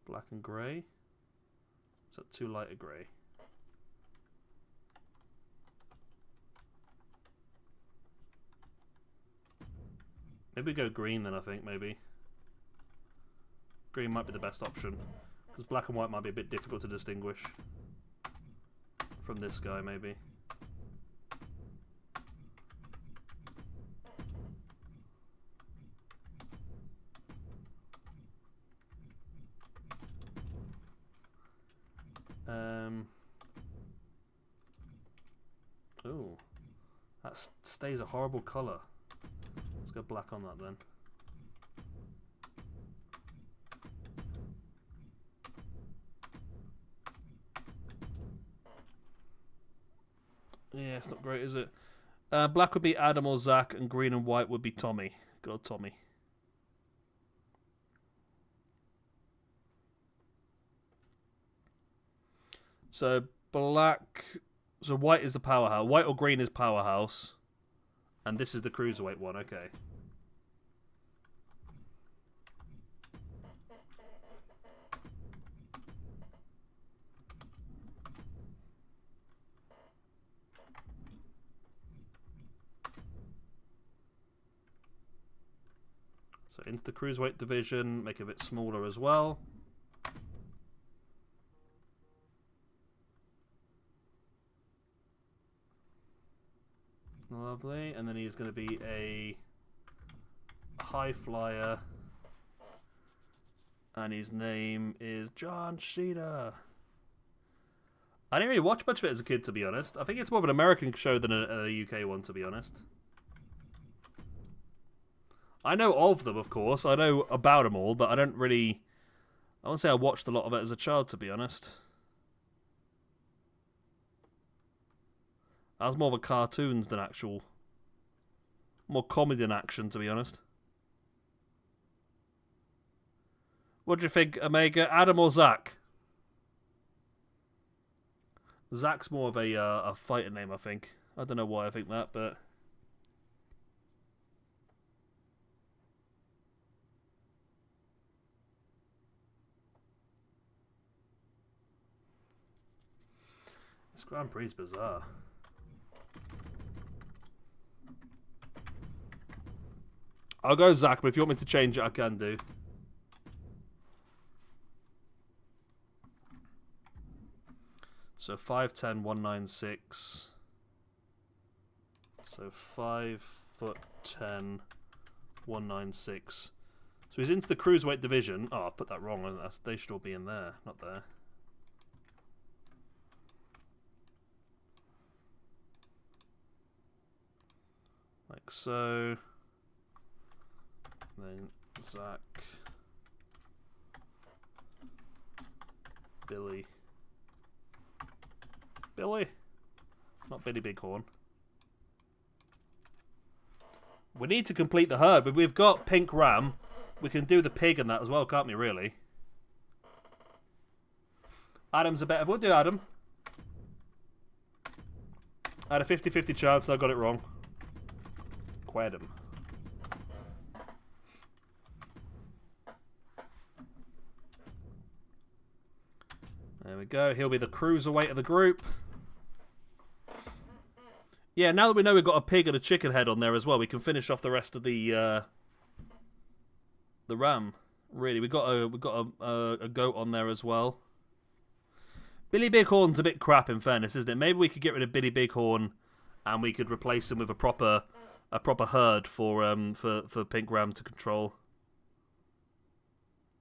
Black and grey. Is that too light a grey? Maybe we go green then, I think, maybe. Green might be the best option. Because black and white might be a bit difficult to distinguish from this guy, maybe. Ooh, that stays a horrible colour. Let's go black on that then. Yeah, it's not great, is it? Black would be Adam or Zach, and green and white would be Tommy. Go Tommy. So black, so white is the powerhouse. White or green is powerhouse, and this is the cruiserweight one. Okay. So into the cruiserweight division, make it a bit smaller as well. Lovely, and then he's going to be a high flyer, and his name is John Cena. I didn't really watch much of it as a kid, to be honest. I think it's more of an American show than a UK one, to be honest. I know of them, of course. I know about them all, but I don't really... I won't say I watched a lot of it as a child, to be honest. That was more of a cartoons than actual... More comedy than action, to be honest. What do you think, Omega? Adam or Zach? Zach's more of a fighter name, I think. I don't know why I think that, but... This Grand Prix is bizarre. I'll go Zach, but if you want me to change it, I can do. So 5'10", 196. So 5'10", 196. So he's into the cruiserweight division. Oh, I put that wrong. They should all be in there, not there. Like so. Then Zach, Billy, not Billy Bighorn. We need to complete the herd, but we've got Pink Ram. We can do the pig and that as well, can't we, really? Adam's a better... We'll do Adam. I had a 50-50 chance, and I got it wrong. Quedam. There we go. He'll be the cruiserweight of the group. Yeah, now that we know we've got a pig and a chicken head on there as well, we can finish off the rest of the ram. Really, we got a goat on there as well. Billy Bighorn's a bit crap, in fairness, isn't it? Maybe we could get rid of Billy Bighorn, and we could replace him with a proper herd for Pink Ram to control.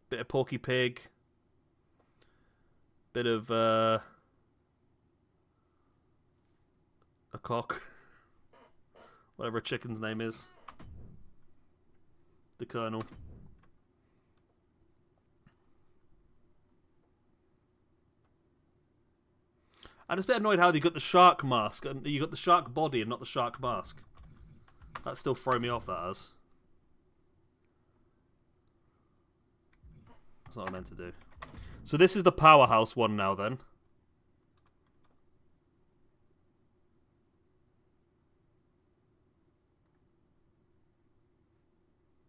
Bit of Porky Pig. Bit of a cock. Whatever a chicken's name is. The Colonel. I'm just a bit annoyed how they got the shark mask and you got the shark body and not the shark mask. That still throw me off, that has. That's not what I meant to do. So this is the powerhouse one now then.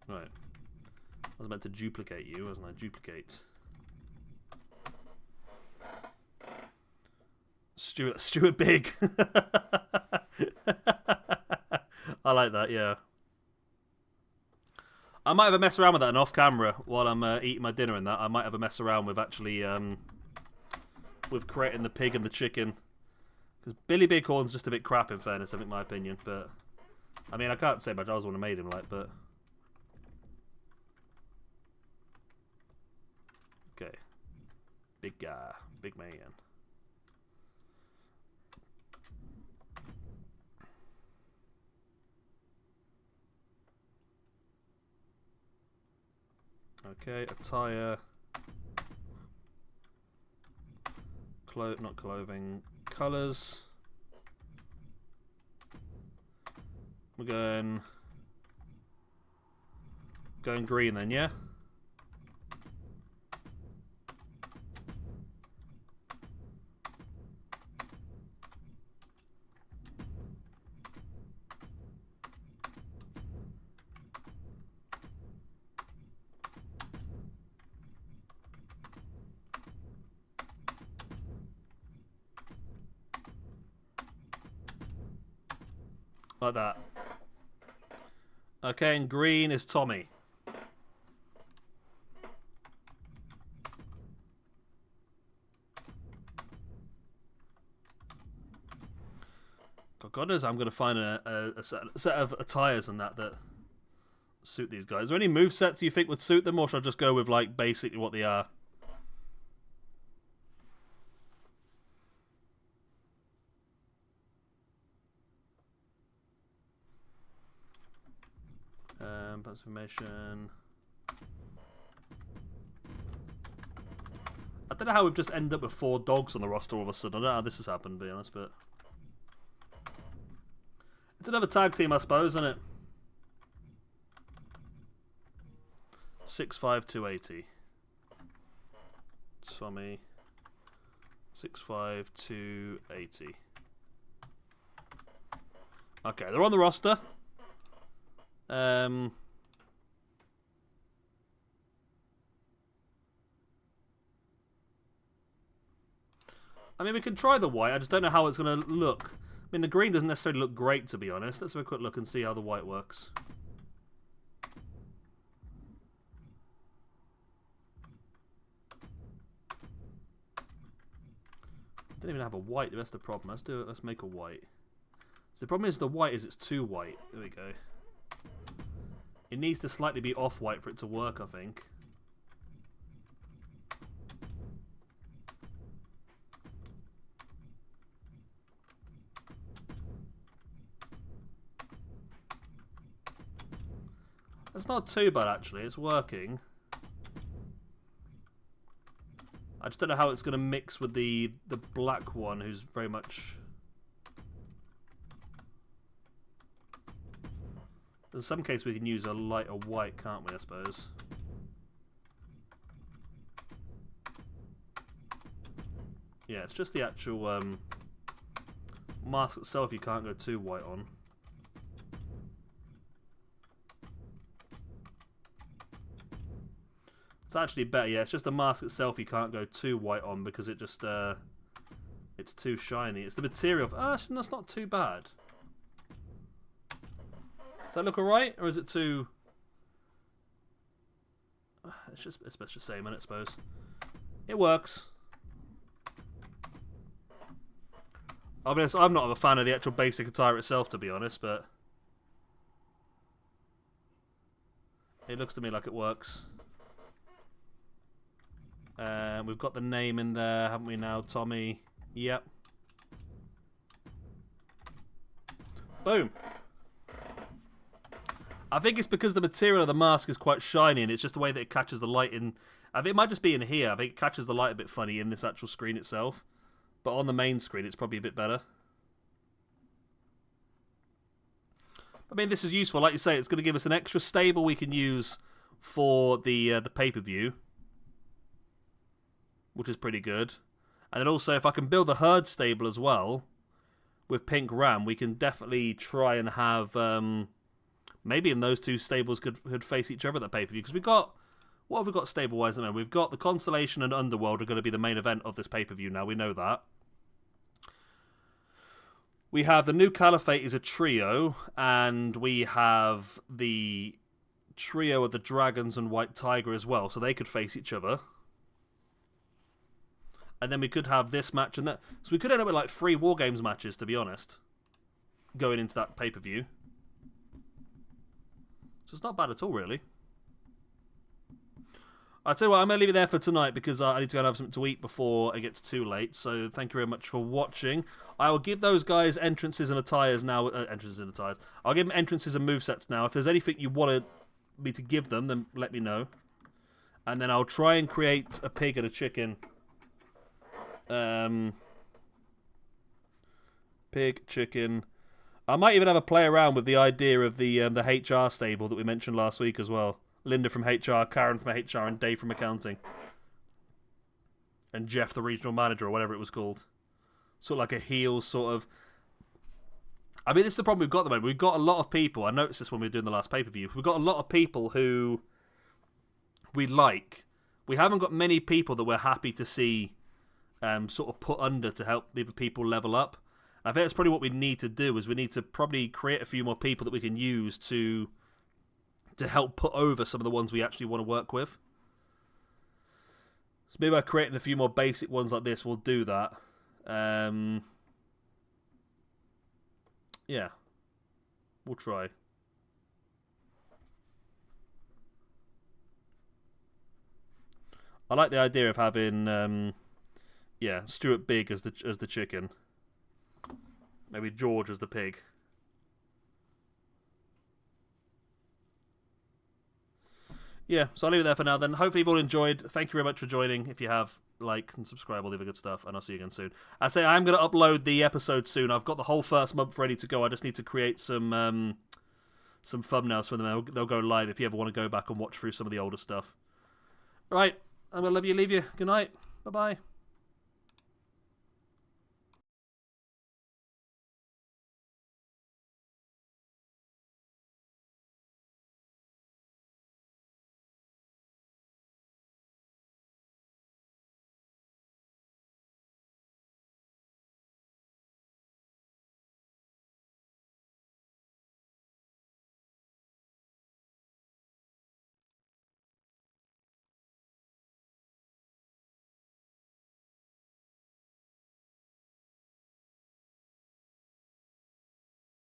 Right. I was meant to duplicate you, wasn't I? Duplicate. Stuart Big. I like that, yeah. I might have a mess around with that off camera while I'm eating my dinner and that. I might have a mess around with actually with creating the pig and the chicken. Because Billy Bighorn's just a bit crap, in fairness, I think, my opinion. But I mean, I can't say much. I was the one who made him, like, but okay, big guy, big man. Okay, attire. Not clothing. Colours. We're going green then, yeah? Like that. Okay, and green is Tommy. God knows I'm going to find a set of attires and that suit these guys. Are there any movesets you think would suit them, or should I just go with like basically what they are? Information. I don't know how we've just ended up with 4 dogs on the roster all of a sudden. I don't know how this has happened, to be honest, but it's another tag team, I suppose, isn't it? 65280. Tommy. 65280. Okay, they're on the roster. I mean, we can try the white. I just don't know how it's going to look. I mean, the green doesn't necessarily look great, to be honest. Let's have a quick look and see how the white works. I don't even have a white. That's the problem. Let's do it. Let's make a white. So the problem is the white is it's too white. There we go. It needs to slightly be off-white for it to work, I think. It's not too bad, actually. It's working. I just don't know how it's going to mix with the black one, who's very much... In some case, we can use a lighter white, can't we, I suppose? Yeah, it's just the actual mask itself you can't go too white on. It's actually better, yeah. It's just the mask itself you can't go too white on because it just it's too shiny. It's the material. Actually, that's not too bad. Does that look alright, or is it too? It's best just same, I suppose. It works. I'll be honest, I'm not a fan of the actual basic attire itself, to be honest, but it looks to me like it works. We've got the name in there, haven't we now? Tommy. Yep. Boom. I think it's because the material of the mask is quite shiny and it's just the way that it catches the light in. I think it might just be in here. I think it catches the light a bit funny in this actual screen itself. But on the main screen, it's probably a bit better. I mean, this is useful. Like you say, it's going to give us an extra stable we can use for the pay-per-view, which is pretty good. And then also, if I can build the herd stable as well with Pink Ram, we can definitely try and have maybe in those two stables could face each other at the pay-per-view. Because we've got, what have we got stable-wise? We've got the Constellation and Underworld are going to be the main event of this pay-per-view now. We know that. We have the New Caliphate is a trio, and we have the trio of the Dragons and White Tiger as well, so they could face each other. And then we could have this match and that. So we could end up with like 3 War Games matches, to be honest, going into that pay-per-view. So it's not bad at all, really. I'll tell you what, I'm going to leave it there for tonight because I need to go and have something to eat before it gets too late. So thank you very much for watching. I will give those guys entrances and attires now. Entrances and attires. I'll give them entrances and movesets now. If there's anything you want me to give them, then let me know. And then I'll try and create a pig and a chicken. Pig, chicken. I might even have a play around with the idea of the HR stable that we mentioned last week as well. Linda from HR, Karen from HR, and Dave from accounting. And Jeff, the regional manager, or whatever it was called. Sort of like a heel sort of... I mean, this is the problem we've got at the moment. We've got a lot of people. I noticed this when we were doing the last pay-per-view. We've got a lot of people who we like. We haven't got many people that we're happy to see sort of put under to help the people level up. I think that's probably what we need to do, is we need to probably create a few more people that we can use to help put over some of the ones we actually want to work with. So maybe by creating a few more basic ones like this, we'll do that. Yeah. We'll try. I like the idea of having, Stuart Big as the chicken. Maybe George as the pig. Yeah, so I'll leave it there for now then. Hopefully you've all enjoyed. Thank you very much for joining. If you have, like and subscribe, all the other good stuff, and I'll see you again soon. I say I'm going to upload the episode soon. I've got the whole first month ready to go. I just need to create some thumbnails for them. They'll go live if you ever want to go back and watch through some of the older stuff. All right, I'm going to leave you. Good night. Bye-bye.